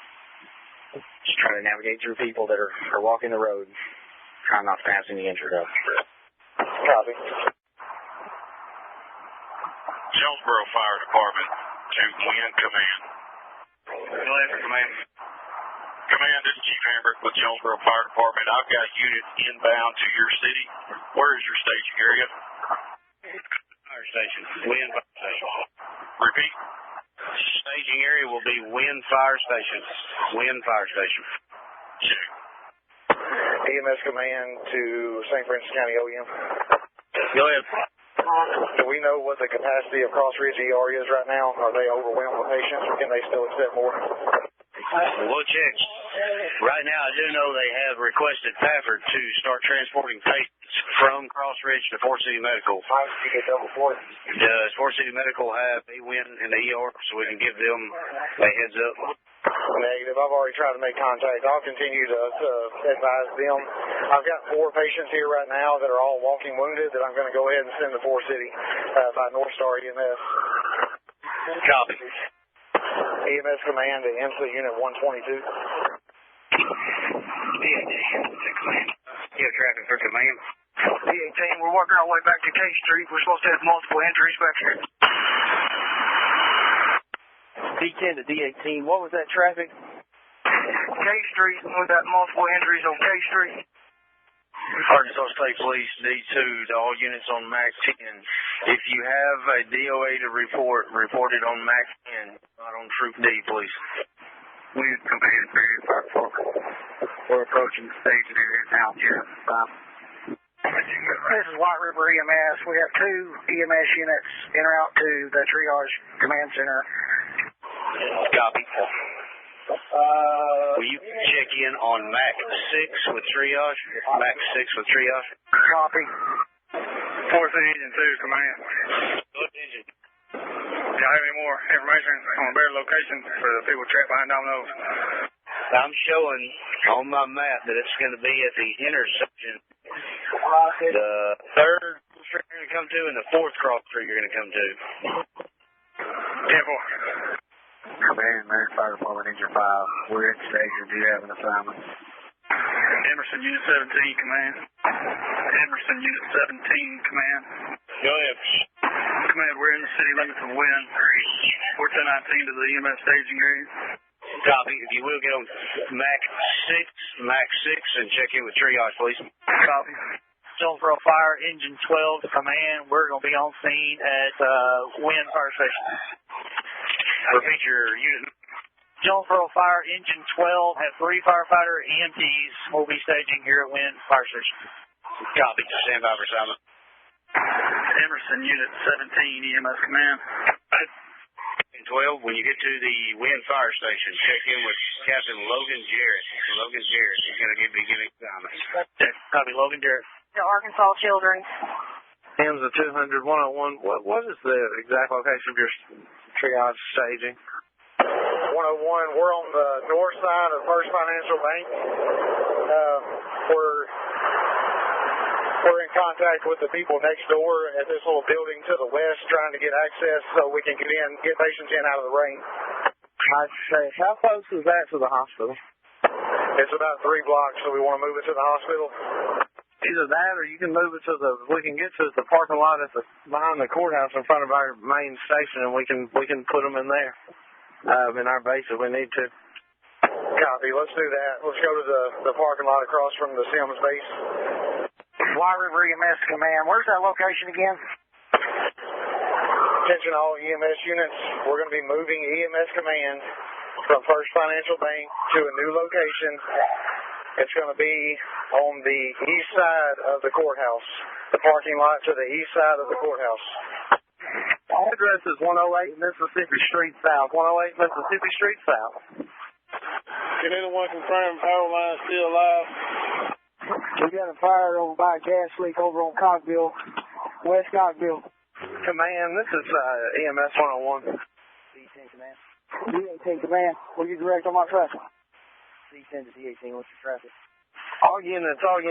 Speaker 15: just trying to navigate through people that are walking the road, trying not to pass any injured up.
Speaker 11: Copy.
Speaker 16: Jonesboro Fire Department to Wynn Command.
Speaker 2: Command.
Speaker 16: Command, this is Chief Hambrick with Jonesboro Fire Department. I've got units inbound to your city. Where is your staging area?
Speaker 2: Fire station. Wynn Fire Station.
Speaker 16: Repeat.
Speaker 2: Staging area will be Wynn Fire Station. Wynn Fire Station.
Speaker 16: Check.
Speaker 11: EMS command to St. Francis County OEM.
Speaker 2: Go ahead.
Speaker 11: Do we know what the capacity of Cross Ridge ER is right now? Are they overwhelmed with patients, or can they still accept more?
Speaker 2: We'll check. Right now, I do know they have requested Pafford to start transporting patients from Cross Ridge to Fort City Medical. Does Fort City Medical have a win in the ER so we can give them a heads up?
Speaker 11: Negative. I've already tried to make contact. I'll continue to advise them. I've got 4 patients here right now that are all walking wounded that I'm going to go ahead and send to Fort City by North Star EMS.
Speaker 2: Copy.
Speaker 11: EMS command to MC Unit 122.
Speaker 2: Give traffic for command.
Speaker 20: D18, we're working our way back to K Street. We're supposed to have multiple entries back here.
Speaker 11: D10 to D18, what was that traffic?
Speaker 20: K Street, we got multiple entries on K Street.
Speaker 2: Arkansas State Police, D2 to all units on MAC 10. If you have a DOA to report it on MAC 10, not on Troop D, please.
Speaker 15: We completed period 5-4. We're approaching the staging area now here.
Speaker 20: This is White River EMS. We have 2 EMS units en route to the triage command center.
Speaker 2: Copy. Will you check in on MAC 6 with triage? MAC 6 with triage?
Speaker 20: Copy.
Speaker 10: 4th Engine 2, command.
Speaker 2: Good engine.
Speaker 10: Do y'all have any more information on a better location for the people trapped behind dominoes?
Speaker 2: I'm showing on my map that it's going to be at the intersection. The 3rd street you're going to come to and the 4th cross street you're going to come to.
Speaker 10: 10-4.
Speaker 15: Command, American Fire Department, Engine 5. We're at Stager. Do you have an assignment?
Speaker 10: Emerson Unit 17, command. Emerson Unit 17, command.
Speaker 2: Go ahead.
Speaker 10: Command, we're in the city limits of Wynn. 1419 to the EMS staging area.
Speaker 2: Copy. If you will, get on Mac 6, and check in with triage, please.
Speaker 5: Copy. Jonesboro Fire, Engine 12 to command. We're going to be on scene at Wynn Fire Station.
Speaker 2: Repeat your unit.
Speaker 5: Jonesboro Fire, Engine 12, have 3 firefighter EMTs. We'll be staging here at Wynn Fire Station.
Speaker 2: Copy. Stand by for assignment.
Speaker 5: Emerson, Unit 17, EMS Command.
Speaker 2: 12, when you get to the Wynn Fire Station, check in with Captain Logan Jarrett. Logan Jarrett is going to be giving assignments.
Speaker 5: Copy, Logan Jarrett.
Speaker 21: The Arkansas Children.
Speaker 19: HAMSA 200-101. What is the exact location of your triage staging?
Speaker 10: 101, we're on the north side of First Financial Bank. We're in contact with the people next door at this little building to the west, trying to get access so we can get patients in out of the rain.
Speaker 19: I say, how close is that to the hospital?
Speaker 10: It's about 3 blocks, so we want to move it to the hospital.
Speaker 19: Either that, or you can move it to we can get to the parking lot behind the courthouse in front of our main station, and we can put them in there, in our base if we need to.
Speaker 10: Copy. Let's do that. Let's go to the parking lot across from the Sims base.
Speaker 20: White River EMS Command. Where's that location again?
Speaker 10: Attention all EMS units. We're going to be moving EMS Command from First Financial Bank to a new location. It's going to be on the east side of the courthouse, the parking lot to the east side of the courthouse.
Speaker 19: Our address is 108 Mississippi Street South. 108 Mississippi Street South.
Speaker 22: Can anyone confirm power line still alive?
Speaker 11: We got a fire over by a gas leak over on Cockville, West Cockville.
Speaker 19: Command, this is EMS 101.
Speaker 11: D10 Command. D18 Command. Will you direct on my traffic? D10 to D18, what's your traffic?
Speaker 19: All units on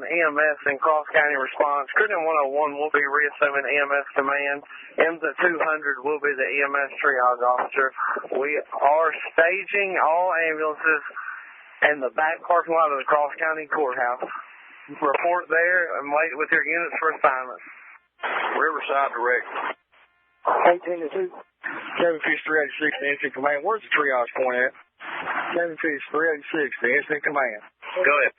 Speaker 19: EMS and Cross County response. Cruising 101 will be reassuming EMS command. EMSA 200 will be the EMS triage officer. We are staging all ambulances in the back parking lot of the Cross County Courthouse. Report there and wait with your units for assignment.
Speaker 22: Riverside direct.
Speaker 11: 18 to 2.
Speaker 19: Kevin Fish 386, the instant command. Where's the triage point at? Kevin Fish 386, the instant command.
Speaker 2: Go ahead.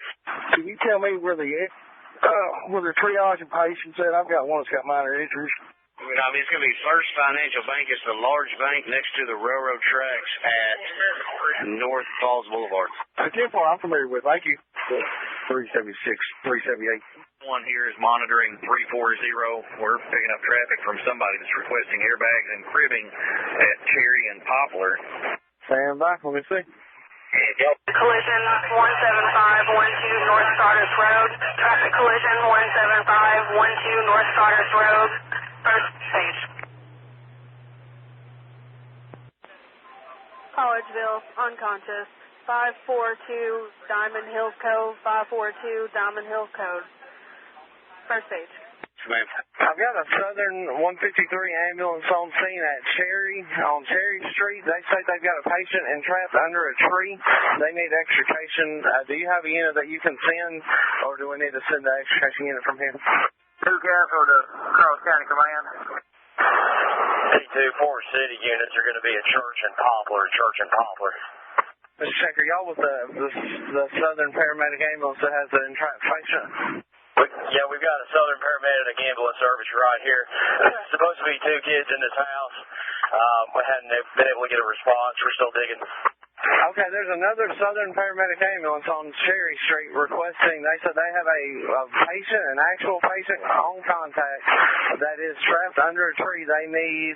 Speaker 11: Can you tell me where the triage patients at? I've got one that's got minor injuries.
Speaker 2: I mean, it's going to be First Financial Bank. It's the large bank next to the railroad tracks at North Falls Boulevard.
Speaker 11: Okay, I'm familiar with. Thank you. 376, 378.
Speaker 9: One here is monitoring 340. We're picking up traffic from somebody that's requesting airbags and cribbing at Cherry and Poplar.
Speaker 19: Stand by. Let me see.
Speaker 6: Collision 17512 North Stardust Road. Traffic collision 17512 North Stardust Road. First stage.
Speaker 13: Collegeville, unconscious. 542 Diamond Hills Cove. 542 Diamond Hills Cove. First stage.
Speaker 19: I've got a Southern 153 ambulance on scene at on Cherry Street. They say they've got a patient entrapped under a tree. They need extrication. Do you have a unit that you can send, or do we need to send the extrication unit from here?
Speaker 11: Who got for the Cross County Command?
Speaker 14: C2 Forest City units are going to be at Church and Poplar.
Speaker 19: Mr. Checker, y'all with the Southern paramedic ambulance that has the entrapped patient?
Speaker 14: Yeah, we've got a Southern paramedic ambulance service right here. There's supposed to be 2 kids in this house. We hadn't been able to get a response. We're still digging.
Speaker 19: Okay, there's another Southern paramedic ambulance on Cherry Street requesting. They said they have a patient, an actual patient on contact that is trapped under a tree. They need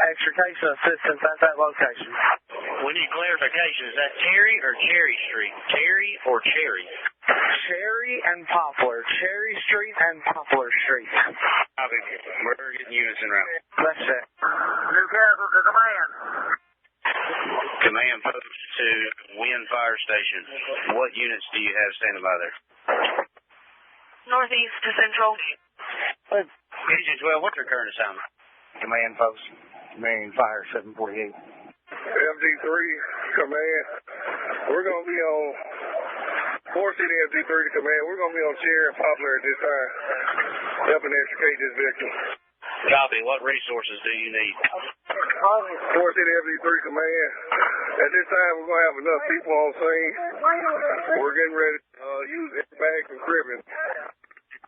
Speaker 19: extrication assistance at that location.
Speaker 2: We need clarification. Is that Cherry or Cherry Street? Terry or Cherry?
Speaker 19: Cherry and Poplar. Cherry Street and Poplar Street.
Speaker 2: We're getting units in route.
Speaker 19: That's it.
Speaker 11: New Castle to command.
Speaker 2: Command post to Wynn Fire Station. What units do you have standing by there?
Speaker 6: Northeast to Central.
Speaker 2: Agent 12, what's your current assignment?
Speaker 11: Command post. Main Fire 748.
Speaker 22: MG3 command. We're going to be on Forest City MG3 to command. We're going to be on Cherry and Poplar at this time, helping extricate this victim.
Speaker 2: Copy. What resources do you need?
Speaker 19: Forest City FD3 Command. At this time, we're going to have enough people on scene. We're getting ready to use airbags and cribbing.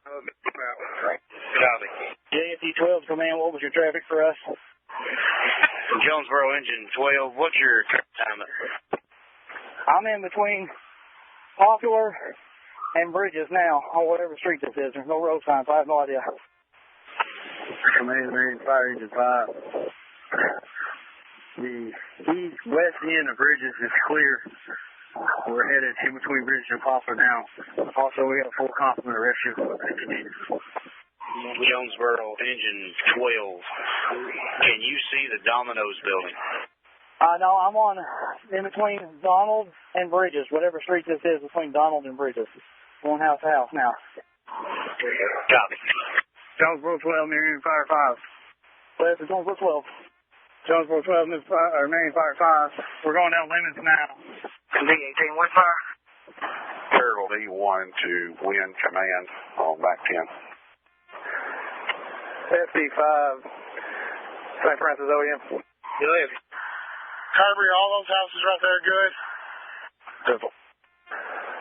Speaker 2: Copy.
Speaker 5: JFD-12 Command, what was your traffic for us?
Speaker 2: Jonesboro Engine 12, what's your time?
Speaker 5: I'm in between Popular and Bridges now, on whatever street this is. There's no road signs. I have no idea.
Speaker 11: Command Marine Fire Engine 5. The east-west end of Bridges is clear. We're headed in between Bridges and Poplar now. Also, we have a full complement of rescue equipment.
Speaker 2: Jonesboro Engine 12. Can you see the Domino's building?
Speaker 5: No, I'm in between Donald and Bridges, whatever street this is between Donald and Bridges. Going house to house now.
Speaker 2: Copy.
Speaker 11: Jonesboro 12, Marion Fire 5.
Speaker 5: Well, it's Jonesboro 12.
Speaker 11: Jonesboro 12, Marion Fire 5. We're going down Lemons now.
Speaker 15: D18, what fire? Harold E1 to Wind Command on back 10.
Speaker 11: FD5, St. Francis OEM.
Speaker 19: Good. Kirby, all those houses right there good?
Speaker 11: Simple.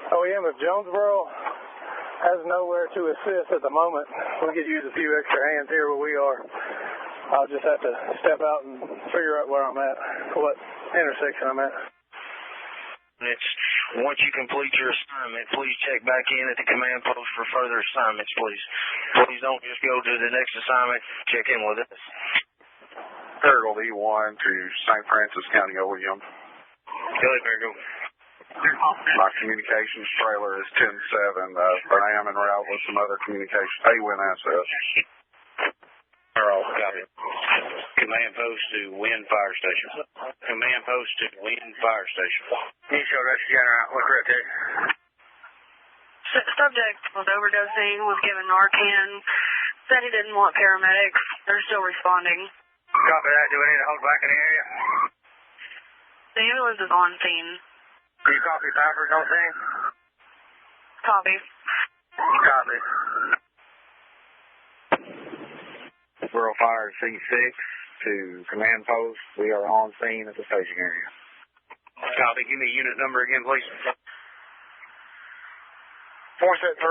Speaker 11: OEM, if Jonesboro has nowhere to assist at the moment, we could use a few extra hands here where we are. I'll just have to step out and figure out where I'm at, what intersection I'm at.
Speaker 14: Once you complete your assignment, please check back in at the command post for further assignments, please. Please don't just go to the next assignment. Check in with us.
Speaker 15: Harold E1 to St. Francis County OEM.
Speaker 2: Go ahead, Virgo.
Speaker 15: My communications trailer is 10-7, but I am en route with some other communication. AWIN assets.
Speaker 2: Copy. Command post to Wind Fire Station. Command post to Wind Fire Station.
Speaker 15: You show Rescue General. What's correct there?
Speaker 6: Subject was overdosing, was given Narcan, said he didn't want paramedics. They're still responding.
Speaker 15: Copy that. Do we need to hold back in the area?
Speaker 6: The ambulance is on scene.
Speaker 15: Can you copy Pafford on scene?
Speaker 6: Copy.
Speaker 15: Copy. Rural Fire C6 to command post. We are on scene at the staging area.
Speaker 2: Copy. Give me unit number again, please.
Speaker 11: Force at 3.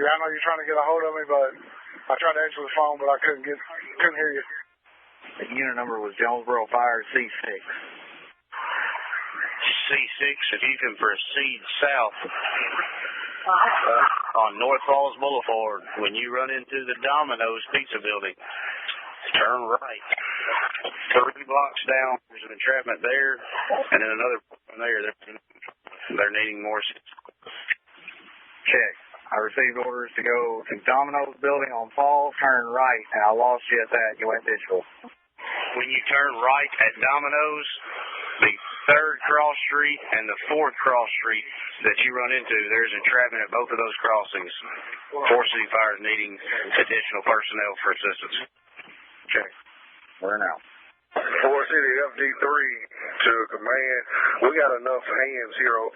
Speaker 11: Yeah, I know you're trying to get a hold of me, but I tried to answer the phone, but I couldn't hear you.
Speaker 15: The unit number was Jonesboro Fire C6.
Speaker 2: C6, if you can proceed south on North Falls Boulevard, when you run into the Domino's Pizza Building, turn right. 3 blocks down, there's an entrapment there, and then another one there. They're needing more assistance.
Speaker 15: Check. I received orders to go to Domino's Building on Falls, turn right, and I lost you at that. You went digital.
Speaker 2: When you turn right at Domino's, the 3rd cross street and the 4th cross street that you run into, there's entrapment at both of those crossings. Forest City Fire is needing additional personnel for assistance.
Speaker 15: Check. We're now.
Speaker 19: Forest City FD3 to command. We got enough hands here on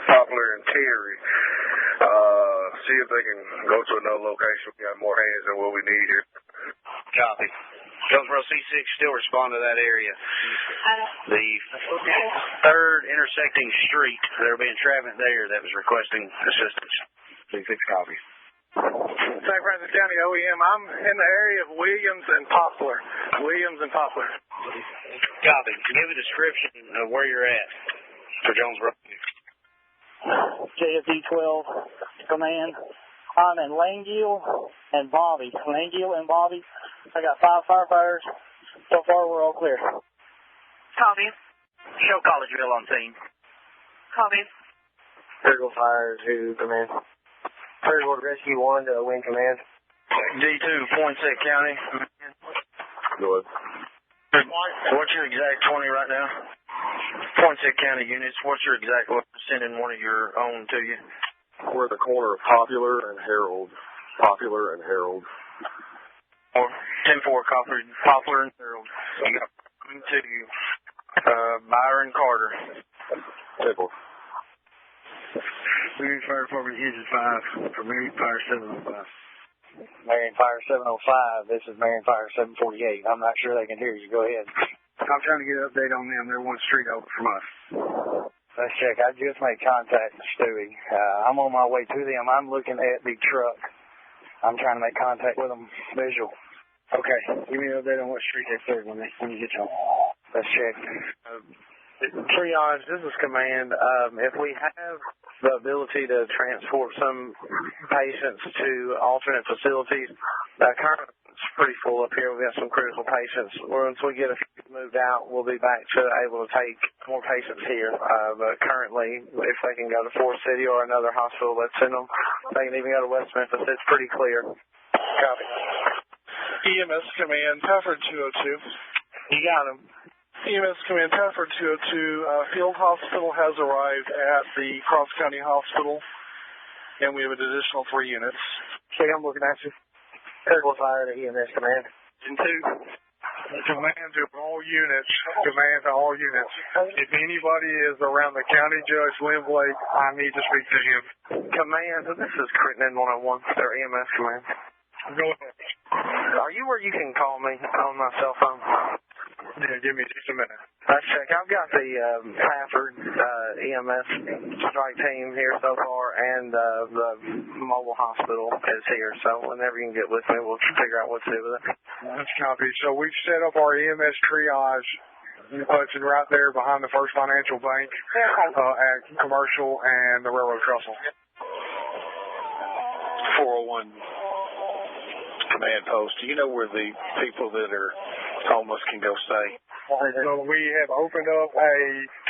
Speaker 19: Poplar and Terry. See if they can go to another location. We got more hands than what we need here.
Speaker 2: Copy. Jonesboro C6 still respond to that area. The 3rd intersecting street, there'll be entrapment there that was requesting assistance.
Speaker 15: C6 copy.
Speaker 11: St. Francis County OEM, I'm in the area of Williams and Poplar.
Speaker 2: Copy. Give a description of where you're at for Jonesboro.
Speaker 5: JFD-12 command. I'm in Langell and Bobby. I got 5 firefighters. So far, we're all clear.
Speaker 6: Copy.
Speaker 14: Show Collegeville on scene.
Speaker 6: Copy.
Speaker 11: Critical Fire to command. Critical Rescue 1 to Wind Command.
Speaker 14: D2, Poinsett County.
Speaker 15: Good.
Speaker 14: What's your exact 20 right now? Poinsett County units, what's your exact location? Sending one of your own to you.
Speaker 22: We're at the corner of Popular and Harold.
Speaker 14: 10-4 Poplar and Harold. You got coming to you. Byron Carter.
Speaker 22: Simple.
Speaker 11: Marion Fire Department Engine 5 for Marion Fire 705. Marion Fire 705. This is Marion Fire 748. I'm not sure they can hear you. Go ahead.
Speaker 1: I'm trying to get an update on them. They're one street over from us.
Speaker 11: Let's check. I just made contact with Stewie. I'm on my way to them. I'm looking at the truck. I'm trying to make contact with them visual.
Speaker 1: Okay. Give me an update on what street they serve when you get home.
Speaker 11: Let's check.
Speaker 3: Triage, this is command. If we have the ability to transport some patients to alternate facilities, currently it's pretty full up here. We've got some critical patients. Once we get a few moved out, we'll be back to able to take more patients here. But currently, if they can go to Forest City or another hospital, let's send them. They can even go to West Memphis. It's pretty clear. Copy.
Speaker 10: EMS Command, Pafford 202.
Speaker 3: You got him.
Speaker 10: EMS Command, Pafford 202. Field Hospital has arrived at the Cross County Hospital, and we have an additional 3 units.
Speaker 3: Check, I'm looking at you. Critical fire to EMS Command.
Speaker 10: And 2. Command to all units. Command to all units. If anybody is around the county judge, Lynn Blake, I need to speak to him.
Speaker 3: Command, this is Crittenden 101. They're EMS Command.
Speaker 10: Go ahead.
Speaker 3: Are you where you can call me on my cell phone?
Speaker 10: Yeah, give me just a minute.
Speaker 3: Let's check. I've got the Pafford EMS strike team here so far, and the mobile hospital is here. So whenever you can get with me, we'll figure out what to do with it.
Speaker 10: That's copy. So we've set up our EMS triage function right there behind the First Financial Bank at Commercial and the Railroad Trestle.
Speaker 22: 401 command post. Do you know where the people that are homeless can go stay?
Speaker 10: So we have opened up a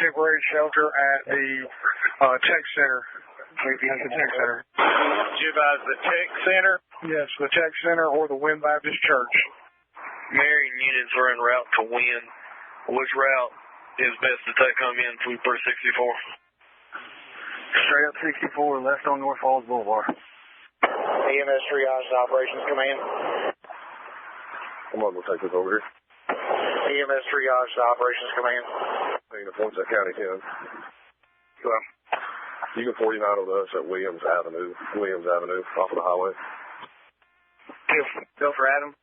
Speaker 10: temporary shelter at the Tech Center. At the Tech Center.
Speaker 22: Did you advise the Tech Center?
Speaker 10: Yes, the Tech Center or the Wynn Baptist Church.
Speaker 14: Marion units are en route to Wynn. Which route is best to take come in through 64?
Speaker 1: Straight up 64, left on North Falls Boulevard.
Speaker 3: EMS Triage to Operations Command.
Speaker 22: I'm going to take this over here.
Speaker 3: EMS Triage to Operations Command.
Speaker 22: Taking the points at County 10. You can 49 of us at Williams Avenue, off of the highway.
Speaker 11: Go for Adam.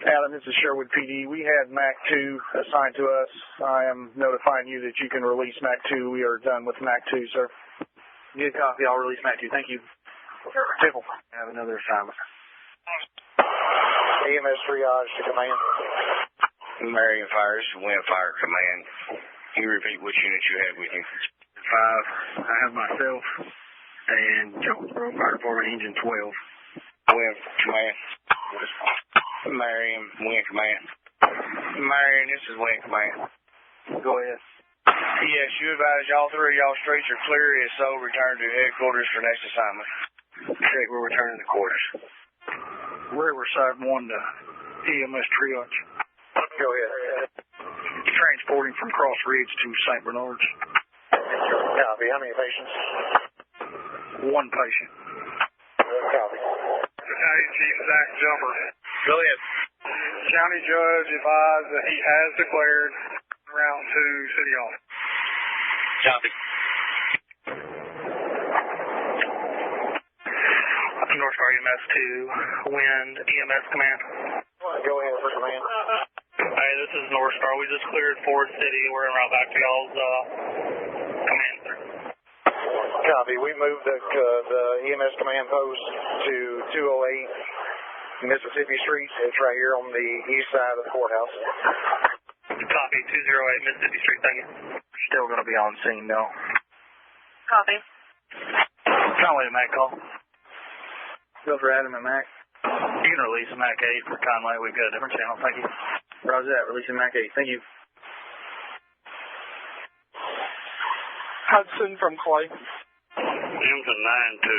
Speaker 11: Adam, this is Sherwood PD. We had MAC 2 assigned to us. I am notifying you that you can release MAC 2. We are done with MAC 2, sir.
Speaker 3: Good copy. I'll release MAC 2. Thank you.
Speaker 11: Tickle.
Speaker 1: I have another assignment.
Speaker 3: EMS Triage to Command.
Speaker 16: Marion Fire, Wynn Fire Command. Can you repeat which unit you have with you?
Speaker 1: 5. I have myself and Jonesboro Fire Department Engine 12.
Speaker 16: Wynn Command. Marion, Wynn Command. Marion, this is Wynn Command.
Speaker 11: Go ahead.
Speaker 14: Yes, you advise all 3 of y'all streets are clear. If so, return to headquarters for next assignment.
Speaker 1: Okay, we're returning to quarters.
Speaker 11: Riverside 1 to EMS Triage.
Speaker 3: Go ahead.
Speaker 11: Transporting from Cross Ridge to St. Bernard's.
Speaker 3: Copy. How many patients?
Speaker 11: 1 patient.
Speaker 3: Copy.
Speaker 10: County Chief Zach Jumper.
Speaker 14: Go ahead.
Speaker 10: County Judge advised that he has declared route to City Hall.
Speaker 14: Copy.
Speaker 3: North Star EMS 2, Wind EMS Command. Go ahead for command.
Speaker 4: Hey, this is North Star. We just cleared Forest City. We're en route back to y'all's command center.
Speaker 3: Copy. We moved the EMS command post to 208 Mississippi Street. It's right here on the east side of the courthouse.
Speaker 4: Copy. 208 Mississippi Street. Thank you.
Speaker 11: Still going to be on scene, though.
Speaker 6: Copy.
Speaker 11: Conway to MAC call.
Speaker 1: Go for Adam and Mac.
Speaker 11: You can release a MAC 8 for Conway. We've got a different channel. Thank you.
Speaker 1: Roger that. Releasing Mac 8. Thank you.
Speaker 10: Hudson from Clay.
Speaker 14: Hampton 9 to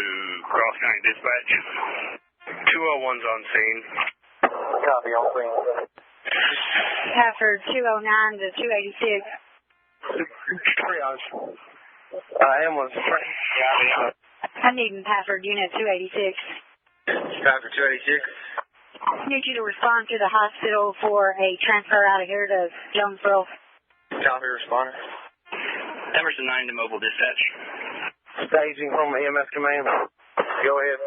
Speaker 14: Cross County Dispatch. 201's on scene.
Speaker 3: Copy on scene.
Speaker 6: Pafford 209 to 286.
Speaker 10: Triage.
Speaker 3: Ambulance. Copy.
Speaker 6: I need in Pafford Unit 286.
Speaker 3: Pafford 286.
Speaker 6: Need you to respond to the hospital for a transfer out of here to Jonesboro.
Speaker 3: Copy, responder.
Speaker 4: Emerson 9 to Mobile Dispatch.
Speaker 3: Staging from EMS Command. Go ahead.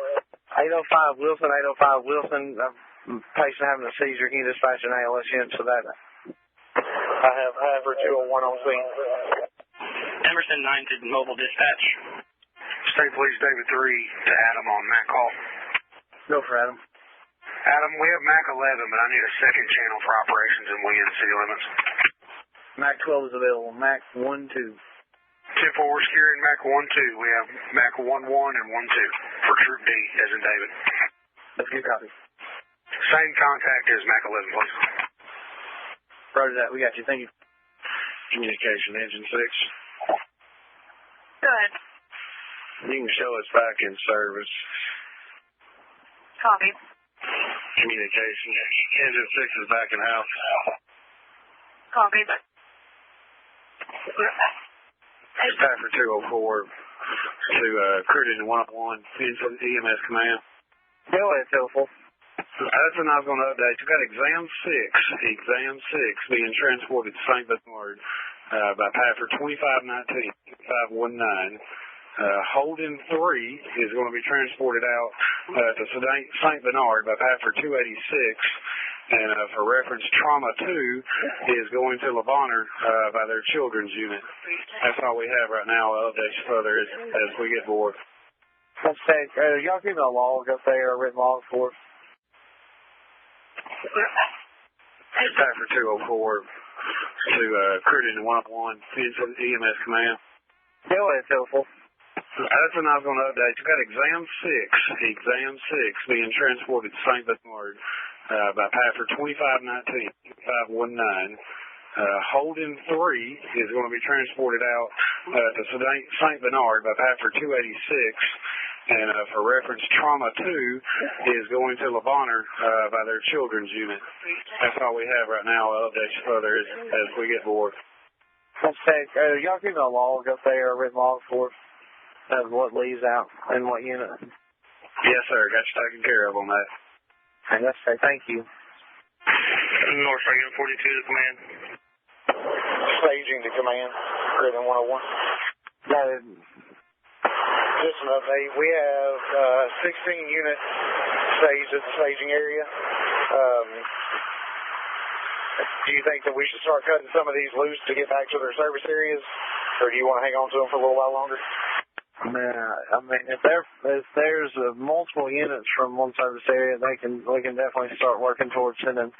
Speaker 3: 805 Wilson, 805 Wilson. Patient having a seizure. Can you dispatch an ALS unit to that?
Speaker 11: I have Havre 201 on scene.
Speaker 4: Emerson 9 to mobile dispatch.
Speaker 15: State Police David 3 to Adam on MAC call.
Speaker 3: Go for Adam.
Speaker 15: Adam, we have MAC 11, but I need a second channel for operations in Williams city limits.
Speaker 3: MAC 12 is available. MAC 1-2.
Speaker 15: 10-4, we're securing MAC 1-2. We have MAC 1-1 and 1-2 for Troop D, as in David.
Speaker 3: That's good copy.
Speaker 15: Same contact as MAC 11, please.
Speaker 3: Roger that. We got you. Thank you.
Speaker 22: Communication, engine 6.
Speaker 6: Go ahead.
Speaker 22: You can show us back in service.
Speaker 6: Copy.
Speaker 22: Communication, engine 6 is back in house.
Speaker 6: Copy.
Speaker 22: Stafford 204 to Curtin 101 into the EMS command.
Speaker 3: Go ahead, Phil.
Speaker 22: That's what I was going to update. You got exam 6 being transported to St. Bernard by Pafford 2519, 2519. Holden 3 is going to be transported out to St. Bernard by Pafford 286. And for reference, Trauma 2 is going to LaBonner by their children's unit. That's all we have right now. I'll update you further as we get bored.
Speaker 3: Let's take, y'all give me a log up there, a written log for us.
Speaker 22: Stafford 204 to Curtin 101 into the EMS command.
Speaker 3: Go ahead, Phil.
Speaker 22: That's what I was going to update. You got exam 6 being transported to St. Bernard by Pafford 2519, 2519. Holden 3 is going to be transported out to St. Bernard by Pafford 286. And for reference, Trauma 2 is going to LaBonner by their children's unit. That's all we have right now. I'll update you further as we get bored.
Speaker 3: Let's take, y'all give me a log up there, a written log for us, of what leaves out and what unit.
Speaker 22: Yes, sir. Got you taken care of on that.
Speaker 3: And let's say thank you.
Speaker 4: North Star Unit 42 to command.
Speaker 11: Staging to command. Curtin 101. Just an update. We have 16 units staged at the staging area. Do you think that we should start cutting some of these loose to get back to their service areas, or do you want to hang on to them for a little while longer?
Speaker 3: I mean, if there's multiple units from one service area, we can definitely start working towards sending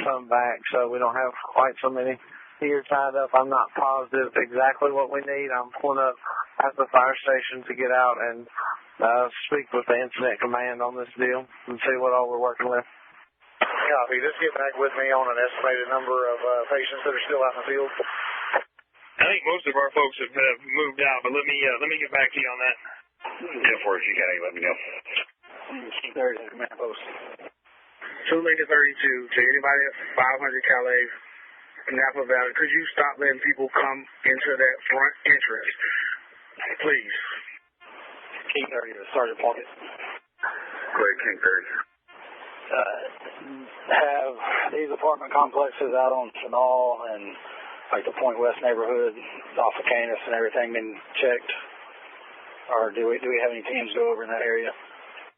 Speaker 3: some back, so we don't have quite so many here tied up. I'm not positive exactly what we need. I'm pulling up at the fire station to get out and speak with the incident command on this deal and see what all we're working with.
Speaker 11: Copy. Just get back with me on an estimated number of patients that are still out in the field.
Speaker 4: I think most of our folks have moved out, but let me get back to you on that.
Speaker 22: Yeah, for if you got any, let me know.
Speaker 11: There's the command post.
Speaker 12: 2 Lincoln 32 to anybody at 500 Calais, Napa Valley. Could you stop letting people come into that front entrance, please?
Speaker 11: King 30 to Sergeant Plunkett.
Speaker 22: Great, King 30.
Speaker 11: Have these apartment complexes out on Chenal and like the Point West neighborhood off of Canis and everything been checked? Or do we have any teams go over in that area?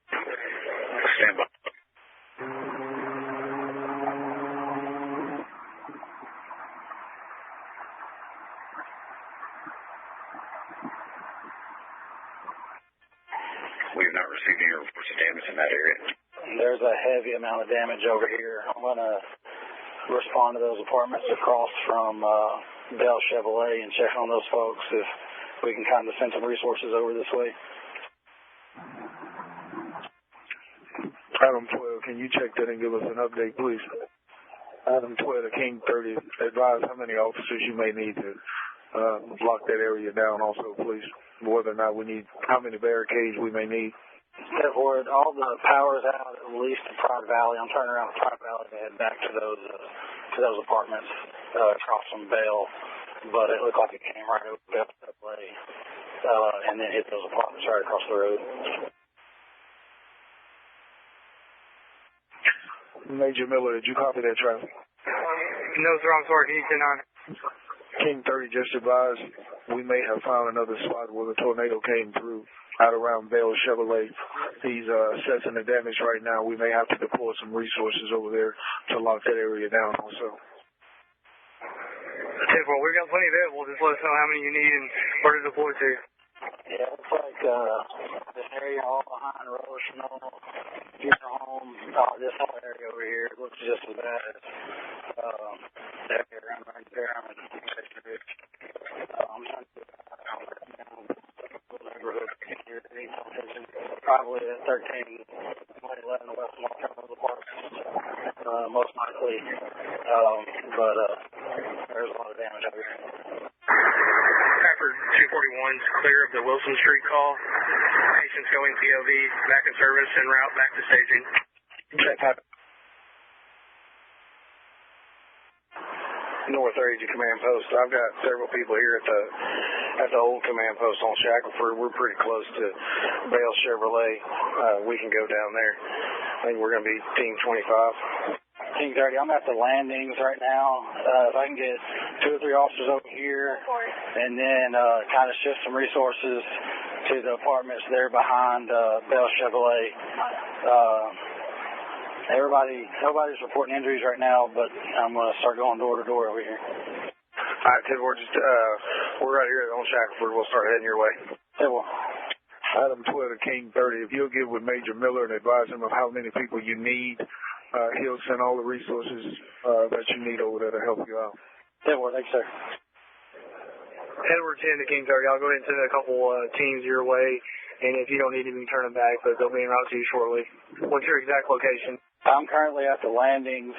Speaker 22: Stand by. We have not received any reports of damage in that area.
Speaker 11: There's a heavy amount of damage over here. I'm going to respond to those apartments across from Bell Chevrolet and check on those folks if we can kind of send some resources over this way.
Speaker 22: Adam 12, can you check that and give us an update, please? Adam 12 to King 30, advise how many officers you may need to lock that area down also, please. Whether or not we need, how many barricades we may need.
Speaker 11: Edward, all the power's out, at least in Pride Valley. I'm turning around Pride Valley to head back to those apartments across from Bell, but it looked like it came right over Bell Chevrolet and then hit those apartments right across the road.
Speaker 22: Major Miller, did you copy that traffic?
Speaker 12: No, sir. I'm sorry. Can you
Speaker 8: King 30 just advised we may have found another spot where the tornado came through out around Bell Chevrolet. He's assessing the damage right now. We may have to deploy some resources over there to lock that area down also.
Speaker 5: Well, we've got plenty available. Just let us know how many you need and where to deploy to.
Speaker 3: Yeah, looks like this area all behind Rochelle, funeral home, this whole area over here looks just as bad as the area around right there. I'm in neighborhood here, probably at 13, 11 West Marshall Park, most likely, but there's a lot of damage over here.
Speaker 5: Packard 241's clear of the Wilson Street call. Patients going COV, back in service, en route back to staging.
Speaker 8: Check that. North Agent Command Post. I've got several people here at the old command post on Shackelford. We're pretty close to Bell Chevrolet. We can go down there. I think we're going to be Team 25.
Speaker 3: King 30, I'm at the landings right now. If I can get 2 or 3 officers over here and then kind of shift some resources to the apartments there behind Bell Chevrolet. Nobody's reporting injuries right now, but I'm going to start going door to door over here.
Speaker 8: All right, Ted, we're right here on Shackelford. We'll start heading your way.
Speaker 3: Ted, well.
Speaker 8: Item 12 to King 30. If you'll get with Major Miller and advise him of how many people you need, he'll send all the resources that you need over there to help you out.
Speaker 3: Ted, well, thanks, sir.
Speaker 5: Edward 10 to King 30. I'll go ahead and send a couple teams your way, and if you don't need them, you can turn them back, but they'll be en route to you shortly. What's your exact location?
Speaker 3: I'm currently at the landings,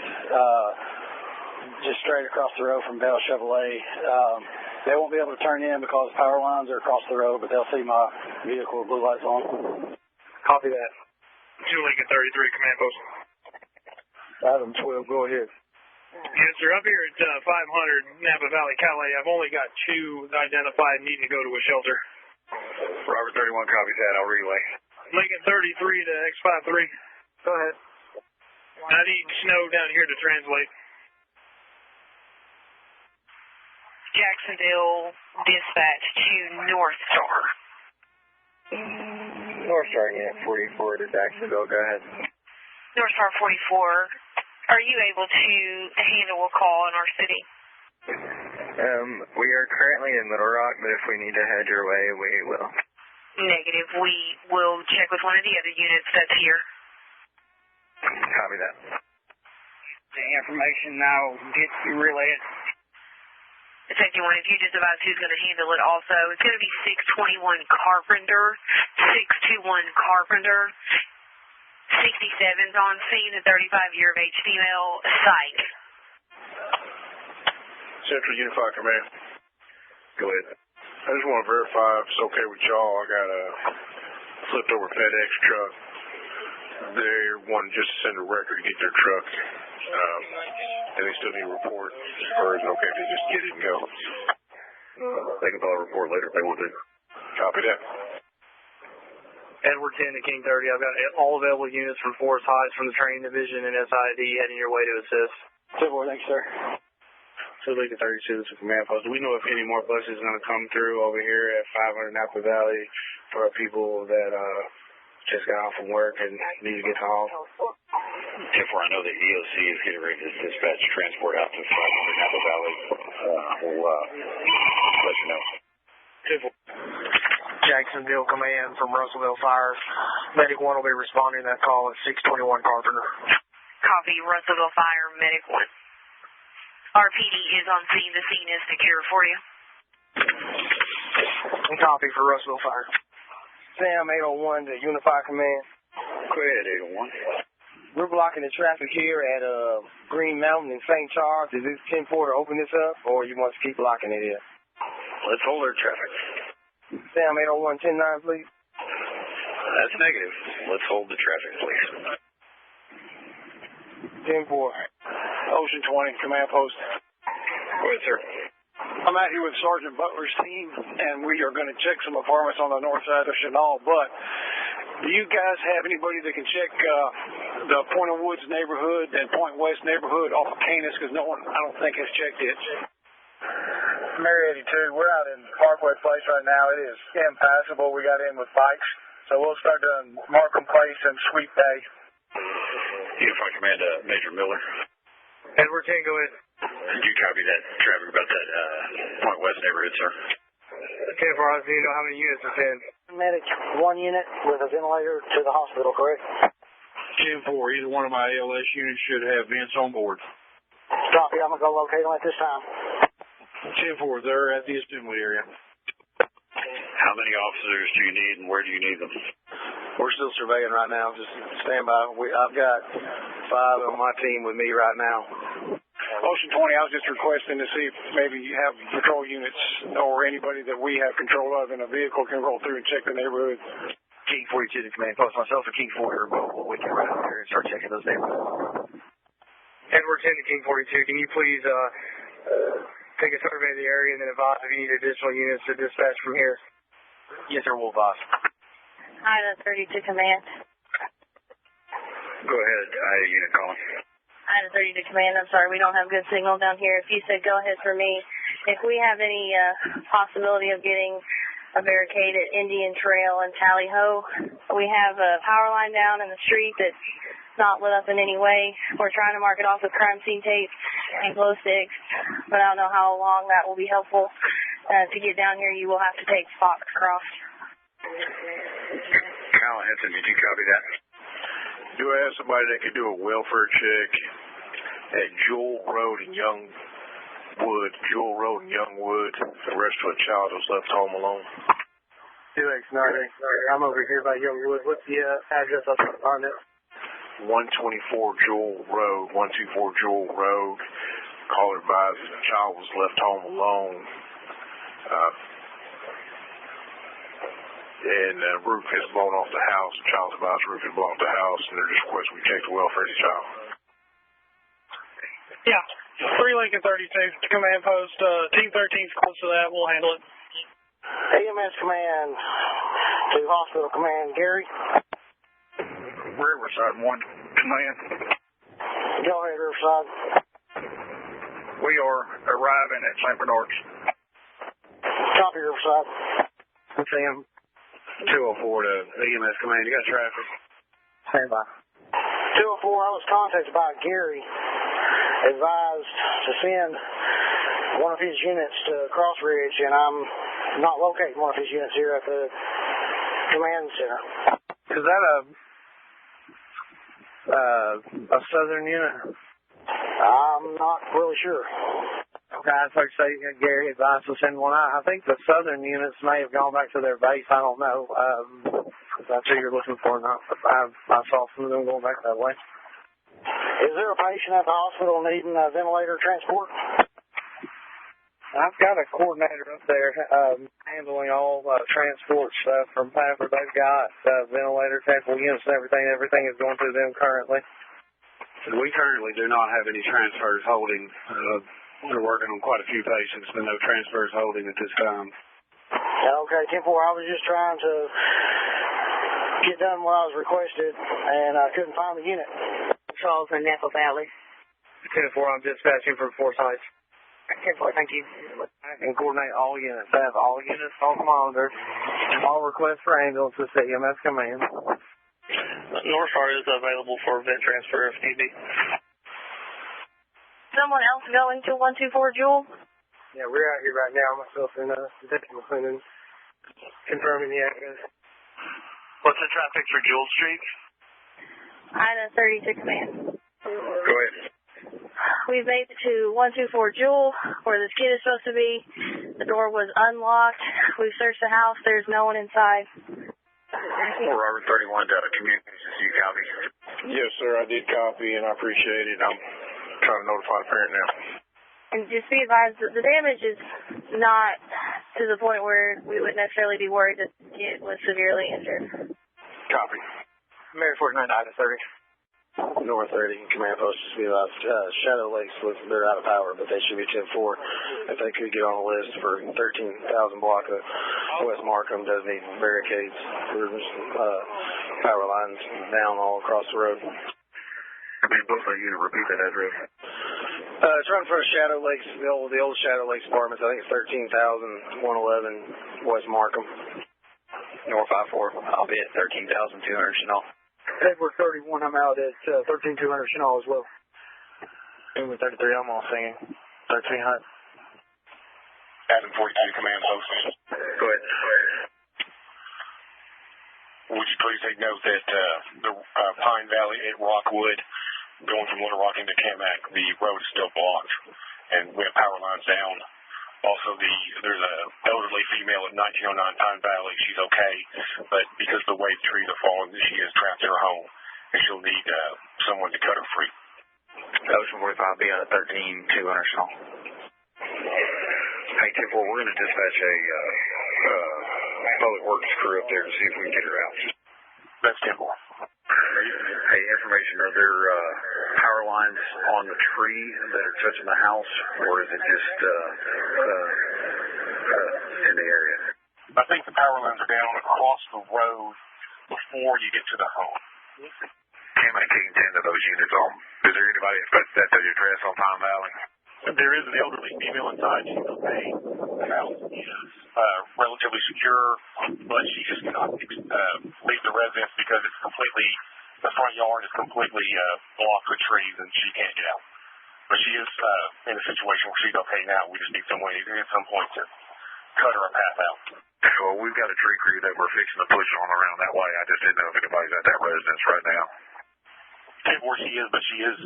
Speaker 3: just straight across the road from Bell Chevrolet. They won't be able to turn in because power lines are across the road, but they'll see my vehicle with blue lights on.
Speaker 5: Copy that. 2 Lincoln 33, command post.
Speaker 8: Item 12, go ahead.
Speaker 5: Yes, sir. Up here at 500 Napa Valley, Calais, I've only got 2 identified needing to go to a shelter.
Speaker 9: Robert 31 copies that. I'll relay.
Speaker 5: Lincoln 33 to X53.
Speaker 11: Go ahead.
Speaker 5: I need snow down here to translate.
Speaker 6: Jacksonville dispatch to North Star.
Speaker 3: North Star, yeah, 44 to Jacksonville. Go ahead.
Speaker 6: North Star 44, are you able to handle a call in our city?
Speaker 3: We are currently in Little Rock, but if we need to head your way, we will.
Speaker 6: Negative. We will check with one of the other units that's here.
Speaker 3: Copy that.
Speaker 11: The information now, get relay it.
Speaker 6: 51, if you just advise who's going to handle it also. It's going to be 621 Carpenter, 621 Carpenter, 67's on scene, a 35-year of age female, psych.
Speaker 22: Central Unified Command. Go ahead. I just want to verify if it's okay with y'all. I got a flipped over FedEx truck. They're wanting just to send a record to get their truck. And they still need a report. Or is it okay if they just get it and go? They can file a report later if they want to. Copy that.
Speaker 5: Edward 10 to King 30. I've got all available units from Forest Heights from the training division and SID heading your way to assist.
Speaker 3: Thanks, sir.
Speaker 22: So Lincoln 32 is a command post. Do we know if any more buses are going to come through over here at 500 Napa Valley for people that just got off from work and need to get to home?
Speaker 16: Therefore, I know that EOC is getting ready to dispatch transport out to 500 Napa Valley. We'll let you know.
Speaker 11: Jacksonville Command from Russellville Fire. Medic 1 will be responding to that call at 621 Carpenter.
Speaker 6: Copy, Russellville Fire, Medic 1. RPD is on scene. The scene is secure for you.
Speaker 11: Copy for Russellville Fire.
Speaker 3: Sam 801 to Unified Command.
Speaker 16: Go ahead, 801.
Speaker 3: We're blocking the traffic here at Green Mountain in St. Charles. Is this 10-4 to open this up, or you want to keep blocking it here?
Speaker 16: Let's hold our traffic.
Speaker 3: Sam 801, 10-9, please.
Speaker 16: That's negative. Let's hold the traffic, please.
Speaker 3: 10-4.
Speaker 22: Ocean 20, command post.
Speaker 16: Go ahead, sir.
Speaker 22: I'm out here with Sergeant Butler's team, and we are going to check some apartments on the north side of Chenal, but do you guys have anybody that can check the Point of Woods neighborhood and Point West neighborhood off of Canis? Because no one, I don't think, has checked it.
Speaker 19: Mary 82. We're out in Parkway Place right now. It is impassable. We got in with bikes, so we'll start doing Markham Place and Sweet Day.
Speaker 16: Unified Command, Major Miller.
Speaker 11: Edward 10, go ahead.
Speaker 16: Did you copy that traffic about that Point West neighborhood, sir?
Speaker 11: 10-4, I see you know how many units are in.
Speaker 20: Medic, 1 unit with a ventilator to the hospital, correct?
Speaker 22: 10-4, either one of my ALS units should have vents on board.
Speaker 20: Copy, I'm going to go locate them at this time.
Speaker 22: 10-4, they're at the assembly area.
Speaker 16: How many officers do you need and where do you need them?
Speaker 19: We're still surveying right now. Just stand by. I've got 5 on my team with me right now. Ocean 20, I was just requesting to see if maybe you have patrol units or anybody that we have control of in a vehicle can roll through and check the neighborhood.
Speaker 11: King 42 to command post. Myself and King 40 are both with you right out there and start checking those neighborhoods. Edward 10 to King 42, can you please take a survey of the area and then advise if you need additional units to dispatch from here?
Speaker 3: Yes, sir, we'll advise.
Speaker 21: Ida 30 to command.
Speaker 16: Go ahead, Ida unit calling.
Speaker 21: Ida 30 to command. I'm sorry, we don't have good signal down here. If you said go ahead for me, if we have any possibility of getting a barricade at Indian Trail and Tally Ho, we have a power line down in the street that's not lit up in any way. We're trying to mark it off with crime scene tape and glow sticks, but I don't know how long that will be helpful. To get down here, you will have to take Fox Cross.
Speaker 16: Kyle Henson, did you copy that?
Speaker 8: Do I have somebody that could do a welfare check at Jewel Road and Youngwood? The rest of a child was left home alone.
Speaker 11: 2X90. I'm over here by Youngwood. What's the address? I'll try to find it.
Speaker 8: 124 Jewel Road. Caller advised the child was left home alone. And the roof has blown off the house. The child's advised the roof has blown off the house, and they're just requesting we check the welfare of the child.
Speaker 5: Yeah, 3 Lincoln 32, command post. Team 13's close to that. We'll handle it.
Speaker 20: EMS command to hospital command, Gary.
Speaker 19: Riverside 1 command.
Speaker 20: Go ahead, Riverside.
Speaker 19: We are arriving at St. Bernard's.
Speaker 20: Copy, Riverside.
Speaker 3: Sam, 204 to EMS command. You got traffic.
Speaker 11: Stand by.
Speaker 20: 204, I was contacted by Gary, advised to send one of his units to Cross Ridge, and I'm not locating one of his units here at the command center.
Speaker 11: Is that a southern unit?
Speaker 20: I'm not really sure.
Speaker 11: Okay, I'd like to say Gary advised to send one out. I think the southern units may have gone back to their base. I don't know. That's who you're looking for now. I saw some of them going back that way.
Speaker 20: Is there a patient at the hospital needing a ventilator transport?
Speaker 11: I've got a coordinator up there handling all transport stuff from Pafford. They've got ventilator, transport units, and everything. Everything is going through them currently.
Speaker 22: We currently do not have any transfers holding. We're working on quite a few patients, but no transfers holding at this time.
Speaker 20: Okay, 10-4, I was just trying to get done what I was requested, and I couldn't find the unit.
Speaker 21: Charles in Napa Valley.
Speaker 11: 10-4, I'm dispatching from 4 sites.
Speaker 21: 10-4, thank you.
Speaker 11: I can coordinate all units. I have all units on monitor. All requests for ambulances to EMS command.
Speaker 4: North Star is available for vent transfer if need be.
Speaker 6: Someone else going to 124 Jewel?
Speaker 11: Yeah, we're out here right now, myself and Deputy McClendon, confirming the address.
Speaker 4: What's the traffic for Jewel Street?
Speaker 6: Ida 36 man.
Speaker 16: Go ahead.
Speaker 6: We've made it to 124 Jewel, where this kid is supposed to be. The door was unlocked. We've searched the house. There's no one inside.
Speaker 16: Robert 31 Delta Communications, you copy?
Speaker 8: Yes, sir, I did copy, and I appreciate it. I'm trying to notify the parent now.
Speaker 6: And just be advised that the damage is not to the point where we would necessarily be worried that the kid was severely injured.
Speaker 8: Copy.
Speaker 11: Mary 49, Ida 30.
Speaker 3: North 30, command post just be about Shadow Lakes. They're out of power, but they should be 10-4. If they could get on the list for 13,000 block of West Markham, does need barricades. There's power lines down all across the road.
Speaker 16: I mean, both of you to repeat that address.
Speaker 3: It's right in front of Shadow Lakes, the old Shadow Lakes apartments. I think it's 13,111 West Markham.
Speaker 15: North I-4. I'll be at 13,200 Chenal.
Speaker 11: Edward 31, I'm out at 13,200 Chenal as well.
Speaker 3: Edward 33, I'm on singing. 1300.
Speaker 17: Adam 42, command post.
Speaker 7: Go ahead.
Speaker 17: Would you please take note that the Pine Valley at Rockwood, going from Little Rock into Camac, the road is still blocked, and we have power lines down. Also, there's a elderly female at 1909 Pine Valley. She's okay, but because the wave trees are falling, she is trapped in her home, and she'll need someone to cut her free.
Speaker 15: Ocean 45, be out at 13,200 Chenal.
Speaker 9: Hey, 10-4, we're going to dispatch a public works crew up there to see if we can get her out.
Speaker 17: That's 10-4.
Speaker 9: Hey, information, are there power lines on the tree that are touching the house, or is it just in the area?
Speaker 17: I think the power lines are down across the road before you get to the home.
Speaker 9: Camac taking 10 of those units on. Is there anybody that the address on Pine Valley?
Speaker 17: There is an elderly female inside. She's okay. The house is relatively secure, but she just cannot leave the residence because it's completely, the front yard is completely blocked with trees and she can't get out. But she is in a situation where she's okay now. We just need someone at some point to cut her a path out.
Speaker 9: Well, we've got a tree crew that we're fixing to push on around that way. I just didn't know if anybody's at that residence right now.
Speaker 17: Where she is, but she is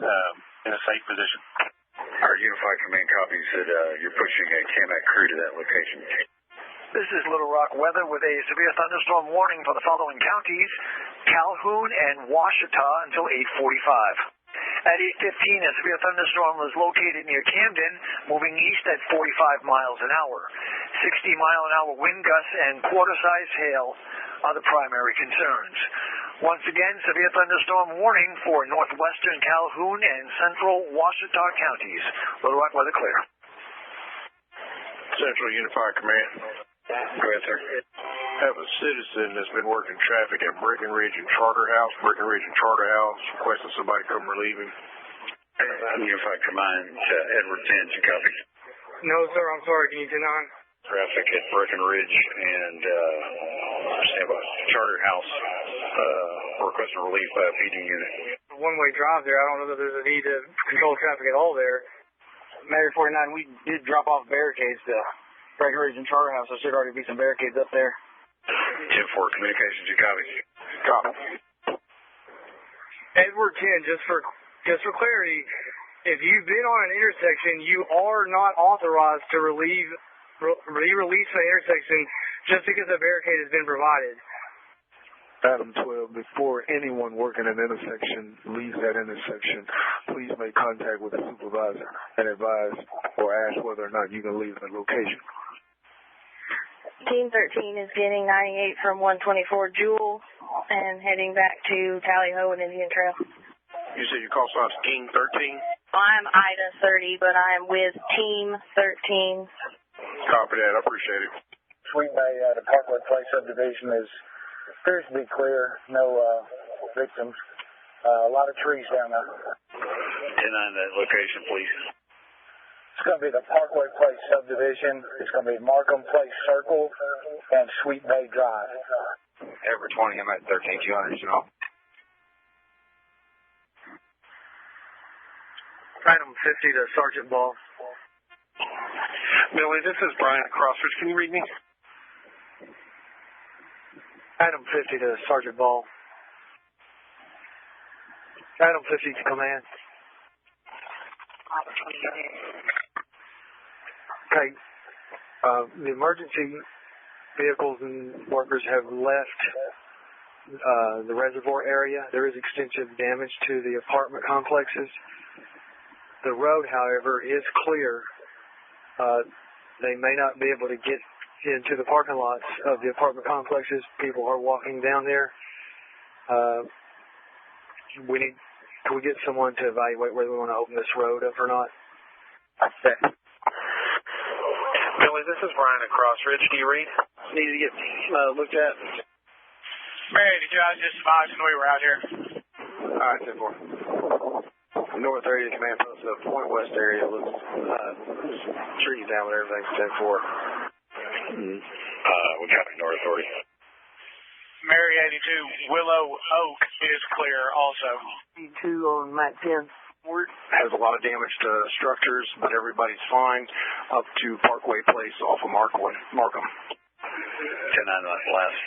Speaker 17: in a safe position.
Speaker 9: Our Unified Command copies that you're pushing a Camac crew to that location.
Speaker 20: This is Little Rock weather with a severe thunderstorm warning for the following counties: Calhoun and Washita until 8:45. At 8:15, a severe thunderstorm was located near Camden, moving east at 45 miles an hour. 60-mile-an-hour wind gusts and quarter-size hail are the primary concerns. Once again, severe thunderstorm warning for northwestern Calhoun and central Washita counties. Little Rock weather clear.
Speaker 8: Central Unified Command.
Speaker 9: Go ahead, sir.
Speaker 8: Have a citizen that's been working traffic at Breckenridge and Charterhouse. Requesting somebody come relieve him.
Speaker 9: Unified Command, Edward 10, you copy?
Speaker 11: No, sir, I'm sorry. Can you deny?
Speaker 9: Traffic at Breckenridge and Charterhouse. Requesting relief by a PD unit.
Speaker 11: One-way drive there. I don't know that there's a need to control traffic at all there. Mary 49, we did drop off barricades to Breckenridge and Charterhouse. There should already be some barricades up there.
Speaker 9: 10-4, communications, you copy?
Speaker 8: Copy.
Speaker 11: Edward 10, just for clarity, if you've been on an intersection, you are not authorized to be released from the intersection just because a barricade has been provided.
Speaker 8: Adam 12, before anyone working an intersection leaves that intersection, please make contact with the supervisor and advise or ask whether or not you can leave the location.
Speaker 21: Team 13 is getting 98 from 124 Jewel and heading back to Tally Ho and Indian Trail.
Speaker 8: You said your call sign's Team 13?
Speaker 21: I'm Ida 30, but I am with Team 13.
Speaker 8: Copy that. I appreciate it.
Speaker 3: Sweet Bay, the Parkwood Place subdivision appears to be clear. No victims. A lot of trees down there.
Speaker 9: 10-9 that location, please.
Speaker 3: It's going to be the Parkway Place subdivision. It's going to be Markham Place Circle and Sweet Bay Drive.
Speaker 15: Edward 20, I'm at 13,200, you know.
Speaker 11: Item 50 to Sergeant Ball.
Speaker 17: Billy, this is Brian at Crossridge. Can you read me?
Speaker 11: Item 50 to Sergeant Ball. Item 50 to command. Okay. The emergency vehicles and workers have left the reservoir area. There is extensive damage to the apartment complexes. The road, however, is clear. They may not be able to get into the parking lots of the apartment complexes. People are walking down there. Can we get someone to evaluate whether we want to open this road up or not?
Speaker 17: Billy, this is Brian at Crossridge. Do you read?
Speaker 3: Need to get looked at.
Speaker 11: Mary, did you guys just advise when we were out here?
Speaker 8: All right, 10-4.
Speaker 3: north area of the command post, the point west area looks trees down with everything's 10-4.
Speaker 16: We copy North Authority.
Speaker 13: Mary 82, Willow Oak is clear also.
Speaker 11: 2 on Mac 10.
Speaker 22: Has a lot of damage to structures, but everybody's fine up to Parkway Place off of Markham.
Speaker 16: 10-9 last.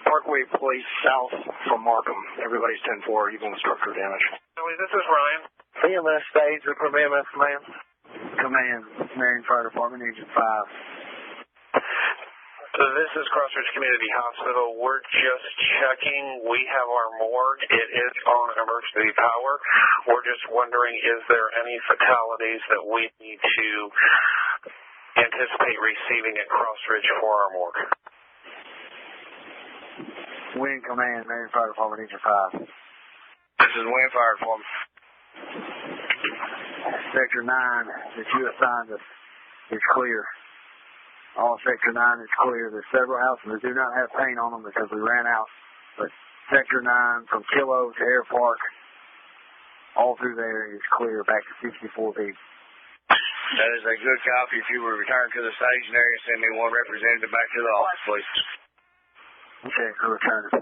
Speaker 22: Parkway Place south from Markham. Everybody's 10-4, even with structure damage.
Speaker 13: This is Ryan.
Speaker 3: EMS stage, from EMS command.
Speaker 11: Command, Marion Fire Department, Agent 5.
Speaker 14: This is Crossridge Community Hospital. We're just checking. We have our morgue. It is on emergency power. We're just wondering, is there any fatalities that we need to anticipate receiving at Crossridge for our morgue?
Speaker 11: Wing Command, Marion Fire Department, Agent 5.
Speaker 7: This is Wing Fire Department.
Speaker 11: Sector 9 that you assigned us is clear. All Sector 9 is clear. There's several houses that do not have paint on them because we ran out. But Sector 9 from Kilo to Air Park, all through there is clear back to 64B.
Speaker 7: That is a good copy. If you will return to the staging area, send me one representative back to the office, please.
Speaker 11: Okay, for return.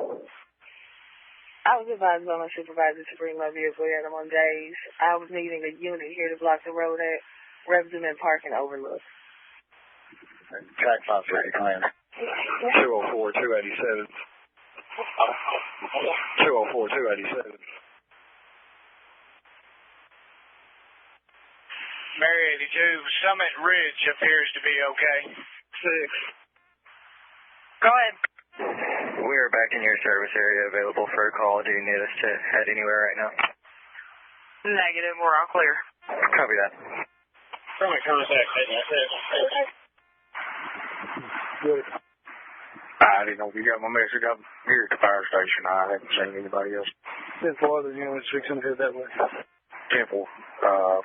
Speaker 18: I was advised by my supervisor to bring my vehicle here on days. I was needing a unit here to block the road at Resident Park and Overlook.
Speaker 11: Track 530, command.
Speaker 22: 204, 287. 204, 287.
Speaker 13: Mary 82, Summit Ridge appears to be okay.
Speaker 18: 6. Go ahead.
Speaker 7: We are back in your service area, available for a call. Do you need us to head anywhere right now?
Speaker 18: Negative, we're all clear.
Speaker 7: Copy that.
Speaker 13: From a contact,
Speaker 22: Good. I didn't know if you got my message. I'm here at the fire station. I haven't seen anybody else.
Speaker 11: 10-4, the unit's fixing to head that way.
Speaker 22: Temple.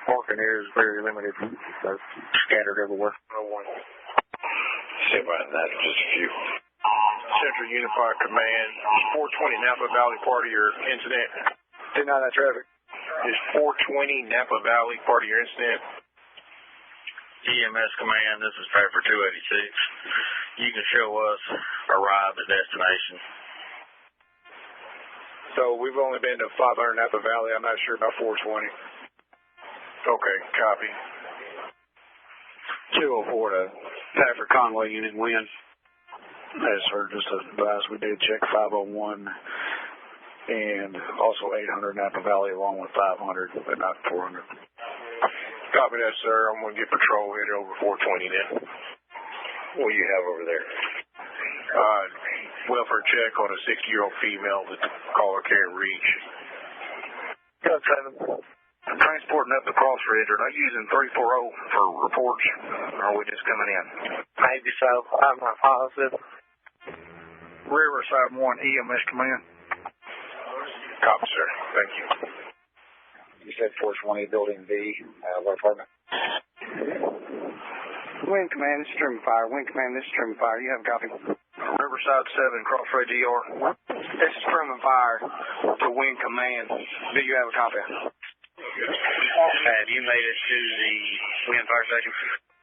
Speaker 22: Parking here is very limited. They're scattered everywhere.
Speaker 16: Sit right in that, just a few.
Speaker 22: Central Unified Command. 420 Napa Valley, part of your incident.
Speaker 11: Deny that traffic.
Speaker 22: Is 420 Napa Valley part of your incident?
Speaker 2: EMS Command, this is Pepper 286. You can show us arrived at destination.
Speaker 22: So we've only been to 500 Napa Valley. I'm not sure about 420. Okay, copy. 204 to Patrick Conway Unit Win. As heard, just advise we did check 501 and also 800 Napa Valley along with 500, but not 400. Copy that, sir. I'm going to get patrol headed over 420 then.
Speaker 16: What do you have over there?
Speaker 22: Welfare check on a 60-year-old female that the caller can't reach.
Speaker 3: Got 7.
Speaker 22: Transporting up the Crossridge. Are they using 340 for reports? Or are we just coming in?
Speaker 3: Maybe so. I'm not positive.
Speaker 22: Riverside 1 EMS Command. Copy, sir. Thank you.
Speaker 11: You said 420, Building B, what apartment?
Speaker 3: Wing Command, this is Truman Fire. Wing Command, this is Truman Fire. You have a copy?
Speaker 22: Riverside 7, Crossridge ER.
Speaker 3: This is Truman Fire to Wing Command. Do you have a copy?
Speaker 2: Have you made it to the Wing Fire Station?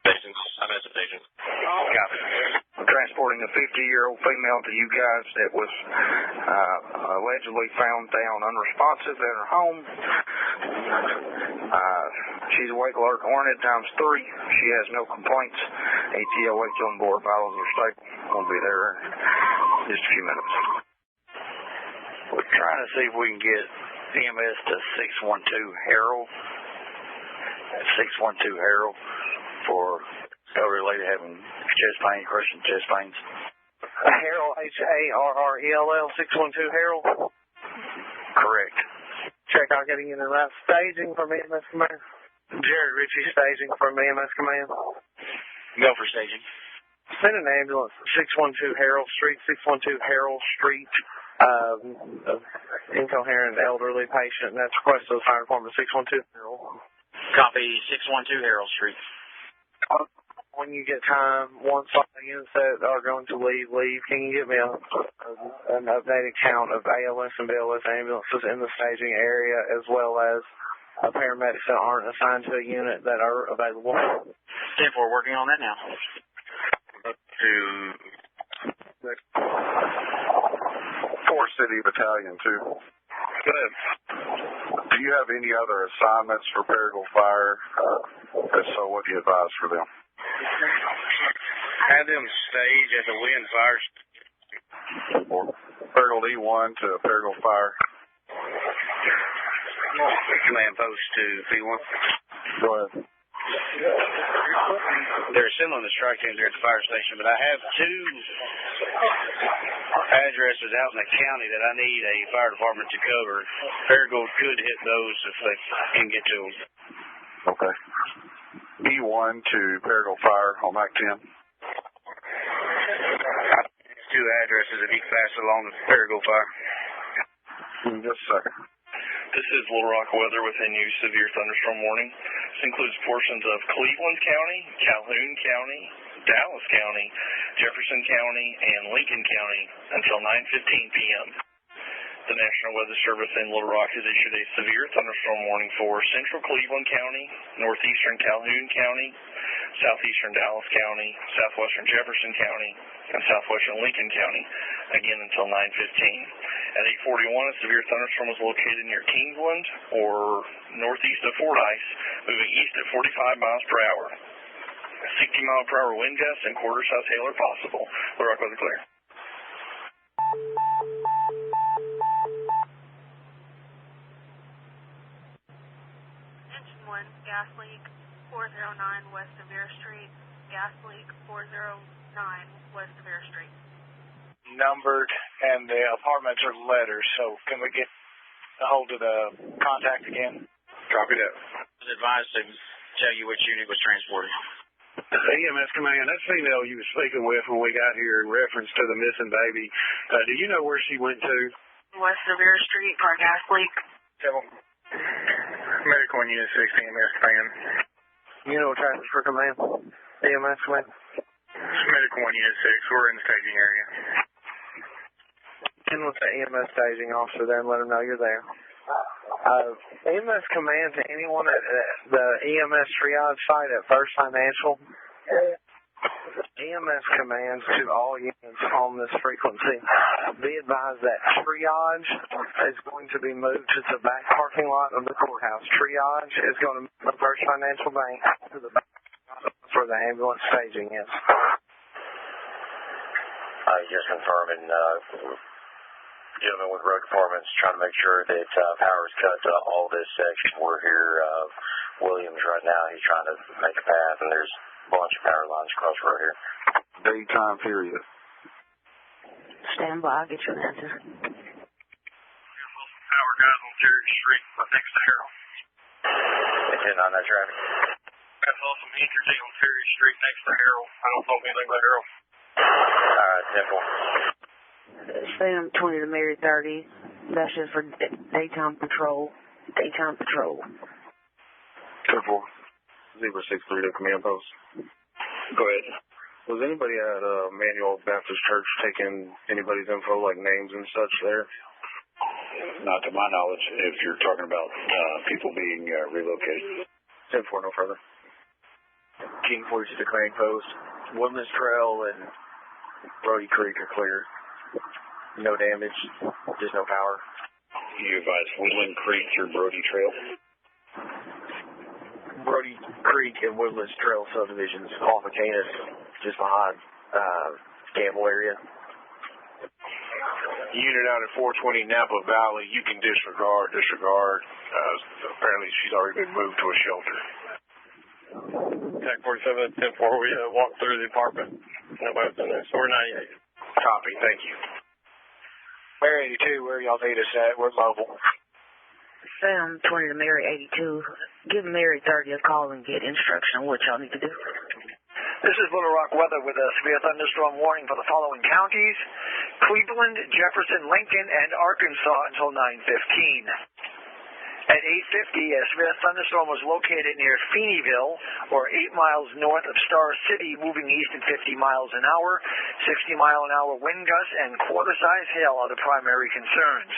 Speaker 2: I'm at the station.
Speaker 22: Copy. I'm transporting a 50-year-old female to you guys that was allegedly found down unresponsive at her home. She's awake alert warranted times 3. She has no complaints. ATOH on board. Vitals are stable. We'll be there in just a few minutes.
Speaker 2: We're trying to see if we can get EMS to 612 Harold. 612 Harold for elderly lady having chest pain, crushing chest pains.
Speaker 3: Harold, Harrell, 612 Harold?
Speaker 2: Correct.
Speaker 3: Check out getting into that staging from EMS Command. Jared Ritchie staging from EMS Command.
Speaker 2: Go for staging.
Speaker 3: Send an ambulance, 612 Harold Street, 612 Harold Street. Incoherent elderly patient, and that's requested to the fire department, 612 Harold.
Speaker 2: Copy 612 Harold Street.
Speaker 3: when you get time, once all the units that are going to leave, can you give me an updated count of ALS and BLS ambulances in the staging area, as well as paramedics that aren't assigned to a unit that are available?
Speaker 15: We're working on that now.
Speaker 14: Up to 4 City Battalion 2.
Speaker 17: Go ahead.
Speaker 14: Do you have any other assignments for Paragould Fire? If so, what do you advise for them?
Speaker 2: Have them stage at the wind fires.
Speaker 14: Paragould E1 to Paragould Fire.
Speaker 2: Command post to P1.
Speaker 14: Go ahead.
Speaker 2: They're assembling the strike teams there at the fire station, but I have 2 addresses out in the county that I need a fire department to cover. Paragould could hit those if they can get to them.
Speaker 14: Okay. E1 to Paragould Fire on Mac 10.
Speaker 2: 2 addresses if you can pass along the Paragould Fire.
Speaker 14: Just a second.
Speaker 4: This is Little Rock weather with a new severe thunderstorm warning. This includes portions of Cleveland County, Calhoun County, Dallas County, Jefferson County, and Lincoln County until 9:15 p.m. The National Weather Service in Little Rock has issued a severe thunderstorm warning for central Cleveland County, northeastern Calhoun County, southeastern Dallas County, southwestern Jefferson County, and southwestern Lincoln County, again until 9:15. At 8:41, a severe thunderstorm was located near Kingsland or northeast of Fordyce, moving east at 45 miles per hour. 60-mile-per-hour wind gusts and quarter-size hail are possible. Little Rock weather clear.
Speaker 6: Engine 1, gas leak 409 west of Air Street. Gas leak 409 west of Air Street.
Speaker 20: Numbered, and the apartments are letters, so can we get a hold of the contact again?
Speaker 14: Copy that.
Speaker 15: I was advised to tell you which unit was transported.
Speaker 22: EMS Command, that female you were speaking with when we got here in reference to the missing baby, do you know where she went to?
Speaker 6: West of Air Street, car gas leak.
Speaker 12: Medical in Unit 6, EMS Command.
Speaker 3: Unit traffic for command. EMS Command.
Speaker 12: Medical in Unit 6, we're in the staging area.
Speaker 3: In with the EMS staging officer there and let them know you're there. EMS Command to anyone at the EMS triage site at First Financial. EMS commands to all units on this frequency. Be advised that triage is going to be moved to the back parking lot of the courthouse. Triage is going to move from First Financial Bank to the back where the ambulance staging is.
Speaker 7: Just confirming, gentlemen with road departments trying to make sure that power is cut to all this section. We're here, Williams right now, he's trying to make a path, and there's a bunch of power lines across the road here.
Speaker 14: Daytime period.
Speaker 18: Stand by, I'll get you an answer.
Speaker 4: Power guys on Cherry Street next to Harold.
Speaker 7: It's on that traffic.
Speaker 4: I saw some energy on Cherry Street next to Harold. I don't know anything about Harold.
Speaker 7: Temple.
Speaker 18: Sam 20 to Mary 30. That's just for daytime patrol. Daytime patrol.
Speaker 14: Temple. 063 to command post.
Speaker 4: Go ahead.
Speaker 14: Was anybody at Manual Baptist Church taking anybody's info, like names and such there?
Speaker 22: Not to my knowledge, if you're talking about people being relocated.
Speaker 14: 10-4, no further.
Speaker 7: King 42 to command post. Woodlands Trail and Brody Creek are clear. No damage, just no power.
Speaker 22: You advise Woodland Creek through Brody Trail?
Speaker 7: Brody Creek and Woodlands Trail subdivisions off of Canis, just behind Campbell area.
Speaker 17: Unit out at 420 Napa Valley, you can disregard. Apparently she's already been moved to a shelter.
Speaker 4: Tech 47 10-4, we walked through the apartment. Nobody's in there, so we're 98.
Speaker 17: Copy, thank you.
Speaker 20: Mary 82, where y'all need us at? We're mobile.
Speaker 18: Sam 20 to Mary 82. Give Mary 30 a call and get instruction on what y'all need to do.
Speaker 20: This is Little Rock weather with a severe thunderstorm warning for the following counties: Cleveland, Jefferson, Lincoln, and Arkansas until 9:15. At 8:50, a severe thunderstorm was located near Feeneyville, or 8 miles north of Star City, moving east at 50 miles an hour. 60-mile-an-hour wind gusts and quarter-size hail are the primary concerns.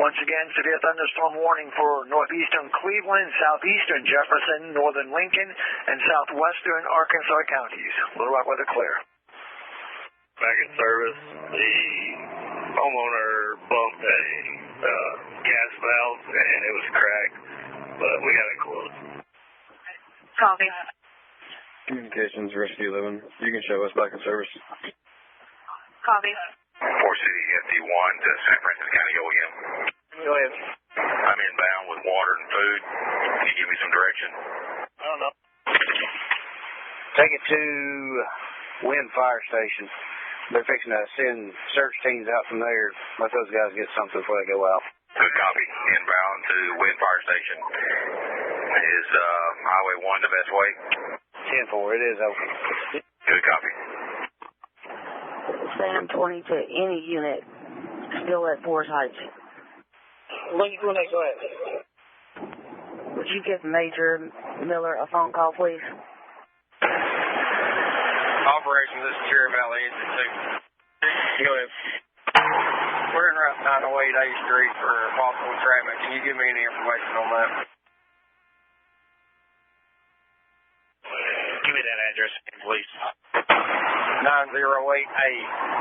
Speaker 20: Once again, severe thunderstorm warning for northeastern Cleveland, southeastern Jefferson, northern Lincoln, and southwestern Arkansas counties. Little Rock weather clear.
Speaker 4: Back in service, the homeowner bumped a gas valve and it was cracked, but we got it closed.
Speaker 6: Copy.
Speaker 1: Communications, Rescue 11. You can show us back in service.
Speaker 6: Copy.
Speaker 16: Fort City FD1 to San Francisco County OEM.
Speaker 11: Go ahead.
Speaker 16: I'm inbound with water and food. Can you give me some direction?
Speaker 11: I don't know.
Speaker 15: Take it to Wind Fire Station. They're fixing to send search teams out from there. Let those guys get something before they go out.
Speaker 16: Good copy. Inbound to Wind Fire Station. Is Highway 1 the best way?
Speaker 15: 10-4, it is open.
Speaker 16: Good copy.
Speaker 18: Sam 20 to any unit still at Forest Heights.
Speaker 11: Go ahead.
Speaker 18: Would you give Major Miller a phone call, please?
Speaker 15: Operations, this is Cherry Valley Engine 2. Go ahead. We're en route 908 A Street for possible traffic. Can you give me any information on that?
Speaker 16: Give me that address, please.
Speaker 15: 908A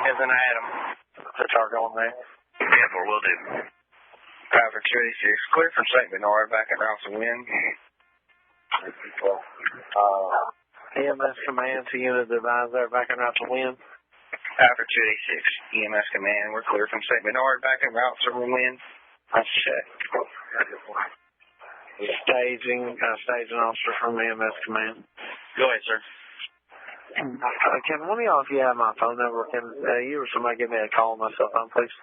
Speaker 15: is an Adam. That's our going there.
Speaker 16: 10-4 will do.
Speaker 15: Traffic 36. Clear from St. Bernard back at Rouse and Wind.
Speaker 3: EMS command to unit advise there back in route to Wind.
Speaker 15: Traffic 286. EMS command. We're clear from St. Bernard back at Rouse and Wind. That's check.
Speaker 3: Staging officer from EMS command.
Speaker 15: Go ahead, sir.
Speaker 3: Can one of y'all, if you have my phone number, can you or somebody give me a call on my cell phone, please?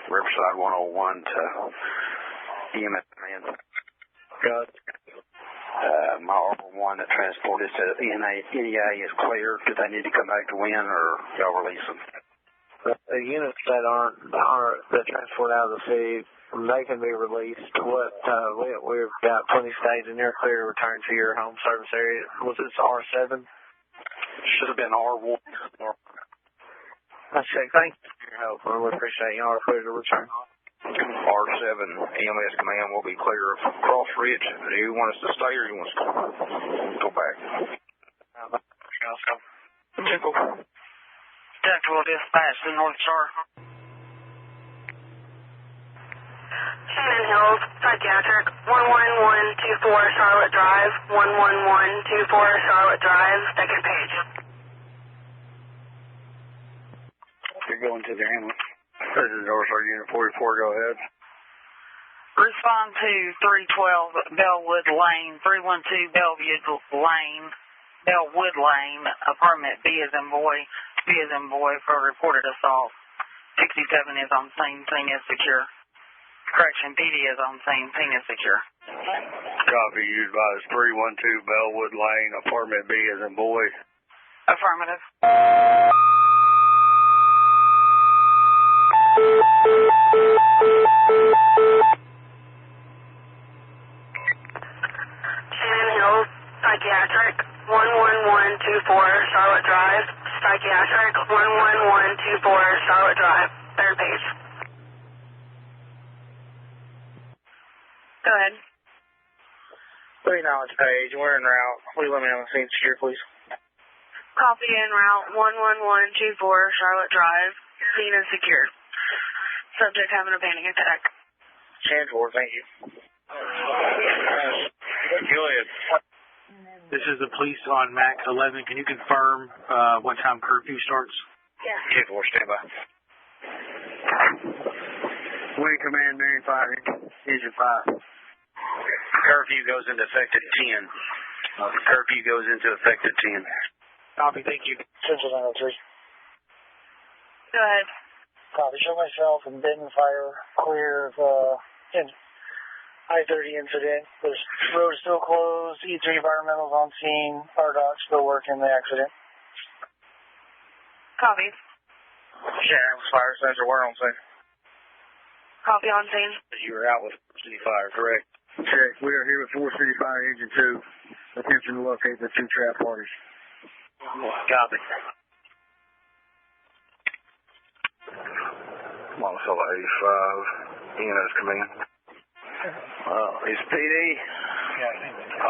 Speaker 15: Riverside 101 to EMS command.
Speaker 3: Good.
Speaker 15: My R1 that transported to NEA is clear. Do they need to come back to Wind, or y'all release them?
Speaker 3: The units that aren't that transport out of the city, they can be released. We've got plenty of stays in there clear to return to your home service area. Was this R7?
Speaker 15: Should have been R1.
Speaker 3: That's it. Thank you for your help. We appreciate y'all clear to return.
Speaker 15: R7 EMS command will be clear of Cross Ridge. Do you want us to stay or you want us to go back?
Speaker 11: Let's go. Tactical dispatch to North Star.
Speaker 6: Shannon Hills, Psychiatric, 11124 Charlotte Drive, 11124 Charlotte Drive, second page.
Speaker 15: You're going to the ambulance. This is North Star Unit 44, go ahead.
Speaker 18: Respond to 312 Bellwood Lane, 312 Bellwood Lane, apartment B as in boy, for reported assault. 67 is on scene, thing is secure. Correction, PD is on scene, thing is secure.
Speaker 15: Copy, you advise 312 Bellwood Lane, apartment B as in boy.
Speaker 18: Affirmative.
Speaker 6: Shannon Hills, Psychiatric, 11124 Charlotte Drive, Psychiatric, 11124 Charlotte Drive, third page. Go ahead.
Speaker 11: 3 knowledge page. We're en route. Please let me know when the scene's secure, please.
Speaker 6: Copy en route 11124 Charlotte Drive. Scene is secure. Subject having a panic attack.
Speaker 11: 10-4, thank you.
Speaker 15: Go ahead.
Speaker 5: This is the police on MAX 11. Can you confirm what time curfew starts?
Speaker 6: Yeah.
Speaker 15: 10-4, stand by.
Speaker 3: Wing command, Mary 5, engine 5.
Speaker 15: Curfew goes into effect at 10. Curfew goes into effect at 10.
Speaker 5: Copy, thank you.
Speaker 11: Central 903.
Speaker 6: Go ahead.
Speaker 11: Copy. Show myself and Benton Fire clear of I-30 incident. The road is still closed. E3 environmentals on scene. RDOT still working the accident.
Speaker 6: Copy.
Speaker 11: Sheriff's Fire Center, we're on scene.
Speaker 6: Copy on scene.
Speaker 3: You were out with City Fire, correct?
Speaker 12: Check. We are here with 4 City Fire Engine 2. Attempting to locate the 2 trap parties.
Speaker 3: Copy.
Speaker 8: Monticello 85, EMS command.
Speaker 3: Is PD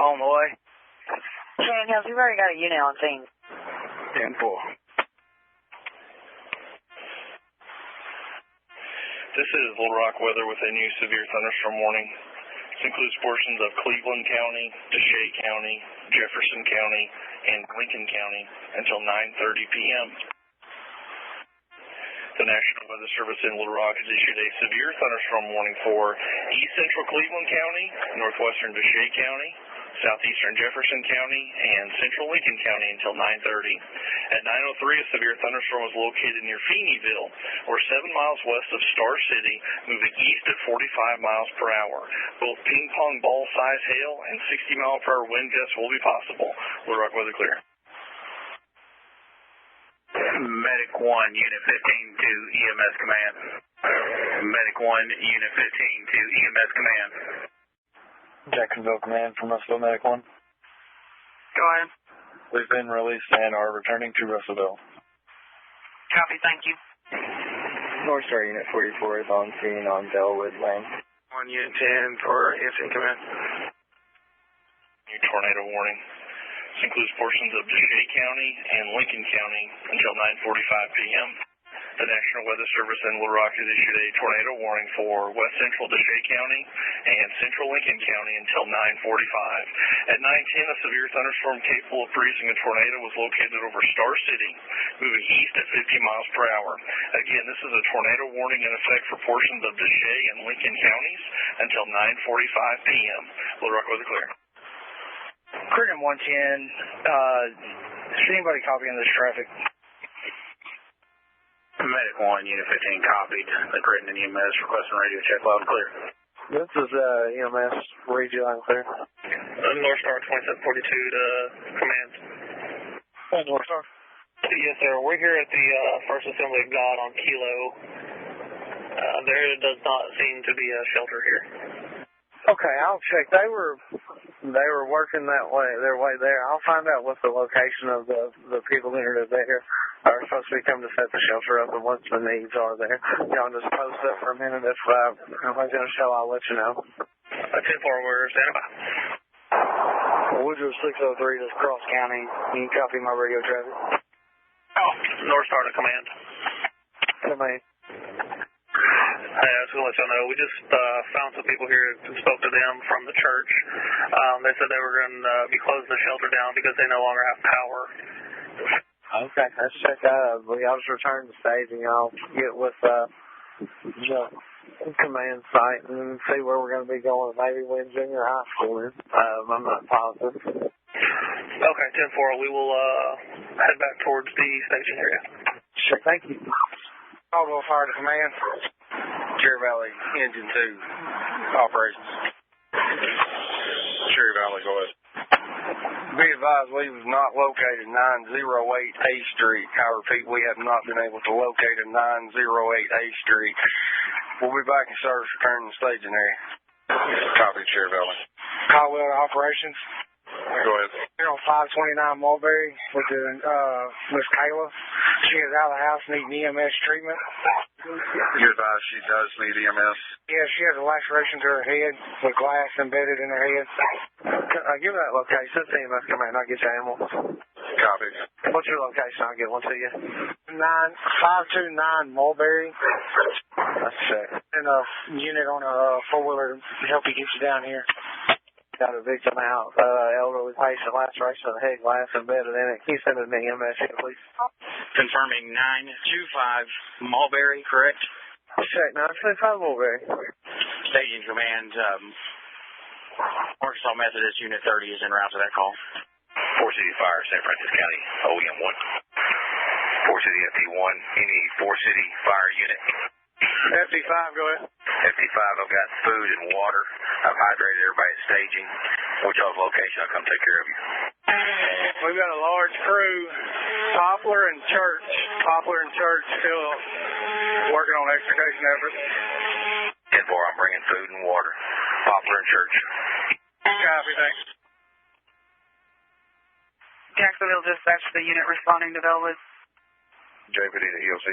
Speaker 3: on the way?
Speaker 18: Shannon Hills, we've already got a unit on scene.
Speaker 3: 10-4.
Speaker 4: This is Little Rock weather with a new severe thunderstorm warning. This includes portions of Cleveland County, DeShay County, Jefferson County, and Lincoln County until 9:30 p.m. The National Weather Service in Little Rock has issued a severe thunderstorm warning for east central Cleveland County, northwestern DeShay County, southeastern Jefferson County, and central Lincoln County until 9:30. At 9:03, a severe thunderstorm was located near Feeneyville, or 7 miles west of Star City, moving east at 45 miles per hour. Both ping-pong ball-size hail and 60-mile-per-hour wind gusts will be possible. Little Rock weather clear.
Speaker 16: Medic 1, Unit 15 to EMS Command. Medic 1, Unit 15 to EMS Command.
Speaker 3: Jacksonville Command from Russellville Medic 1.
Speaker 18: Go ahead.
Speaker 3: We've been released and are returning to Russellville.
Speaker 18: Copy, thank you.
Speaker 3: North Star Unit 44 is on scene on Bellwood Lane.
Speaker 22: 1 Unit 10 for EMS Command.
Speaker 4: New tornado warning. This includes portions of DeShay County and Lincoln County until 9:45 p.m. The National Weather Service in Little Rock has issued a tornado warning for west central DeShay County and central Lincoln County until 9:45. At 9:10, a severe thunderstorm capable of producing a tornado was located over Star City, moving east at 50 miles per hour. Again, this is a tornado warning in effect for portions of DeShay and Lincoln counties until 9:45 p.m. Little Rock weather clear.
Speaker 20: Crittenden 110, is anybody copying this traffic?
Speaker 16: Medic 1, Unit 15 copied. The Crittenden EMS requesting radio check loud and clear.
Speaker 3: This is EMS radio loud and clear.
Speaker 4: North Star 2742 to command.
Speaker 3: North Star.
Speaker 10: Yes, sir. We're here at the First Assembly of God on Kilo. There does not seem to be a shelter here.
Speaker 3: Okay, I'll check. They were working their way there. I'll find out what the location of the people that are there are supposed to be coming to set the shelter up and what the needs are there. Y'all just post up for a minute. If anybody's going to show, I'll let you know.
Speaker 10: 10-4, we're standing by.
Speaker 20: Woodrow 603, this is Cross County. Can you copy my radio traffic?
Speaker 10: Oh, North Star to command.
Speaker 3: Command.
Speaker 10: Hey, I was going to let y'all know, we just found some people here and spoke to them from the church. They said they were going to be closing the shelter down because they no longer have power.
Speaker 3: Okay, let's check that out. I'll just return to staging. I'll get with the command site and see where we're going to be going. Maybe when junior high school is. I'm not positive.
Speaker 10: Okay, 10-4, we will head back towards the staging area.
Speaker 3: Sure, thank you.
Speaker 22: Caldwell Fire to Command.
Speaker 7: Cherry Valley Engine 2 operations.
Speaker 22: Cherry Valley, go ahead.
Speaker 7: Be advised, we have not located 908 A Street. I repeat, we have not been able to locate a 908 A Street. We'll be back in service returning to staging area.
Speaker 22: Copy, Cherry Valley.
Speaker 20: Caldwell Operations.
Speaker 22: Go ahead.
Speaker 20: Here on 529 Mulberry with Miss Kayla. She is out of the house needing EMS treatment.
Speaker 22: You advise she does need EMS?
Speaker 20: Yeah, she has a laceration to her head with glass embedded in her head.
Speaker 3: Give me that location. It's EMS command. I'll get you animals.
Speaker 22: Copy.
Speaker 3: What's your location? I'll get one to you.
Speaker 20: 529 Mulberry.
Speaker 3: Let's check.
Speaker 20: And a unit on a four-wheeler to help you get you down here.
Speaker 3: Got a victim out, elderly patient, laceration of the head, glass embedded in it. Can you send it to the EMS here, please?
Speaker 15: Confirming 925 Mulberry, correct?
Speaker 3: Check 925 Mulberry.
Speaker 15: Staging command, Arkansas Methodist Unit 30 is en route to that call.
Speaker 16: 4 City Fire, San Francisco County, OEM 1. 4 City FD1, any 4 City Fire unit.
Speaker 20: FD5, go ahead.
Speaker 16: FD5, I've got food and water. I've hydrated everybody at staging. What's y'all's location? I'll come take care of you.
Speaker 20: We've got a large crew, Poplar and Church still working on extrication efforts.
Speaker 16: food and water. Poplar and Church.
Speaker 12: Copy, thanks.
Speaker 18: Jacksonville dispatch to the unit responding to Velvet.
Speaker 16: JPD to EOC.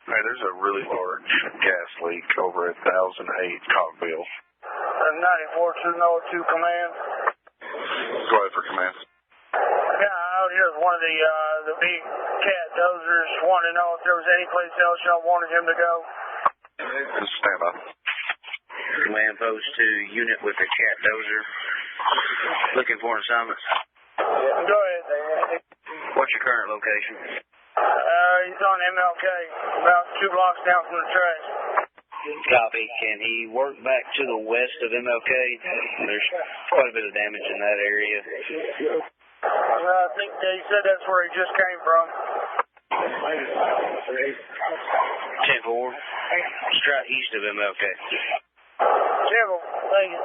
Speaker 8: Hey, there's a really large gas leak over at 1008 Cogville.
Speaker 11: 94-202 command.
Speaker 8: Go ahead for command.
Speaker 11: Yeah, out here's one of the big cat dozers. Wanted to know if there was any place else y'all wanted him to go.
Speaker 8: Just stand by.
Speaker 2: Command post to unit with the cat dozer. Looking for an assignment.
Speaker 11: Go ahead.
Speaker 2: What's your current location?
Speaker 11: He's on MLK, about 2 blocks down from the tracks.
Speaker 2: Copy. Can he work back to the west of MLK? There's quite a bit of damage in that area.
Speaker 11: I think they said that's where he just came from.
Speaker 2: 10-4. Straight east of MLK.
Speaker 11: 10-4. Thank you.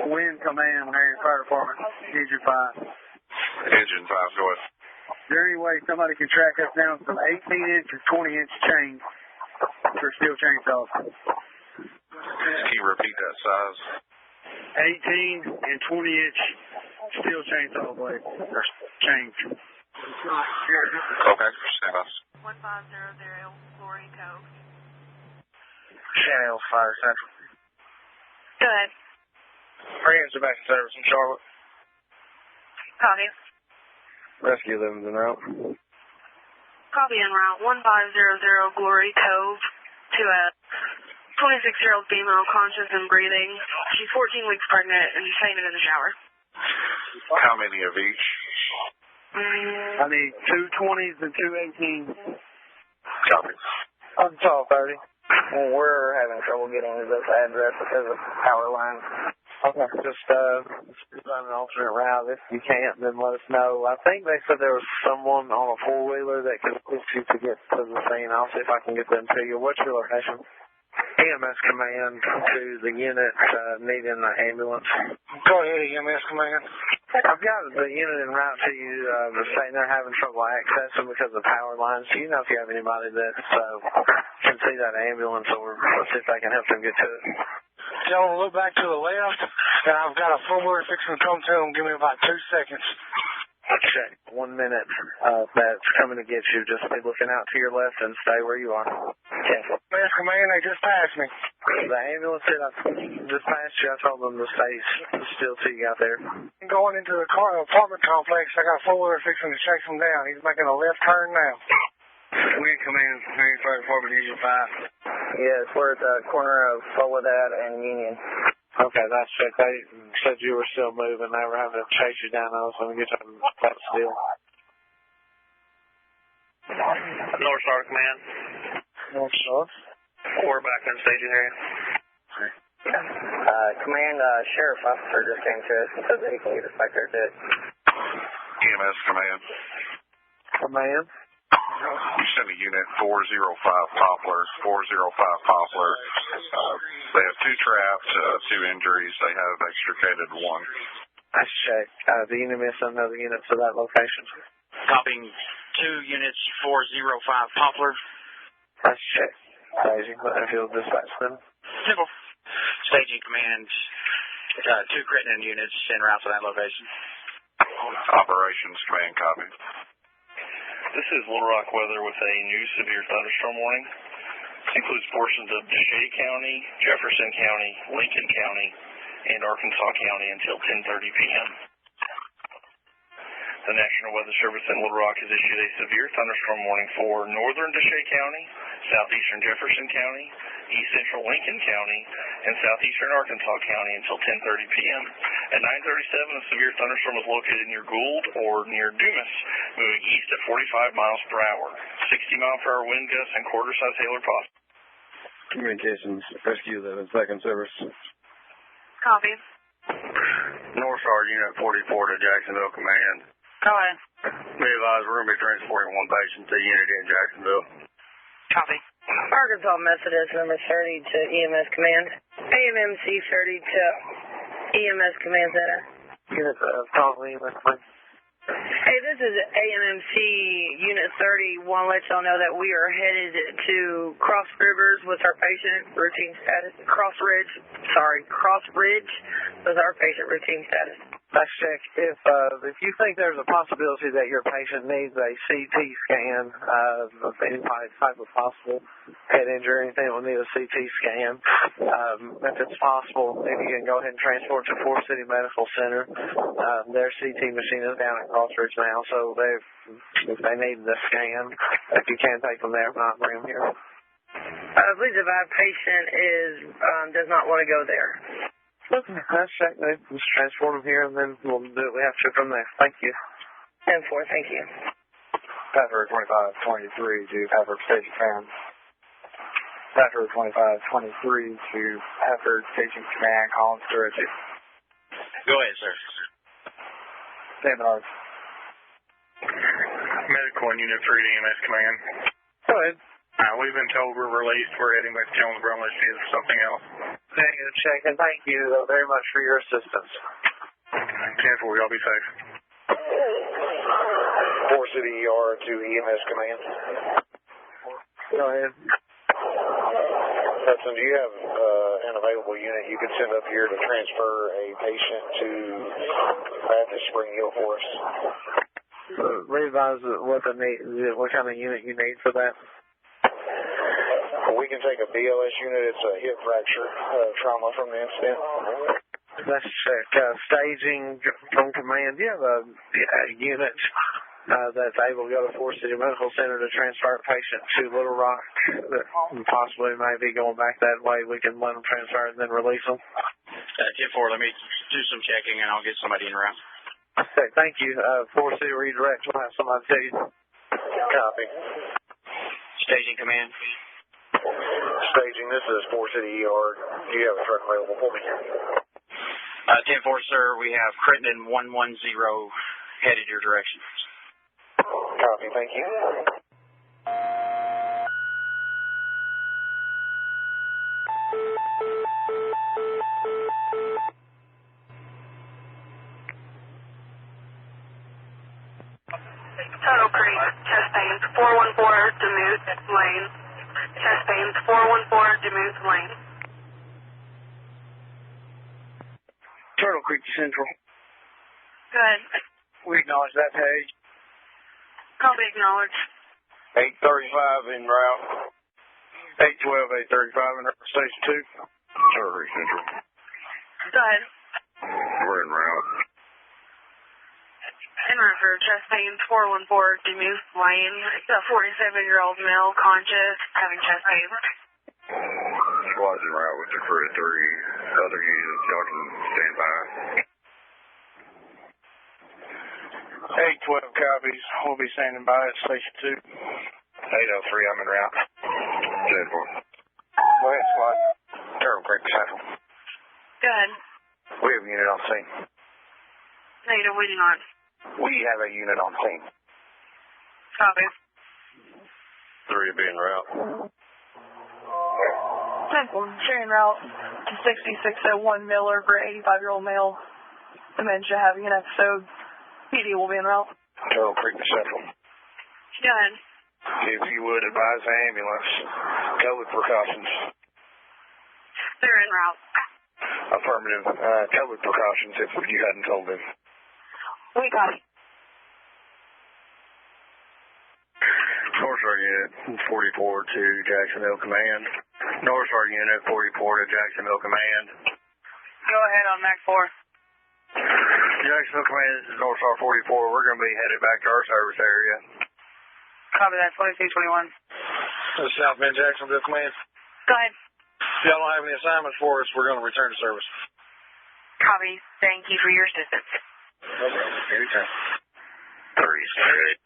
Speaker 3: Wind command, Marion Fire Department, Engine 5.
Speaker 8: Engine 5, go ahead.
Speaker 3: Is there any way somebody can track us down some 18-inch or 20-inch chains for steel chainsaws?
Speaker 8: Can you repeat that size?
Speaker 3: 18 and 20-inch steel chainsaw blades or chains.
Speaker 8: Okay, stand by.
Speaker 6: 1500 Glory Cove.
Speaker 3: Shannon Hills Fire Central.
Speaker 6: Go ahead.
Speaker 3: Friends are back in service in Charlotte.
Speaker 6: Copy.
Speaker 1: Rescue 11's en route.
Speaker 6: Copy en route. 1500 Glory Cove to a 26-year-old female, conscious and breathing. She's 14 weeks pregnant and fainted in the shower.
Speaker 8: How many of each?
Speaker 3: I need 2 20s and 2 18s.
Speaker 8: Copy.
Speaker 3: On 12:30. We're having trouble getting to this address because of power lines. Okay. Just run an alternate route. If you can't, then let us know. I think they said there was someone on a 4-wheeler that could assist you to get to the scene. I'll see if I can get them to you. What's your location? EMS command to the unit needing an ambulance.
Speaker 12: Go ahead, EMS command.
Speaker 3: I've got the unit en route to you. They're saying they're having trouble accessing because of power lines. Do you know if you have anybody that can see that ambulance, or see if they can help them get to it?
Speaker 12: Y'all look back to the left, and I've got a 4-wheeler fixing to come to them. Give me about 2 seconds.
Speaker 3: Check. 1 minute. That's coming to get you. Just be looking out to your left and stay where you are. Cancel.
Speaker 12: EMS command, they just passed me.
Speaker 3: The ambulance said I just passed you. I told them to stay still till you got there.
Speaker 12: Going into the apartment complex, I got a 4-wheeler fixing to chase him down. He's making a left turn now.
Speaker 3: Wind command, Marion Fire Department, Engine 5. Yes, we're at the corner of Soledad and Union. Okay, that's checked. They said you were still moving. They were having to chase you down. I was going to get them back still.
Speaker 10: North Star Command.
Speaker 3: North Star.
Speaker 10: We're back in staging area.
Speaker 3: Command, Sheriff Officer just came to us and said that he can get us back there too.
Speaker 8: EMS command.
Speaker 3: Command.
Speaker 8: You send a unit 405 Poplar. 405 Poplar. They have 2 trapped, 2 injuries. They have extricated 1.
Speaker 3: Let's check. The unit miss another unit to that location.
Speaker 15: Copying 2 units 405 Poplar.
Speaker 3: Let's check. Staging, Butterfield dispatch them.
Speaker 15: Simple. Staging command. 2 Crittenden units en route to that location.
Speaker 8: Operations command copy.
Speaker 4: This is Little Rock weather with a new severe thunderstorm warning. This includes portions of DeShay County, Jefferson County, Lincoln County, and Arkansas County until 10:30 p.m. The National Weather Service in Little Rock has issued a severe thunderstorm warning for northern DeShay County, southeastern Jefferson County, east central Lincoln County, and southeastern Arkansas County until 10:30 p.m. At 9:37, a severe thunderstorm is located near Gould or near Dumas, moving east at 45 miles per hour. 60-mile-per-hour wind gusts and quarter-size hail are possible.
Speaker 1: Communications, Rescue 11, second service.
Speaker 6: Copy.
Speaker 2: North Star Unit 44 to Jacksonville Command.
Speaker 18: Go ahead.
Speaker 2: Be advised, we're going to be transporting 1 patient to unit in Jacksonville.
Speaker 18: Copy.
Speaker 19: Arkansas Methodist number 30 to EMS Command. AMMC 30 to EMS Command Center.
Speaker 3: Give us a call to EMS, please.
Speaker 19: Hey, this this is AMMC Unit 30. Want to let y'all know that we are headed to Cross Rivers with our patient routine status. Cross Ridge with our patient routine status.
Speaker 3: Let's check if you think there's a possibility that your patient needs a CT scan of any type of possible head injury or anything that will need a CT scan. If it's possible, if you can go ahead and transport to Forest City Medical Center. Their CT machine is down at Crossridge now, so if they need the scan, if you can take them there, if not, bring them here.
Speaker 19: Please advise patient does not want to go there.
Speaker 3: Okay, let's check. Let's transport them here, and then we'll do what we have to from there. Thank you.
Speaker 19: 10-4, thank you.
Speaker 15: Pastor 2523 to Hafford Station Command. Pastor 2523 to Hafford Station Command, Collins Directed.
Speaker 2: Go ahead, sir.
Speaker 15: Seminars.
Speaker 10: Medical and Unit 3 to EMS Command.
Speaker 3: Go ahead.
Speaker 10: We've been told we're released. We're heading back to Jonesboro unless you have something else.
Speaker 3: Negative check, and thank you very much for your assistance.
Speaker 10: 10-4, y'all be safe.
Speaker 17: Forest City ER to EMS Command.
Speaker 3: Go ahead.
Speaker 17: Hudson, do you have an available unit you could send up here to transfer a patient to Baptist Spring Hill for us?
Speaker 3: Revise what kind of unit you need for that.
Speaker 17: We can take a BLS unit. It's a hip fracture trauma from the incident.
Speaker 3: Let's check staging from command. Do you have a unit that's able to go to Forest City Medical Center to transfer a patient to Little Rock that possibly may be going back that way? We can let them transfer and then release them.
Speaker 2: 10-4, let me do some checking and I'll get somebody in route.
Speaker 3: Okay, thank you. Forest City redirect. We'll have somebody tell you.
Speaker 17: Copy.
Speaker 2: Staging command.
Speaker 17: Staging, this is Forest City ER. Do you have a truck available for me?
Speaker 2: 10-4, sir. We have Crittenden 110 headed your direction.
Speaker 17: Copy, thank you.
Speaker 6: Total Creek, chest pains, 414 Demuth Lane. Chest pains, 414 Demuth Lane.
Speaker 20: Turtle Creek Central.
Speaker 6: Good.
Speaker 20: We acknowledge that page.
Speaker 6: Copy acknowledged.
Speaker 8: 835 en route. 812, 835 in Station 2. Turtle Creek Central.
Speaker 6: Go ahead.
Speaker 8: We're en route.
Speaker 6: En route for chest pains, 414 Demuth Lane. It's a 47-year-old male, conscious, having chest pains.
Speaker 8: Squad's en route with the crew of 3. Other units, y'all can stand by. 812 copies. We'll be standing by at Station 2. 803, I'm en route. 10-4. Go ahead, squad. Turtle Creek Central.
Speaker 6: Go ahead.
Speaker 8: We have a unit on scene.
Speaker 6: Negative, we do not.
Speaker 8: We have a unit on scene.
Speaker 6: Copy.
Speaker 8: 3 will be en route.
Speaker 9: Central, sharing route to 6601 Miller for 85-year-old male. Dementia having an episode. PD will be en route.
Speaker 8: Turtle Creek Central.
Speaker 6: Go ahead.
Speaker 8: If you would advise the ambulance, COVID precautions.
Speaker 6: They're en route.
Speaker 8: Affirmative. COVID precautions if you hadn't told them.
Speaker 6: We got it.
Speaker 8: North Star Unit 44 to Jacksonville Command. North Star Unit 44 to Jacksonville Command.
Speaker 18: Go ahead on MAC 4.
Speaker 8: Jacksonville Command, this is North Star 44. We're going to be headed back to our service area.
Speaker 18: Copy that, 2221.
Speaker 8: This is South Bend Jacksonville Command.
Speaker 6: Go ahead.
Speaker 8: If y'all don't have any assignments for us, we're going to return to service.
Speaker 6: Copy. Thank you for your assistance.
Speaker 8: Okay, anytime. 36.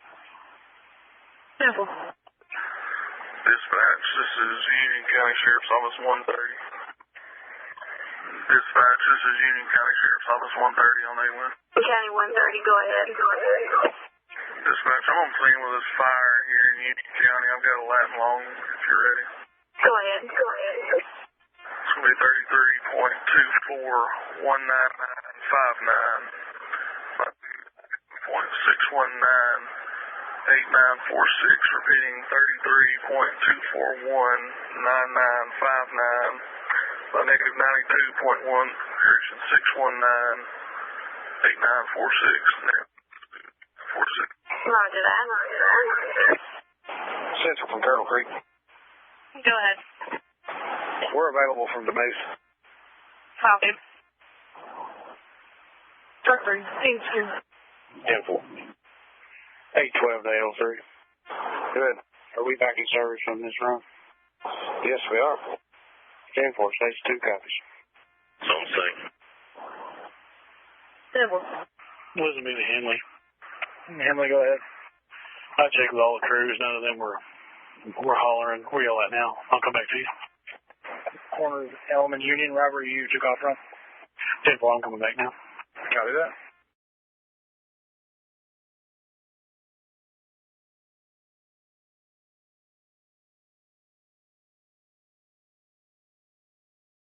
Speaker 6: Simple.
Speaker 14: Dispatch, this is Union County Sheriff's Office 130. Dispatch, this is Union County Sheriff's Office 130 on A1.
Speaker 6: County 130, go ahead.
Speaker 14: Dispatch, I'm on scene with this fire here in Union County. I've got a lat long if you're ready.
Speaker 6: Go ahead.
Speaker 14: It's going to be 33.241959. 5.6
Speaker 12: 619-8946, repeating 33.241-9959, negative 92.1, correction 619-8946.
Speaker 6: Roger that.
Speaker 12: Central from Turtle Creek.
Speaker 6: Go ahead.
Speaker 12: We're available from the base.
Speaker 6: Copy.
Speaker 9: Truck 3.
Speaker 12: 10-4. 812 to 803. Good.
Speaker 22: Are we back in service from this run?
Speaker 12: Yes, we are. 10-4, stage 2 copies.
Speaker 16: So I'm saying.
Speaker 9: 10-4.
Speaker 5: Listen to me, Henley.
Speaker 11: Henley, go ahead.
Speaker 5: I checked with all the crews. None of them were hollering. Where y'all at now? I'll come back to you.
Speaker 11: Corner of Elm and Union, Robert, you took off from?
Speaker 5: 10-4, I'm coming back now.
Speaker 11: Copy that.